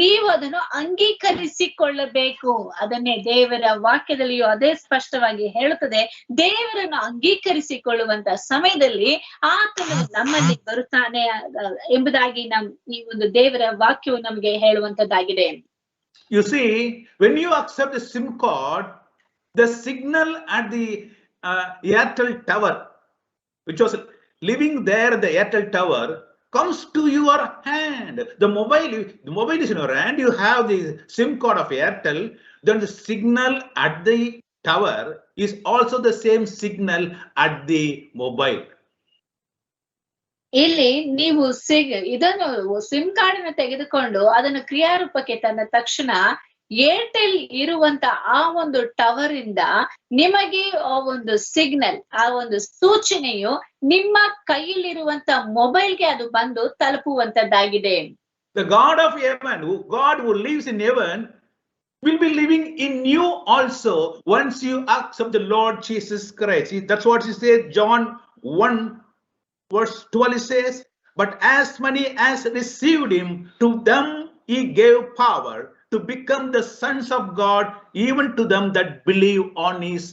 ನೀವು ಅದನ್ನು ಅಂಗೀಕರಿಸಿಕೊಳ್ಳಬೇಕು. ಅದನ್ನೇ ದೇವರ ವಾಕ್ಯದಲ್ಲಿಯೂ ಅದೇ ಸ್ಪಷ್ಟವಾಗಿ ಹೇಳುತ್ತದೆ. ದೇವರನ್ನು ಅಂಗೀಕರಿಸಿಕೊಳ್ಳುವಂತ ಸಮಯದಲ್ಲಿ ಆತನು ನಮ್ಮಲ್ಲಿ ಬರುತ್ತಾನೆ ಎಂಬುದಾಗಿ ಈ ಒಂದು ದೇವರ ವಾಕ್ಯವು ನಮಗೆ ಹೇಳುವಂತದ್ದಾಗಿದೆ. You see, when you accept the SIM card, the signal at the Airtel tower, which was living there at the Airtel tower, comes to your hand. The mobile is in your hand. You have the SIM card of Airtel. Then the signal at the tower is also the same signal at the mobile. ಇಲ್ಲಿ ನೀವು ಇದನ್ನು sim card ತೆಗೆದುಕೊಂಡು ಅದನ್ನು ಕ್ರಿಯಾರೂಪಕ್ಕೆ ತಂದ ತಕ್ಷಣ Airtel ಇರುವಂತ ಆ ಒಂದು ಟವರ್ ಇಂದ ನಿಮಗೆ ಆ ಒಂದು ಸಿಗ್ನಲ್, ಆ ಒಂದು ಸೂಚನೆಯು ನಿಮ್ಮ ಕೈಯಲ್ಲಿರುವಂತ ಮೊಬೈಲ್ಗೆ ಅದು ಬಂದು ತಲುಪುವಂತದ್ದಾಗಿದೆ. The God of heaven, God who lives in heaven, will be living in you also once you accept the Lord Jesus Christ. That's what he says, John 1 verse 12 says, but as many as received him, to them he gave power to become the sons of God, even to them that believe on his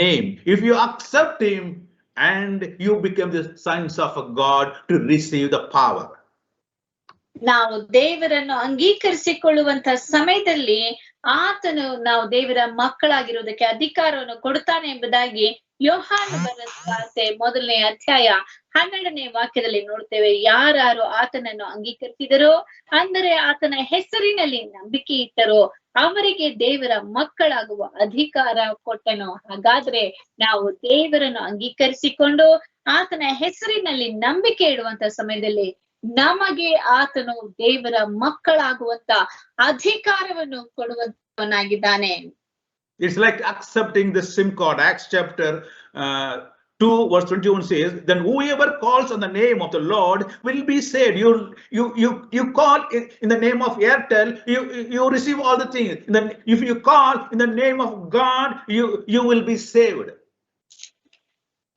name. If you accept him, and you become the sons of God to receive the power. ನಾವು ದೇವರನ್ನು ಅಂಗೀಕರಿಸಿಕೊಳ್ಳುವಂತ ಸಮಯದಲ್ಲಿ ಆತನು ನಾವು ದೇವರ ಮಕ್ಕಳಾಗಿರುವುದಕ್ಕೆ ಅಧಿಕಾರವನ್ನು ಕೊಡುತ್ತಾನೆ ಎಂಬುದಾಗಿ ಯೋಹಾನ ಬರೆದ ವಾರ್ತೆ 1ನೇ ಅಧ್ಯಾಯ 12ನೇ ವಾಕ್ಯದಲ್ಲಿ ನೋಡ್ತೇವೆ. ಯಾರು ಆತನನ್ನು ಅಂಗೀಕರಿಸಿದರೋ, ಅಂದರೆ ಆತನ ಹೆಸರಿನಲ್ಲಿ ನಂಬಿಕೆ ಇಟ್ಟರೋ, ಅವರಿಗೆ ದೇವರ ಮಕ್ಕಳಾಗುವ ಅಧಿಕಾರ ಕೊಟ್ಟನು. ಹಾಗಾದ್ರೆ ನಾವು ದೇವರನ್ನು ಅಂಗೀಕರಿಸಿಕೊಂಡು ಆತನ ಹೆಸರಿನಲ್ಲಿ ನಂಬಿಕೆ ಇಡುವಂತ ಸಮಯದಲ್ಲಿ ನಮಗೆ ಆತನು ದೇವರ ಮಕ್ಕಳಾಗುವಂತ ಅಧಿಕಾರವನ್ನು ಕೊಡುವಂತವನಾಗಿದ್ದಾನೆ. It's like accepting the SIM card. Acts chapter 2 verse 21 says, then whoever calls on the name of the Lord will be saved. You call in the name of Airtel, you receive all the things. Then if you call in the name of God, you will be saved.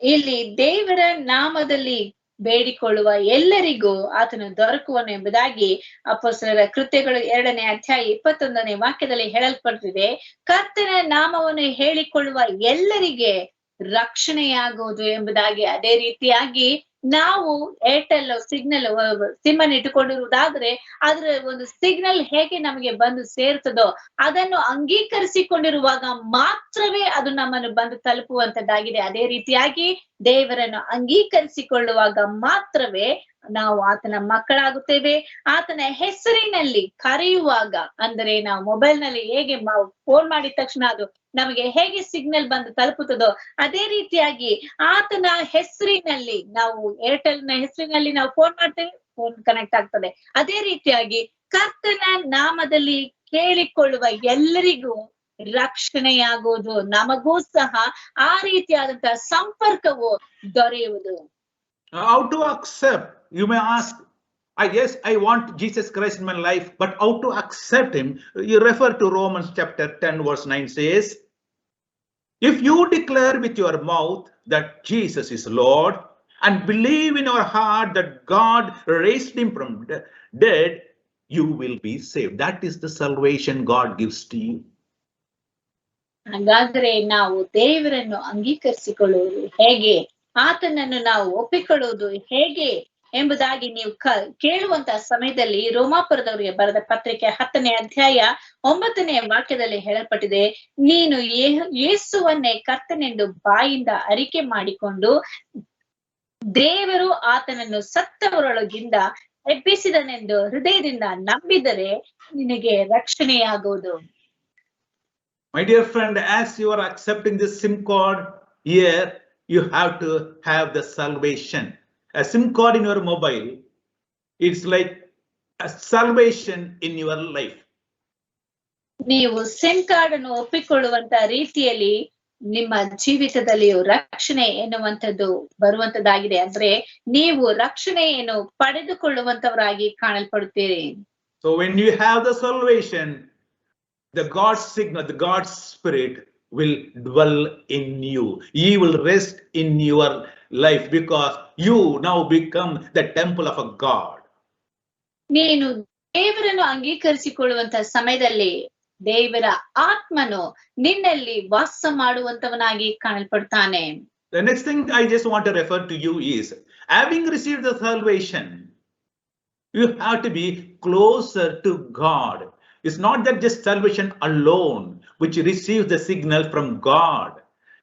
ಇಲ್ಲಿ ದೇವರ ನಾಮದಲ್ಲಿ ಬೇಡಿಕೊಳ್ಳುವ ಎಲ್ಲರಿಗೂ ಆತನು ದೊರಕುವನು ಎಂಬುದಾಗಿ ಅಪೊಸ್ತಲರ ಕೃತ್ಯಗಳು 2ನೇ ಅಧ್ಯಾಯ 21ನೇ ವಾಕ್ಯದಲ್ಲಿ ಹೇಳಲ್ಪಟ್ಟಿದೆ. ಕರ್ತನ ನಾಮವನ್ನು ಹೇಳಿಕೊಳ್ಳುವ ಎಲ್ಲರಿಗೆ ರಕ್ಷಣೆಯಾಗುವುದು ಎಂಬುದಾಗಿ. ಅದೇ ರೀತಿಯಾಗಿ ನಾವು ಏರ್ಟೆಲ್ ಸಿಗ್ನಲ್ ಸಿಮ್ ಅನ್ನು ಇಟ್ಟುಕೊಂಡಿರುವುದಾದ್ರೆ ಅದರ ಒಂದು ಸಿಗ್ನಲ್ ಹೇಗೆ ನಮಗೆ ಬಂದು ಸೇರ್ತದೋ ಅದನ್ನು ಅಂಗೀಕರಿಸಿಕೊಂಡಿರುವಾಗ ಮಾತ್ರವೇ ಅದು ನಮ್ಮನ್ನು ಬಂದು ತಲುಪುವಂತದ್ದಾಗಿದೆ. ಅದೇ ರೀತಿಯಾಗಿ ದೇವರನ್ನು ಅಂಗೀಕರಿಸಿಕೊಳ್ಳುವಾಗ ಮಾತ್ರವೇ ನಾವು ಆತನ ಮಕ್ಕಳಾಗುತ್ತೇವೆ. ಆತನ ಹೆಸರಿನಲ್ಲಿ ಕರೆಯುವಾಗ, ಅಂದರೆ ನಾವು ಮೊಬೈಲ್ ನಲ್ಲಿ ಹೇಗೆ ಫೋನ್ ಮಾಡಿದ ತಕ್ಷಣ ಅದು ನಮಗೆ ಹೇಗೆ ಸಿಗ್ನಲ್ ಬಂದು ತಲುಪುತ್ತದೋ ಅದೇ ರೀತಿಯಾಗಿ ಆತನ ಹೆಸರಿನಲ್ಲಿ, ನಾವು ಏರ್ಟೆಲ್ ನ ಹೆಸರಿನಲ್ಲಿ ನಾವು ಫೋನ್ ಮಾಡ್ತೇವೆ, ಫೋನ್ ಕನೆಕ್ಟ್ ಆಗ್ತದೆ. ಅದೇ ರೀತಿಯಾಗಿ ಕರ್ತನ ನಾಮದಲ್ಲಿ ಕೇಳಿಕೊಳ್ಳುವ ಎಲ್ಲರಿಗೂ ರಕ್ಷಣೆಯಾಗುವುದು, ನಮಗೂ ಸಹ ಆ ರೀತಿಯಾದಂತಹ ಸಂಪರ್ಕವು ದೊರೆಯುವುದು. How to accept? You may ask, yes, I want Jesus Christ in my life, but how to accept him? You refer to Romans chapter 10 verse 9 says, if you declare with your mouth that Jesus is Lord and believe in your heart that God raised him from dead, you will be saved. That is the salvation God gives to you. ಹಾಗಾದ್ರೆ ನಾವು ದೇವರನ್ನು ಅಂಗೀಕರಿಸಿಕೊಳ್ಳುವುದು ಹೇಗೆ, ಆತನನ್ನು ನಾವು ಒಪ್ಪಿಕೊಳ್ಳುವುದು ಹೇಗೆ ಎಂಬುದಾಗಿ ನೀವು ಕೇಳುವಂತ ಸಮಯದಲ್ಲಿ ರೋಮಾಪುರದವರಿಗೆ ಬರೆದ ಪತ್ರಿಕೆ 10ನೇ ಅಧ್ಯಾಯ 9ನೇ ವಾಕ್ಯದಲ್ಲಿ ಹೇಳಲ್ಪಟ್ಟಿದೆ, ನೀನು ಯೇಸುವನ್ನೇ ಕರ್ತನೆಂದು ಬಾಯಿಂದ ಅರಿಕೆ ಮಾಡಿಕೊಂಡು ದೇವರು ಆತನನ್ನು ಸತ್ತವರೊಳಗಿಂದ ಎಬ್ಬಿಸಿದನೆಂದು ಹೃದಯದಿಂದ ನಂಬಿದರೆ ನಿನಗೆ ರಕ್ಷಣೆಯಾಗುವುದು. My dear friend, as you are accepting this SIM card here, you have to have the salvation. A SIM card in your mobile, it's like a salvation in your life. ನೀವು ಸಿಮ್ ಕಾರ್ಡ್ ಅನ್ನು ಒಪ್ಪಿಕೊಳ್ಳುವಂತ ರೀತಿಯಲ್ಲಿ ನಿಮ್ಮ ಜೀವಿತದಲ್ಲಿಯೂ ರಕ್ಷಣೆ ಎನ್ನುವಂಥದ್ದು ಬರುವಂತದ್ದಾಗಿದೆ. ಅಂದ್ರೆ ನೀವು ರಕ್ಷಣೆಯನ್ನು ಪಡೆದುಕೊಳ್ಳುವಂತವರಾಗಿ ಕಾಣಲ್ಪಡುತ್ತೀರಿ. So when you have the salvation, the God's signal, the God's spirit will dwell in you. He will rest in your life because you now become the temple of a God. ನೀನು ದೇವರನ್ನು ಅಂಗೀಕರಿಸಿಕೊಳ್ಳುವಂತ ಸಮಯದಲ್ಲಿ ದೇವರ ಆತ್ಮನು ನಿನ್ನಲ್ಲಿ ವಾಸ ಮಾಡುವಂತವನಾಗಿ ಕಾಣಲ್ಪಡ್ತಾನೆ. The next thing I just want to refer to you is, having received the salvation, you have to be closer to God. It's not that just salvation alone which receives the signal from God.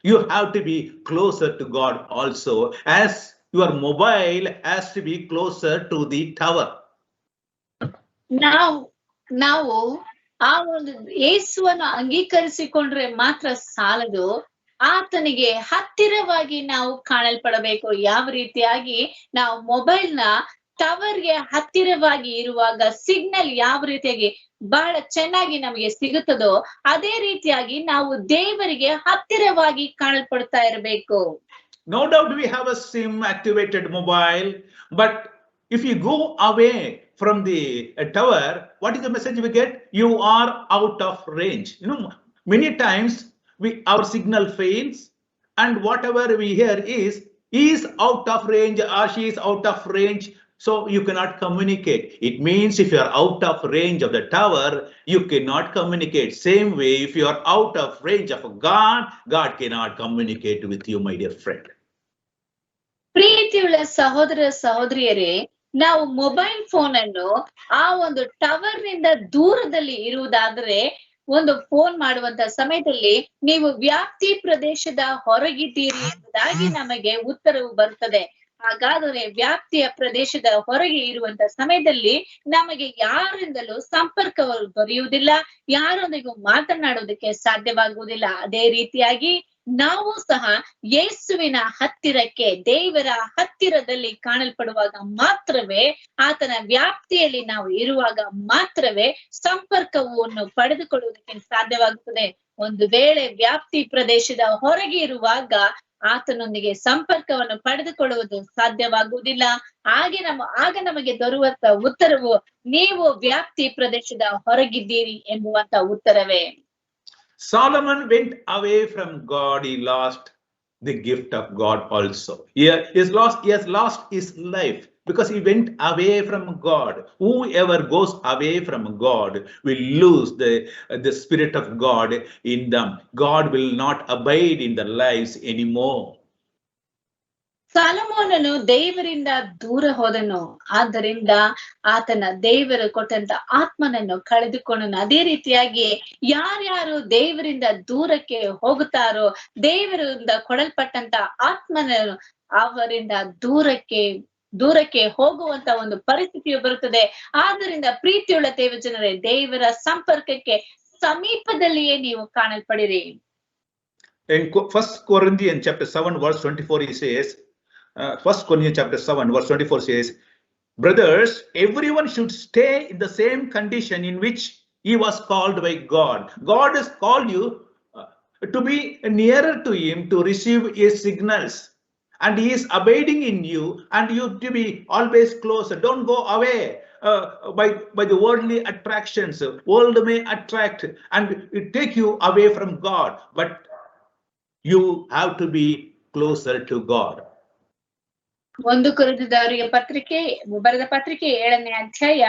You have to be closer to God also, as your mobile has to be closer to the tower. ನಾವು ಆ ಒಂದು ಯೇಸುವನ್ನು ಅಂಗೀಕರಿಸಿಕೊಂಡ್ರೆ ಮಾತ್ರ ಸಾಲದು, ಆತನಿಗೆ ಹತ್ತಿರವಾಗಿ ನಾವು ಕಾಣಲ್ಪಡಬೇಕು. ಯಾವ ರೀತಿಯಾಗಿ ನಾವು ಮೊಬೈಲ್ ನ ಟವರ್ಗೆ ಹತ್ತಿರವಾಗಿ ಇರುವಾಗ ಸಿಗ್ನಲ್ ಯಾವ ರೀತಿಯಾಗಿ ಬಹಳ ಚೆನ್ನಾಗಿ ನಮಗೆ ಸಿಗುತ್ತದೋ, ಅದೇ ರೀತಿಯಾಗಿ ನಾವು ದೇವರಿಗೆ ಹತ್ತಿರವಾಗಿ ಕಾಣಲ್ಪಡ್ತಾ ಇರಬೇಕು. No doubt we have a SIM activated mobile, but if you go away from the tower, what is the message we get? You are out of range. You know, many times our signal fails, and whatever we hear is he is out of range or she is out of range, so you cannot communicate. It means if you are out of range of the tower, you cannot communicate. Same way, if you are out of range of God, God cannot communicate with you, my dear friend. ಪ್ರೀತಿಯುಳ್ಳ ಸಹೋದರ ಸಹೋದರಿಯರೇ, ನಾವು mobile phone ಅನ್ನು ಆ ಒಂದು tower ನಿಂದ ದೂರದಲ್ಲಿ ಇರುವುದಾದ್ರೆ, ಒಂದು phone ಮಾಡುವಂತ ಸಮಯದಲ್ಲಿ ನೀವು ವ್ಯಾಪ್ತಿ ಪ್ರದೇಶದ ಹೊರಗಿದ್ದೀರಿ ಎಂಬುದಾಗಿ ನಮಗೆ ಉತ್ತರವು ಬರುತ್ತದೆ. ಹಾಗಾದರೆ ವ್ಯಾಪ್ತಿಯ ಪ್ರದೇಶದ ಹೊರಗೆ ಇರುವಂತ ಸಮಯದಲ್ಲಿ ನಮಗೆ ಯಾರಿಂದಲೂ ಸಂಪರ್ಕವು ದೊರೆಯುವುದಿಲ್ಲ, ಯಾರೊಂದಿಗೂ ಮಾತನಾಡುವುದಕ್ಕೆ ಸಾಧ್ಯವಾಗುವುದಿಲ್ಲ. ಅದೇ ರೀತಿಯಾಗಿ ನಾವು ಸಹ ಯೇಸುವಿನ ಹತ್ತಿರಕ್ಕೆ, ದೇವರ ಹತ್ತಿರದಲ್ಲಿ ಕಾಣಲ್ಪಡುವಾಗ ಮಾತ್ರವೇ, ಆತನ ವ್ಯಾಪ್ತಿಯಲ್ಲಿ ನಾವು ಇರುವಾಗ ಮಾತ್ರವೇ ಸಂಪರ್ಕವನ್ನು ಪಡೆದುಕೊಳ್ಳುವುದಕ್ಕೆ ಸಾಧ್ಯವಾಗುತ್ತದೆ. ಒಂದು ವೇಳೆ ವ್ಯಾಪ್ತಿ ಪ್ರದೇಶದ ಹೊರಗೆ ಇರುವಾಗ ಆತನೊಂದಿಗೆ ಸಂಪರ್ಕವನ್ನು ಪಡೆದುಕೊಳ್ಳುವುದು ಸಾಧ್ಯವಾಗುವುದಿಲ್ಲ. ಆಗ ನಮಗೆ ದೊರೆಯುವಂತ ಉತ್ತರವು ನೀವು ವ್ಯಾಪ್ತಿ ಪ್ರದೇಶದ ಹೊರಗಿದ್ದೀರಿ ಎಂಬುವಂತ ಉತ್ತರವೇ. Solomon went away from God. He lost the gift of God also. He has lost his life because he went away from God. Whoever goes away from God will lose the Spirit of God in them. God will not abide in their lives anymore. ಸಾಲಮೋನನು ದೇವರಿಂದ ದೂರ ಹೋದನು, ಆದ್ದರಿಂದ ಆತನ ದೇವರು ಕೊಟ್ಟಂತ ಆತ್ಮನನ್ನು ಕಳೆದುಕೊಂಡನು. ಅದೇ ರೀತಿಯಾಗಿ ಯಾರ್ಯಾರು ದೇವರಿಂದ ದೂರಕ್ಕೆ ಹೋಗುತ್ತಾರೋ, ದೇವರಿಂದ ಕೊಡಲ್ಪಟ್ಟಂತ ಆತ್ಮನನ್ನು ಅವರಿಂದ ದೂರಕ್ಕೆ ಹೋಗುವಂತ ಒಂದು ಪರಿಸ್ಥಿತಿಯು ಬರುತ್ತದೆ. ಆದ್ದರಿಂದ ಪ್ರೀತಿಯುಳ್ಳ ದೇವಜನರೇ, ದೇವರ ಸಂಪರ್ಕಕ್ಕೆ ಸಮೀಪದಲ್ಲಿಯೇ ನೀವು ಕಾಣಲ್ಪಡಿರಿ. In 1 Corinthians chapter 7 verse 24 he says, 1 Corinthians chapter 7 verse 24 says, brothers, everyone should stay in the same condition in which he was called by God. God has called you to be nearer to him, to receive his signals, and he is abiding in you, and you to be always closer. Don't go away by the worldly attractions. World may attract and take you away from God, but you have to be closer to God. 1 ಕೊರಿಂಥದವರಿಗೆ ಬರೆದ ಪತ್ರಿಕೆ 7ನೇ ಅಧ್ಯಾಯ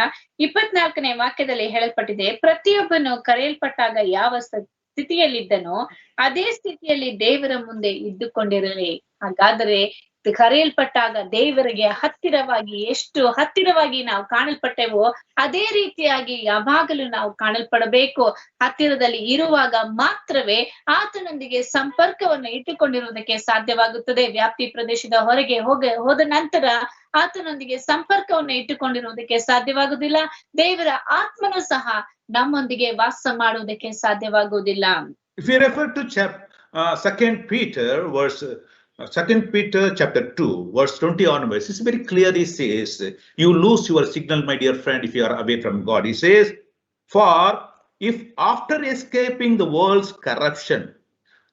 24ನೇ ವಾಕ್ಯದಲ್ಲಿ ಹೇಳಲ್ಪಟ್ಟಿದೆ, ಪ್ರತಿಯೊಬ್ಬನು ಕರೆಯಲ್ಪಟ್ಟಾಗ ಯಾವ ಸ್ಥಿತಿಯಲ್ಲಿದ್ದನೋ ಅದೇ ಸ್ಥಿತಿಯಲ್ಲಿ ದೇವರ ಮುಂದೆ ಇದ್ದುಕೊಂಡಿರಲಿ. ಹಾಗಾದರೆ ಕರೆಯಲ್ಪಟ್ಟಾಗ ದೇವರಿಗೆ ಎಷ್ಟು ಹತ್ತಿರವಾಗಿ ನಾವು ಕಾಣಲ್ಪಟ್ಟೆವೋ ಅದೇ ರೀತಿಯಾಗಿ ಯಾವಾಗಲೂ ನಾವು ಕಾಣಲ್ಪಡಬೇಕು. ಹತ್ತಿರದಲ್ಲಿ ಇರುವಾಗ ಮಾತ್ರವೇ ಆತನೊಂದಿಗೆ ಸಂಪರ್ಕವನ್ನು ಇಟ್ಟುಕೊಂಡಿರುವುದಕ್ಕೆ ಸಾಧ್ಯವಾಗುತ್ತದೆ. ವ್ಯಾಪ್ತಿ ಪ್ರದೇಶದ ಹೊರಗೆ ಹೋದ ನಂತರ ಆತನೊಂದಿಗೆ ಸಂಪರ್ಕವನ್ನು ಇಟ್ಟುಕೊಂಡಿರುವುದಕ್ಕೆ ಸಾಧ್ಯವಾಗುವುದಿಲ್ಲ. ದೇವರ ಆತ್ಮನು ಸಹ ನಮ್ಮೊಂದಿಗೆ ವಾಸ ಮಾಡುವುದಕ್ಕೆ ಸಾಧ್ಯವಾಗುವುದಿಲ್ಲ. If you refer to 2 Peter chapter 2 verse 20 onwards, it's very clear. He says you lose your signal, my dear friend, if you are away from God. He says, for if after escaping the world's corruption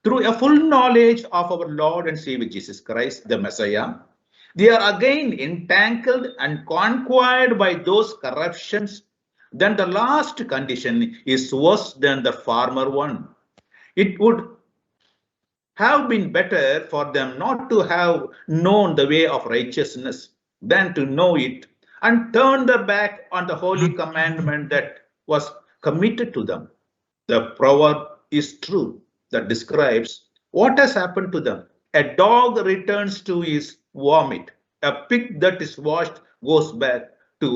through a full knowledge of our Lord and Savior Jesus Christ, the Messiah, they are again entangled and conquered by those corruptions, then the last condition is worse than the former one. It would have been better for them not to have known the way of righteousness than to know it and turned their back on the holy commandment that was committed to them. The proverb is true that describes what has happened to them. A dog returns to his vomit. A pig that is washed goes back to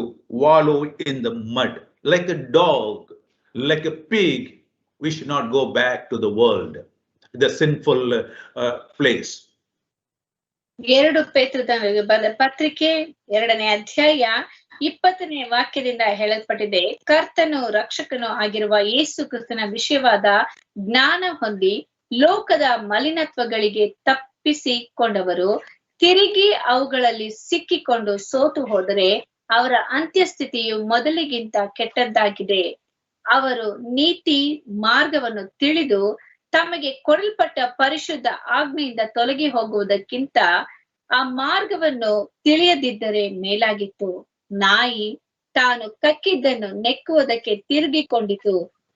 wallow in the mud. Like a dog, like a pig, we should not go back to the world, the sinful place. ಎರಡು ಪೇತ್ರದ ಬರೆದ ಪತ್ರಿಕೆ 2ನೇ ಅಧ್ಯಾಯ 20ನೇ ವಾಕ್ಯದಿಂದ ಹೇಳಲ್ಪಟ್ಟಿದೆ. ಕರ್ತನು ರಕ್ಷಕನು ಆಗಿರುವ ಯೇಸು ಕ್ರಿಸ್ತನ ವಿಷಯವಾದ ಜ್ಞಾನ ಹೊಂದಿ ಲೋಕದ ಮಲಿನತ್ವಗಳಿಗೆ ತಪ್ಪಿಸಿಕೊಂಡವರು ತಿರುಗಿ ಅವುಗಳಲ್ಲಿ ಸಿಕ್ಕಿಕೊಂಡು ಸೋತು ಹೋದರೆ ಅವರ ಅಂತ್ಯಸ್ಥಿತಿಯು ಮೊದಲಿಗಿಂತ ಕೆಟ್ಟದ್ದಾಗಿದೆ. ಅವರು ನೀತಿ ಮಾರ್ಗವನ್ನು ತಿಳಿದು ತಮಗೆ ಕೊಡಲ್ಪಟ್ಟ ಪರಿಶುದ್ಧ ಆಜ್ಞೆಯಿಂದ ತೊಲಗಿ ಹೋಗುವುದಕ್ಕಿಂತ ಆ ಮಾರ್ಗವನ್ನು ತಿಳಿಯದಿದ್ದರೆ ಮೇಲಾಗಿತ್ತು. ನಾಯಿ ತಾನು ಕಕ್ಕಿದ್ದನ್ನು ನೆಕ್ಕುವುದಕ್ಕೆ ತಿರುಗಿಕೊಂಡಿತು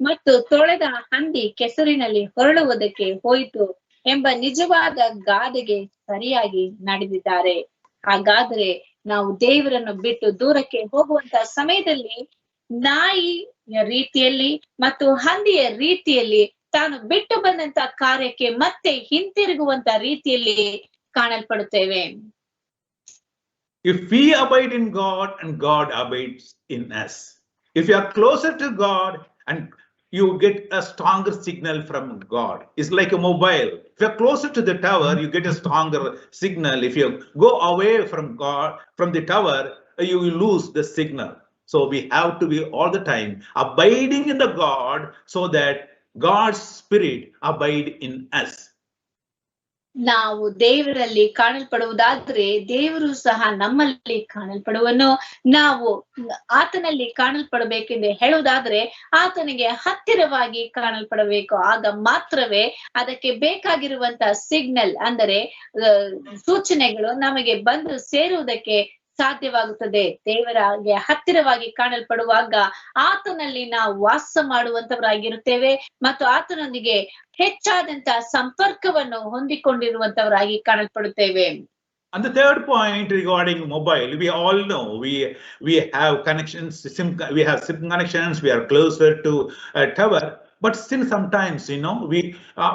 ಮತ್ತು ತೊಳೆದ ಹಂದಿ ಕೆಸರಿನಲ್ಲಿ ಹೊರಳುವುದಕ್ಕೆ ಹೋಯಿತು ಎಂಬ ನಿಜವಾದ ಗಾದೆಗೆ ಸರಿಯಾಗಿ ನಡೆದಿದ್ದಾರೆ. ಹಾಗಾದ್ರೆ ನಾವು ದೇವರನ್ನು ಬಿಟ್ಟು ದೂರಕ್ಕೆ ಹೋಗುವಂತ ಸಮಯದಲ್ಲಿ ನಾಯಿಯ ರೀತಿಯಲ್ಲಿ ಮತ್ತು ಹಂದಿಯ ರೀತಿಯಲ್ಲಿ ತಾನು ಬಿಟ್ಟು ಬಂದಂತ ಕಾರ್ಯಕ್ಕೆ ಮತ್ತೆ ಹಿಂತಿರುಗುವಂತ ರೀತಿಯಲ್ಲಿ ಕಾಣಲ್ಪಡುತ್ತೇವೆ. If we abide in God and God abides in us, if you are closer to God and you get a stronger signal from God, it's like a mobile. If you are closer to the tower, you get a stronger signal. If you go away from God, from the tower, you will lose the signal. So we have to be all the time abiding in the God so that God's spirit abide in us. ನಾವು ದೇವರಲ್ಲಿ ಕಾಣಲ್ಪಡುವುದಾದ್ರೆ ದೇವರು ಸಹ ನಮ್ಮಲ್ಲಿ ಕಾಣಲ್ಪಡುವನು. ನಾವು ಆತನಲ್ಲಿ ಕಾಣಲ್ಪಡಬೇಕೆಂದು ಹೇಳುವುದಾದ್ರೆ ಆತನಿಗೆ ಹತ್ತಿರವಾಗಿ ಕಾಣಲ್ಪಡಬೇಕು. ಆಗ ಮಾತ್ರವೇ ಅದಕ್ಕೆ ಬೇಕಾಗಿರುವಂತ ಸಿಗ್ನಲ್ ಅಂದರೆ ಸೂಚನೆಗಳು ನಮಗೆ ಬಂದು ಸೇರುವುದಕ್ಕೆ ಸಾಧ್ಯವಾಗುತ್ತದೆ. ದೇವರಿಗೆ ಹತ್ತಿರವಾಗಿ ಕಾಣಲ್ಪಡುವಾಗ ಆತನಲ್ಲಿ ನಾವು ವಾಸ ಮಾಡುವಂತವರಾಗಿರುತ್ತೇವೆ ಮತ್ತು ಆತನೊಂದಿಗೆ ಹೆಚ್ಚಾದಂತ ಸಂಪರ್ಕವನ್ನು ಹೊಂದಿಕೊಂಡಿರುವಂತವರಾಗಿ ಕಾಣಲ್ಪಡುತ್ತೇವೆ. And the third point regarding mobile, we all know we have connections, we have SIM connections, we are closer to a tower, but still sometimes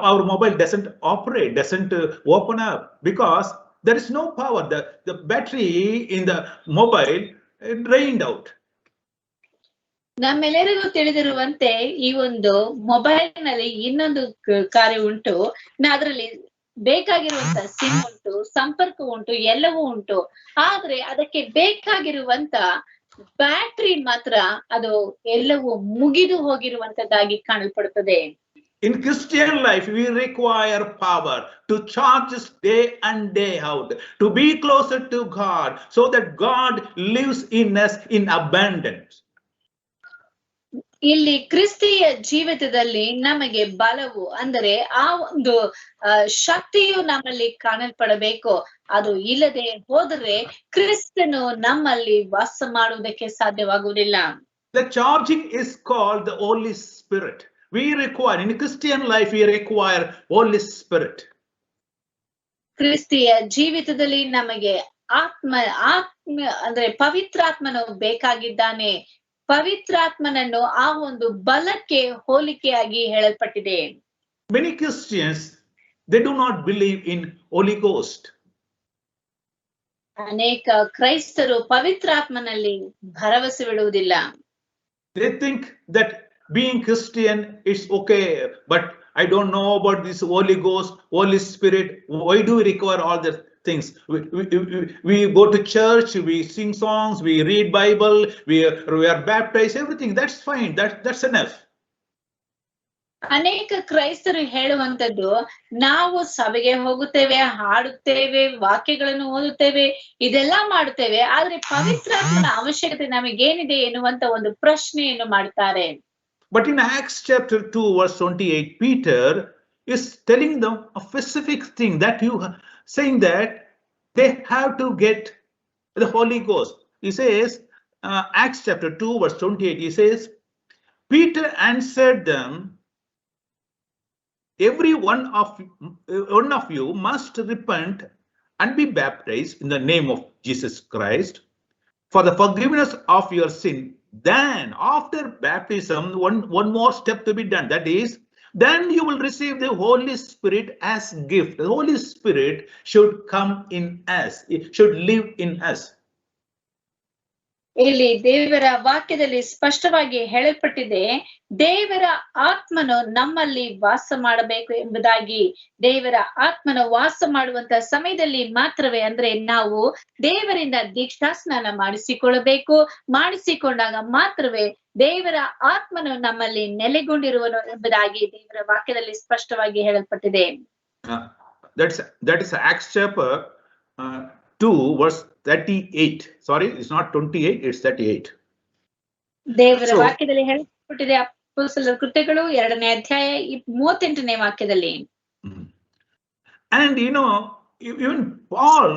our mobile doesn't operate, doesn't open up because there is no power. The battery in the mobile drained out. ನಮ್ಮೆಲ್ಲರಿಗೂ ತಿಳಿದಿರುವಂತೆ ಈ ಒಂದು mobile ನಲ್ಲಿ ಇನ್ನೊಂದು ಕಾರ್ಯ ಉಂಟು. ಅದರಲ್ಲಿ ಬೇಕಾಗಿರುವಂತ sim ಉಂಟು, ಸಂಪರ್ಕ ಉಂಟು, ಎಲ್ಲವೂ ಉಂಟು. ಆದ್ರೆ ಅದಕ್ಕೆ ಬೇಕಾಗಿರುವಂತ ಬ್ಯಾಟ್ರಿ ಮಾತ್ರ ಅದು ಎಲ್ಲವೂ ಮುಗಿದು ಹೋಗಿರುವಂತದ್ದಾಗಿ ಕಾಣಲ್ಪಡುತ್ತದೆ. In Christian life, we require power to charge us day and day out, to be closer to God, so that God lives in us in abundance. ಇಲ್ಲಿ ಕ್ರಿಸ್ತಿಯ ಜೀವಿತದಲ್ಲಿ ನಮಗೆ ಬಲವು ಅಂದರೆ ಆ ಒಂದು ಶಕ್ತಿಯು ನಮ್ಮಲ್ಲಿ ಕಾಣಲ್ಪಡಬೇಕು. ಅದು ಇಲ್ಲದೆ ಹೋದರೆ ಕ್ರಿಸ್ತನು ನಮ್ಮಲ್ಲಿ ವಾಸ ಮಾಡುವುದಕ್ಕೆ ಸಾಧ್ಯವಾಗುವುದಿಲ್ಲ. The charging is called the Holy Spirit. We require, in Christian life, we require Holy Spirit. ಕ್ರಿಸ್ತಿಯ ಜೀವಿತದಲ್ಲಿ ನಮಗೆ ಆತ್ಮ ಅಂದ್ರೆ ಪವಿತ್ರಾತ್ಮನು ಬೇಕಾಗಿದ್ದಾನೆ. ಪವಿತ್ರಾತ್ಮನನ್ನು ಆ ಒಂದು ಬಲಕ್ಕೆ ಹೋಲಿಕೆಯಾಗಿ ಹೇಳಲ್ಪಟ್ಟಿದೆ. Many Christians, they do not believe in Holy Ghost. ಅನೇಕ ಕ್ರೈಸ್ತರು ಪವಿತ್ರಾತ್ಮನಲ್ಲಿ ಭರವಸೆವಿಡುವುದಿಲ್ಲ. They think that being Christian is okay, but I don't know about this Holy Ghost, Holy Spirit. Why do we require all the things? We go to church, we sing songs, we read Bible, we are baptized, everything. That's fine. That's enough. ಅನೇಕ ಕ್ರೈಸ್ತರು ಹೇಳುವಂತದ್ದು, ನಾವು ಸಭೆಗೆ ಹೋಗುತ್ತೇವೆ, ಹಾಡುತ್ತೇವೆ, ವಾಕ್ಯಗಳನ್ನು ಓದುತ್ತೇವೆ, ಇದೆಲ್ಲ ಮಾಡುತ್ತೇವೆ, ಆದ್ರೆ ಪವಿತ್ರಾತ್ಮನ ಅವಶ್ಯಕತೆ ನಮಗೇನಿದೆ ಎನ್ನುವಂತ ಒಂದು ಪ್ರಶ್ನೆಯನ್ನು ಮಾಡ್ತಾರೆ. But in Acts chapter 2 verse 28, Peter is telling them a specific thing that saying that they have to get the Holy Ghost. He says, Acts chapter 2 verse 28, he says, Peter answered them, every one of you must repent and be baptized in the name of Jesus Christ for the forgiveness of your sin. Then after baptism, one more step to be done. That is, then you will receive the Holy Spirit as gift. The Holy Spirit should come in us. It should live in us. ಇಲ್ಲಿ ದೇವರ ವಾಕ್ಯದಲ್ಲಿ ಸ್ಪಷ್ಟವಾಗಿ ಹೇಳಲ್ಪಟ್ಟಿದೆ, ದೇವರ ಆತ್ಮನು ನಮ್ಮಲ್ಲಿ ವಾಸ ಮಾಡಬೇಕು ಎಂಬುದಾಗಿ. ದೇವರ ಆತ್ಮನು ವಾಸ ಮಾಡುವಂತ ಸಮಯದಲ್ಲಿ ಮಾತ್ರವೇ, ಅಂದ್ರೆ ನಾವು ದೇವರಿಂದ ದೀಕ್ಷಾ ಸ್ನಾನ ಮಾಡಿಸಿಕೊಳ್ಳಬೇಕು. ಮಾಡಿಸಿಕೊಂಡಾಗ ಮಾತ್ರವೇ ದೇವರ ಆತ್ಮನು ನಮ್ಮಲ್ಲಿ ನೆಲೆಗೊಂಡಿರುವನು ಎಂಬುದಾಗಿ ದೇವರ ವಾಕ್ಯದಲ್ಲಿ ಸ್ಪಷ್ಟವಾಗಿ ಹೇಳಲ್ಪಟ್ಟಿದೆ. That is Acts chapter 2 verse 38. Sorry, it's not 28, it's 38. ದೇವರ ವಾಕ್ಯದಲ್ಲಿ ಹೇಳಲ್ಪಟ್ಟಿದೆ, ಅಪೊಸ್ತಲರ ಕೃತ್ಯಗಳು 2ನೇ ಅಧ್ಯಾಯ 38ನೇ ವಾಕ್ಯದಲ್ಲಿ. And you know, even Paul,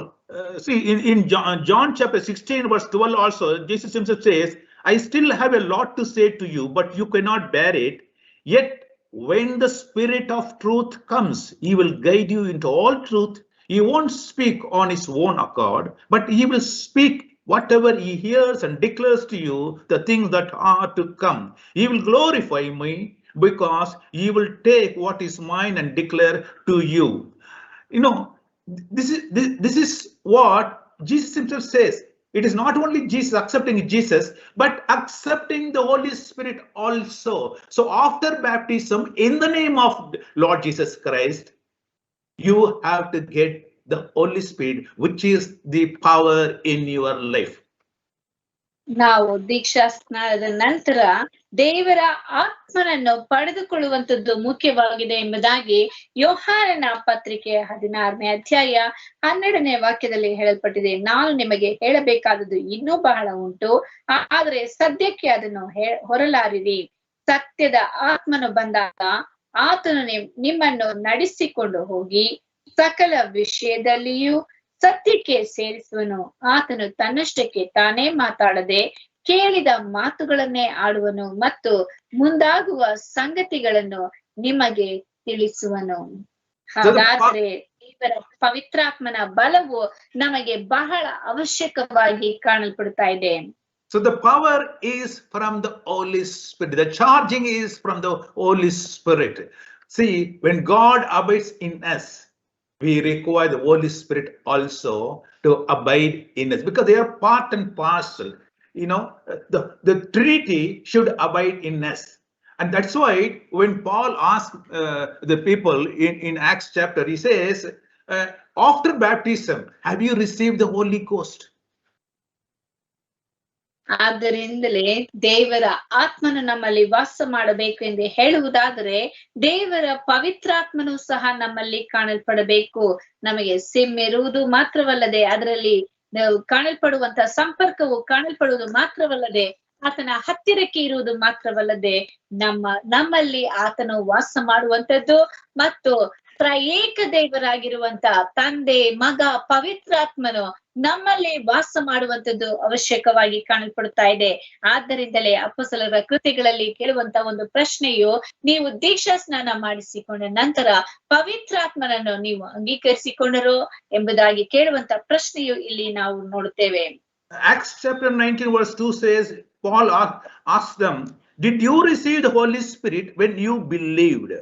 see in John chapter 16 verse 12 also, Jesus himself says, I still have a lot to say to you, but you cannot bear it. Yet when the Spirit of truth comes, he will guide you into all truth. He won't speak on his own accord, but he will speak whatever he hears and declares to you the things that are to come. He will glorify me, because he will take what is mine and declare to you. You know, this is what Jesus himself says. It is not only Jesus accepting Jesus, but accepting the Holy Spirit also. So after baptism, in the name of Lord Jesus Christ, you have to get the Holy Spirit, which is the power in your life. ನಾವು ದೀಕ್ಷಾ ಸ್ನಾನದ ನಂತರ ದೇವರ ಆತ್ಮನನ್ನು ಪಡೆದುಕೊಳ್ಳುವಂತದ್ದು ಮುಖ್ಯವಾಗಿದೆ ಎಂಬುದಾಗಿ ಯೋಹಾನನ ಪತ್ರಿಕೆ 16ನೇ ಅಧ್ಯಾಯ 12ನೇ ವಾಕ್ಯದಲ್ಲಿ ಹೇಳಲ್ಪಟ್ಟಿದೆ. ನಾನು ನಿಮಗೆ ಹೇಳಬೇಕಾದದ್ದು ಇನ್ನೂ ಬಹಳ ಉಂಟು, ಆದರೆ ಸದ್ಯಕ್ಕೆ ಅದನ್ನು ಹೊರಲಾರಿರಿ. ಸತ್ಯದ ಆತ್ಮನು ಬಂದಾಗ ಆತನು ನಿಮ್ಮನ್ನು ನಡೆಸಿಕೊಂಡು ಹೋಗಿ ಸಕಲ ವಿಷಯದಲ್ಲಿಯೂ ಸತ್ಯಕ್ಕೆ ಸೇರಿಸುವನು. ಆತನು ತನ್ನಷ್ಟಕ್ಕೆ ತಾನೇ ಮಾತಾಡದೆ ಕೇಳಿದ ಮಾತುಗಳನ್ನೇ ಆಡುವನು ಮತ್ತು ಮುಂದಾಗುವ ಸಂಗತಿಗಳನ್ನು ನಿಮಗೆ ತಿಳಿಸುವನು. ಹಾಗಾದರೆ ದೇವರ ಪವಿತ್ರಾತ್ಮನ ಬಲವು ನಮಗೆ ಬಹಳ ಅವಶ್ಯಕವಾಗಿ ಕಾಣಲ್ಪಡ್ತಾ ಇದೆ. So the power is from the Holy Spirit. The charging is from the Holy Spirit. See, when God abides in us, we require the Holy Spirit also to abide in us, because they are part and parcel. You know, the Trinity should abide in us. And that's why when Paul asked the people in Acts chapter, he says, after baptism, have you received the Holy Ghost? ಆದ್ದರಿಂದಲೇ ದೇವರ ಆತ್ಮನು ನಮ್ಮಲ್ಲಿ ವಾಸ ಮಾಡಬೇಕು ಎಂದು ಹೇಳುವುದಾದರೆ ದೇವರ ಪವಿತ್ರಾತ್ಮನು ಸಹ ನಮ್ಮಲ್ಲಿ ಕಾಣಲ್ಪಡಬೇಕು. ನಮಗೆ ಸಿಮ್ ಇರುವುದು ಮಾತ್ರವಲ್ಲದೆ, ಅದರಲ್ಲಿ ಕಾಣಲ್ಪಡುವಂತ ಸಂಪರ್ಕವು ಕಾಣಲ್ಪಡುವುದು ಮಾತ್ರವಲ್ಲದೆ, ಆತನ ಹತ್ತಿರಕ್ಕೆ ಇರುವುದು ಮಾತ್ರವಲ್ಲದೆ, ನಮ್ಮಲ್ಲಿ ಆತನು ವಾಸ ಮಾಡುವಂತದ್ದು ಮತ್ತು ತ್ರಯೇಕ ದೇವರಾಗಿರುವಂತ ತಂದೆ, ಮಗ, ಪವಿತ್ರಾತ್ಮನು ನಮ್ಮಲ್ಲಿ ವಾಸ ಮಾಡುವಂತದ್ದು ಅವಶ್ಯಕವಾಗಿ ಕಾಣಲ್ಪಡುತ್ತಾ ಇದೆ. ಆದ್ದರಿಂದಲೇ ಅಪೊಸ್ತಲರ ಕೃತ್ಯಗಳಲ್ಲಿ ಕೇಳುವಂತ ಒಂದು ಪ್ರಶ್ನೆಯು, ನೀವು ದೀಕ್ಷಾ ಸ್ನಾನ ಮಾಡಿಸಿಕೊಂಡ ನಂತರ ಪವಿತ್ರಾತ್ಮನನ್ನು ನೀವು ಅಂಗೀಕರಿಸಿಕೊಂಡರೋ ಎಂಬುದಾಗಿ ಕೇಳುವಂತ ಪ್ರಶ್ನೆಯು ಇಲ್ಲಿ ನಾವು ನೋಡುತ್ತೇವೆ. Acts chapter 19 verse 2 says, Paul asked them, did you receive the Holy Spirit when you believed?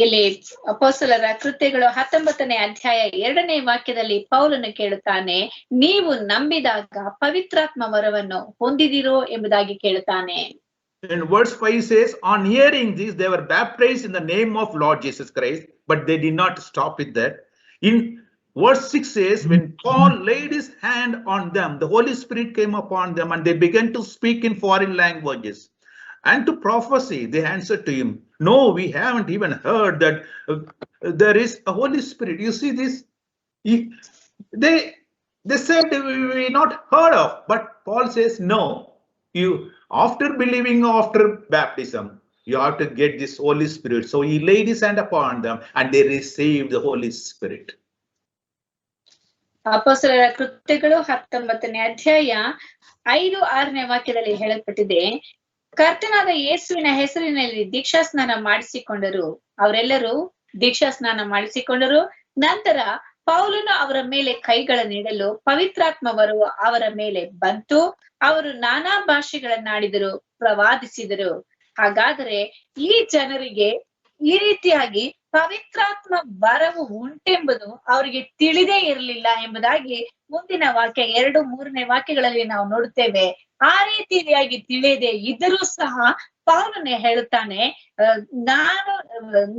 ಇಲ್ಲಿ ಅಪೊಸ್ತಲರ ಕೃತ್ಯಗಳು 19ನೇ ಅಧ್ಯಾಯ 2ನೇ ವಾಕ್ಯದಲ್ಲಿ ಪೌಲನು ಕೇಳುತ್ತಾನೆ, ನೀವು ನಂಬಿದಾಗ ಪವಿತ್ರಾತ್ಮ ವರವನ್ನು ಹೊಂದಿದಿರೋ ಎಂಬುದಾಗಿ ಕೇಳುತ್ತಾನೆ. And verse 5 says, on hearing this, they were baptized in the name of Lord Jesus Christ, but they did not stop with that. In verse 6 says, when Paul laid his hand on them, the Holy Spirit came upon them and they began to speak in foreign languages and to prophesy. They answered to him, no, we haven't even heard that there is a Holy Spirit. You see this? They said we not heard of, but Paul says, no, you after believing, after baptism, you have to get this Holy Spirit. So he laid his hand upon them and they received the Holy Spirit. ಅಪೊಸ್ತಲರ ಕೃತ್ಯಗಳು 19ನೇ ಅಧ್ಯಾಯ 5-6ನೇ ವಾಕ್ಯದಲ್ಲಿ ಹೇಳಲ್ಪಟ್ಟಿದೆ, ಕರ್ತನಾದ ಯೇಸುವಿನ ಹೆಸರಿನಲ್ಲಿ ದೀಕ್ಷಾ ಸ್ನಾನ ಮಾಡಿಸಿಕೊಂಡರು. ಅವರೆಲ್ಲರೂ ದೀಕ್ಷಾ ಸ್ನಾನ ಮಾಡಿಸಿಕೊಂಡರು. ನಂತರ ಪೌಲನು ಅವರ ಮೇಲೆ ಕೈಗಳನ್ನಿಡಲು ಪವಿತ್ರಾತ್ಮವರು ಅವರ ಮೇಲೆ ಬಂತು. ಅವರು ನಾನಾ ಭಾಷೆಗಳನ್ನಾಡಿದರು, ಪ್ರವಾದಿಸಿದರು. ಹಾಗಾದರೆ ಈ ಜನರಿಗೆ ಈ ರೀತಿಯಾಗಿ ಪವಿತ್ರಾತ್ಮ ವರವು ಉಂಟೆಂಬುದು ಅವರಿಗೆ ತಿಳಿದೇ ಇರಲಿಲ್ಲ ಎಂಬುದಾಗಿ ಮುಂದಿನ ವಾಕ್ಯ 2-3 ವಾಕ್ಯಗಳಲ್ಲಿ ನಾವು ನೋಡುತ್ತೇವೆ. ಆ ರೀತಿಯಾಗಿ ತಿಳಿಯದೆ ಇದ್ದರೂ ಸಹ ಪೌಲನೇ ಹೇಳುತ್ತಾನೆ, ನಾನು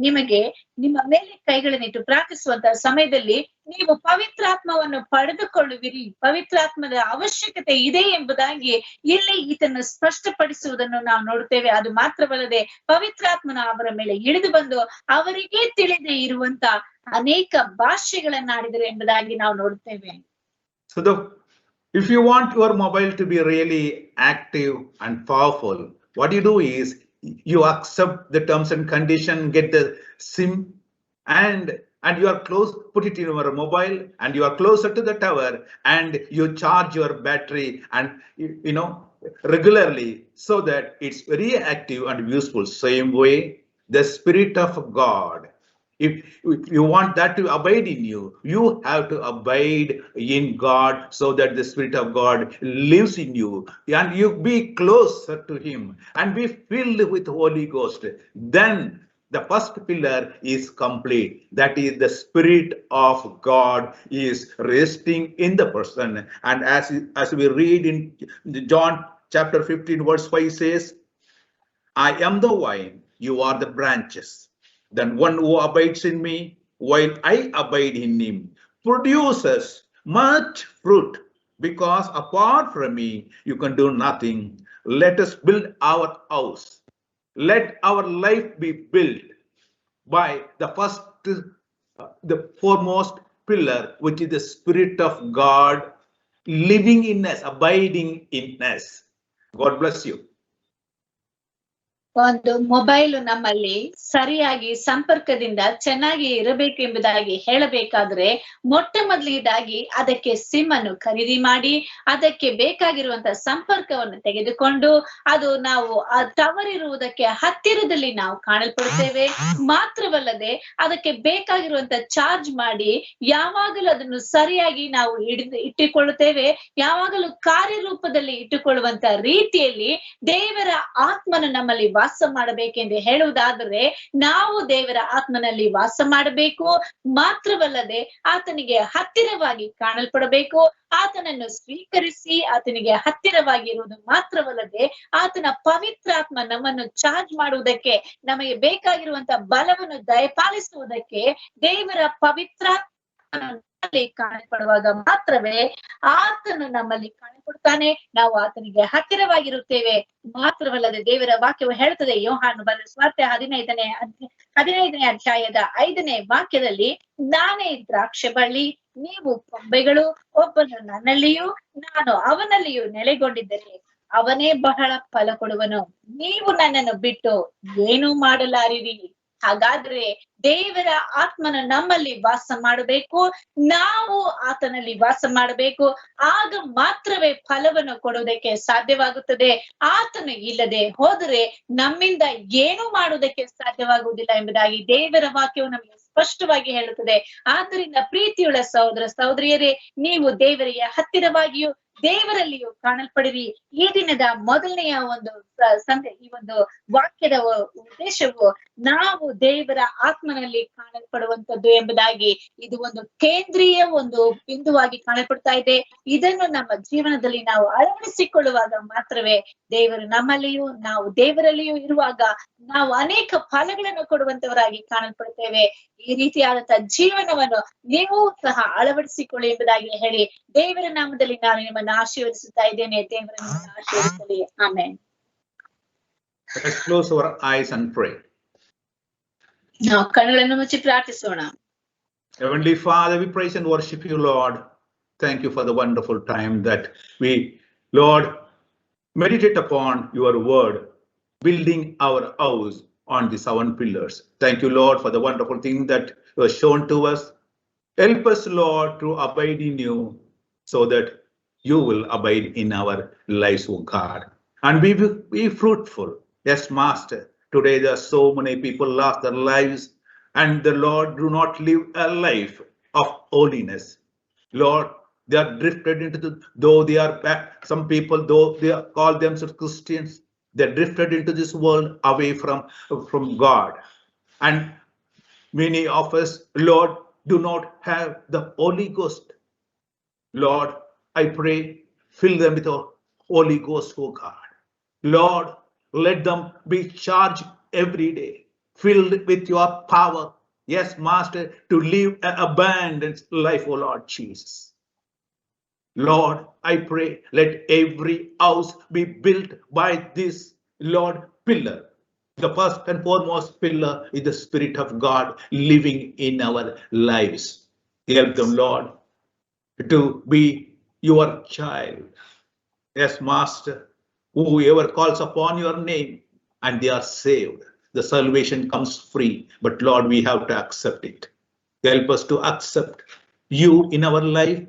ನಿಮಗೆ ನಿಮ್ಮ ಮೇಲೆ ಕೈಗಳನ್ನಿಟ್ಟು ಪ್ರಾರ್ಥಿಸುವಂತಹ ಸಮಯದಲ್ಲಿ ನೀವು ಪವಿತ್ರಾತ್ಮವನ್ನು ಪಡೆದುಕೊಳ್ಳುವಿರಿ, ಪವಿತ್ರಾತ್ಮದ ಅವಶ್ಯಕತೆ ಇದೆ ಎಂಬುದಾಗಿ ಇಲ್ಲಿ ಈತನ್ನು ಸ್ಪಷ್ಟಪಡಿಸುವುದನ್ನು ನಾವು ನೋಡುತ್ತೇವೆ. ಅದು ಮಾತ್ರವಲ್ಲದೆ ಪವಿತ್ರಾತ್ಮನ ಅವರ ಮೇಲೆ ಇಳಿದು ಬಂದು ಅವರಿಗೆ ತಿಳಿದೇ ಇರುವಂತ ಅನೇಕ ಭಾಷೆಗಳನ್ನಾಡಿದರು ಎಂಬುದಾಗಿ ನಾವು ನೋಡುತ್ತೇವೆ. So if you want your mobile to be really active and powerful, what you do is you accept the terms and condition, get the SIM, and you are close, put it in your mobile, and you are closer to the tower, and you charge your battery, and you know, regularly, so that it's very active and useful. Same way, the Spirit of God, if you want that to abide in you, you have to abide in God, so that the Spirit of God lives in you and you be closer to Him and be filled with Holy Ghost. Then the first pillar is complete. That is, the Spirit of God is resting in the person. And as we read in John chapter 15 verse 5 says, I am the vine, you are the branches. Then one who abides in me, while I abide in him, produces much fruit, because apart from me, you can do nothing. Let us build our house. Let our life be built by the the foremost pillar, which is the Spirit of God living in us, abiding in us. God bless you. ಒಂದು mobile ನಮ್ಮಲ್ಲಿ ಸರಿಯಾಗಿ ಸಂಪರ್ಕದಿಂದ ಚೆನ್ನಾಗಿ ಇರಬೇಕು ಎಂಬುದಾಗಿ ಹೇಳಬೇಕಾದ್ರೆ ಮೊಟ್ಟ ಮೊದಲಿದಾಗಿ ಅದಕ್ಕೆ ಸಿಮ್ ಅನ್ನು ಖರೀದಿ ಮಾಡಿ ಅದಕ್ಕೆ ಬೇಕಾಗಿರುವಂತಹ ಸಂಪರ್ಕವನ್ನು ತೆಗೆದುಕೊಂಡು ಅದು ನಾವು ಆ ಟವರ್ ಇರುವುದಕ್ಕೆ ಹತ್ತಿರದಲ್ಲಿ ನಾವು ಕಾಣಲ್ಪಡುತ್ತೇವೆ. ಮಾತ್ರವಲ್ಲದೆ ಅದಕ್ಕೆ ಬೇಕಾಗಿರುವಂತ ಚಾರ್ಜ್ ಮಾಡಿ ಯಾವಾಗಲೂ ಅದನ್ನು ಸರಿಯಾಗಿ ನಾವು ಇಟ್ಟುಕೊಳ್ಳುತ್ತೇವೆ. ಯಾವಾಗಲೂ ಕಾರ್ಯರೂಪದಲ್ಲಿ ಇಟ್ಟುಕೊಳ್ಳುವಂತ ರೀತಿಯಲ್ಲಿ ದೇವರ ಆತ್ಮನು ನಮ್ಮಲ್ಲಿ ವಾಸ ಮಾಡಬೇಕೆಂದು ಹೇಳುವುದಾದರೆ ನಾವು ದೇವರ ಆತ್ಮನಲ್ಲಿ ವಾಸ ಮಾಡಬೇಕು. ಮಾತ್ರವಲ್ಲದೆ ಆತನಿಗೆ ಹತ್ತಿರವಾಗಿ ಕಾಣಲ್ಪಡಬೇಕು. ಆತನನ್ನು ಸ್ವೀಕರಿಸಿ ಆತನಿಗೆ ಹತ್ತಿರವಾಗಿರುವುದು ಮಾತ್ರವಲ್ಲದೆ ಆತನ ಪವಿತ್ರಾತ್ಮ ನಮ್ಮನ್ನು ಚಾರ್ಜ್ ಮಾಡುವುದಕ್ಕೆ, ನಮಗೆ ಬೇಕಾಗಿರುವಂತ ಬಲವನ್ನು ದಯಪಾಲಿಸುವುದಕ್ಕೆ ದೇವರ ಪವಿತ್ರಾತ್ಮ ಕಾಣಲ್ಪಡುವಾಗ ಮಾತ್ರವೇ ಆತನು ನಮ್ಮಲ್ಲಿ ಕಾಣಲ್ಪಡ್ತಾನೆ. ನಾವು ಆತನಿಗೆ ಹತ್ತಿರವಾಗಿರುತ್ತೇವೆ. ಮಾತ್ರವಲ್ಲದೆ ದೇವರ ವಾಕ್ಯವು ಹೇಳ್ತದೆ, ಯೋಹಾನ ಬರೆದ ಸುವಾರ್ತೆ 15ನೇ ಅಧ್ಯಾಯದ 5ನೇ ವಾಕ್ಯದಲ್ಲಿ, ನಾನೇ ದ್ರಾಕ್ಷೆ ಬಳ್ಳಿ, ನೀವು ಕೊಂಬೆಗಳು, ಒಬ್ಬನು ನನ್ನಲ್ಲಿಯೂ ನಾನು ಅವನಲ್ಲಿಯೂ ನೆಲೆಗೊಂಡಿದ್ದರೆ ಅವನೇ ಬಹಳ ಫಲ ಕೊಡುವನು. ನೀವು ನನ್ನನ್ನು ಬಿಟ್ಟು ಏನೂ ಮಾಡಲಾರಿರಿ. ಹಾಗಾದ್ರೆ ದೇವರ ಆತ್ಮನ ನಮ್ಮಲ್ಲಿ ವಾಸ ಮಾಡಬೇಕು, ನಾವು ಆತನಲ್ಲಿ ವಾಸ ಮಾಡಬೇಕು. ಆಗ ಮಾತ್ರವೇ ಫಲವನ್ನು ಕೊಡುವುದಕ್ಕೆ ಸಾಧ್ಯವಾಗುತ್ತದೆ. ಆತನು ಇಲ್ಲದೆ ಹೋದರೆ ನಮ್ಮಿಂದ ಏನು ಮಾಡುವುದಕ್ಕೆ ಸಾಧ್ಯವಾಗುವುದಿಲ್ಲ ಎಂಬುದಾಗಿ ದೇವರ ವಾಕ್ಯವು ನಮಗೆ ಸ್ಪಷ್ಟವಾಗಿ ಹೇಳುತ್ತದೆ. ಆದ್ದರಿಂದ ಪ್ರೀತಿಯುಳ್ಳ ಸಹೋದರ ಸಹೋದರಿಯರೇ, ನೀವು ದೇವರಿಗೆ ಹತ್ತಿರವಾಗಿಯೂ ದೇವರಲ್ಲಿಯೂ ಕಾಣಲ್ಪಡಿರಿ. ಈ ದಿನದ ಮೊದಲನೆಯ ಒಂದು ಈ ಒಂದು ವಾಕ್ಯದ ಉದ್ದೇಶವು ನಾವು ದೇವರ ಆತ್ಮನಲ್ಲಿ ಕಾಣಲ್ಪಡುವಂತದ್ದು ಎಂಬುದಾಗಿ, ಇದು ಒಂದು ಕೇಂದ್ರೀಯ ಒಂದು ಬಿಂದುವಾಗಿ ಕಾಣಲ್ಪಡ್ತಾ ಇದೆ. ಇದನ್ನು ನಮ್ಮ ಜೀವನದಲ್ಲಿ ನಾವು ಅಳವಡಿಸಿಕೊಳ್ಳುವಾಗ ಮಾತ್ರವೇ ದೇವರು ನಮ್ಮಲ್ಲಿಯೂ ನಾವು ದೇವರಲ್ಲಿಯೂ ಇರುವಾಗ ನಾವು ಅನೇಕ ಫಲಗಳನ್ನು ಕೊಡುವಂತವರಾಗಿ ಕಾಣಲ್ಪಡ್ತೇವೆ. ಈ ರೀತಿಯಾದಂತಹ ಜೀವನವನ್ನು ನೀವು ಸಹ ಅಳವಡಿಸಿಕೊಳ್ಳಿ ಎಂಬುದಾಗಿ ಹೇಳಿ ದೇವರ ನಾಮದಲ್ಲಿ ನಾನು ನಿಮ್ಮನ್ನು ಆಶೀರ್ವದಿಸುತ್ತಾ ಇದ್ದೇನೆ. ದೇವರ ನಿಮ್ಮನ್ನು ಆಶೀರ್ವದಿಸಲಿ. Amen. Let's close our eyes and pray. ನಾವು ಕಣ್ಣುಗಳನ್ನು ಮುಚ್ಚಿ ಪ್ರಾರ್ಥಿಸೋಣ. Heavenly Father, we praise and worship you, Lord. Thank you for the wonderful time that we, Lord, meditate upon your word, building our house on the 7 pillars. Thank you, Lord, for the wonderful thing that you have shown to us. Help us, Lord, to abide in you, so that you will abide in our lives, O God, and be fruitful. Yes, Master. Today there are so many people lost their lives, and the Lord do not live a life of holiness. Lord, they are drifted into though they are some people, though they call themselves Christians, they are drifted into this world away from God. And many of us, Lord, do not have the Holy Ghost. Lord, I pray, fill them with the Holy Ghost, oh God. Lord, let them be charged every day, filled with your power. Yes, Master, to live an abundant life, oh Lord Jesus. Lord, I pray, let every house be built by this, Lord, pillar. The first and foremost pillar is the Spirit of God living in our lives. Help them, Lord, to be your child. Yes, Master, whoever calls upon your name and they are saved, the salvation comes free. But Lord, we have to accept it. Help us to accept you in our life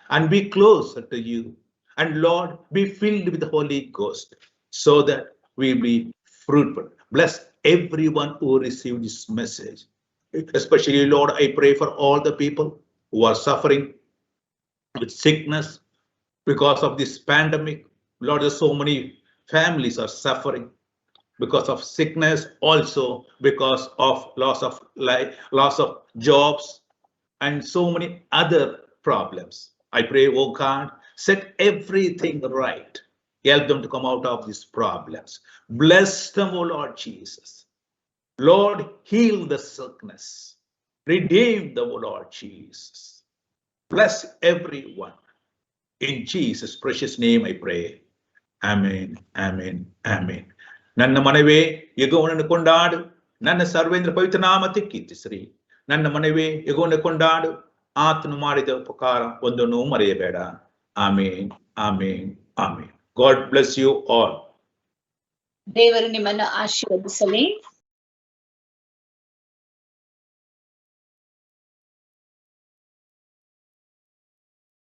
and be closer to you. And Lord, be filled with the Holy Ghost so that we be fruitful. Bless everyone who received this message. Especially, Lord, I pray for all the people who are suffering with sickness because of this pandemic. Lord, there's so many families are suffering because of sickness, also because of loss of life, loss of jobs, and so many other problems. I pray, oh God, set everything right. Help them to come out of these problems. Bless them, oh Lord Jesus. Lord, heal the sickness. Redeem them, oh Lord Jesus. Bless everyone. In Jesus' precious name I pray. Amen, amen, amen. ನನ್ನ ಮನವೇ ಯೆಹೋವನನ್ನು ಕೊಂಡಾಡು, ನನ್ನ ಸರ್ವೇಂದ್ರ ಪವಿತ್ರ ನಾಮಕ್ಕೆ ಕೀರ್ತಿಸಿರಿ. ನನ್ನ ಮನವೇ ಯೆಹೋವನನ್ನು ಕೊಂಡಾಡು, ಆತನು ಮಾಡಿದ ಉಪಕಾರ ಒಂದನ್ನು ಮರೆಯಬೇಡ. ಆಮೇನ್, ಆಮೇನ್, ಆಮೇನ್. God bless you all. ದೇವರು ನಿಮ್ಮನ್ನು ಆಶೀರ್ವದಿಸಲಿ.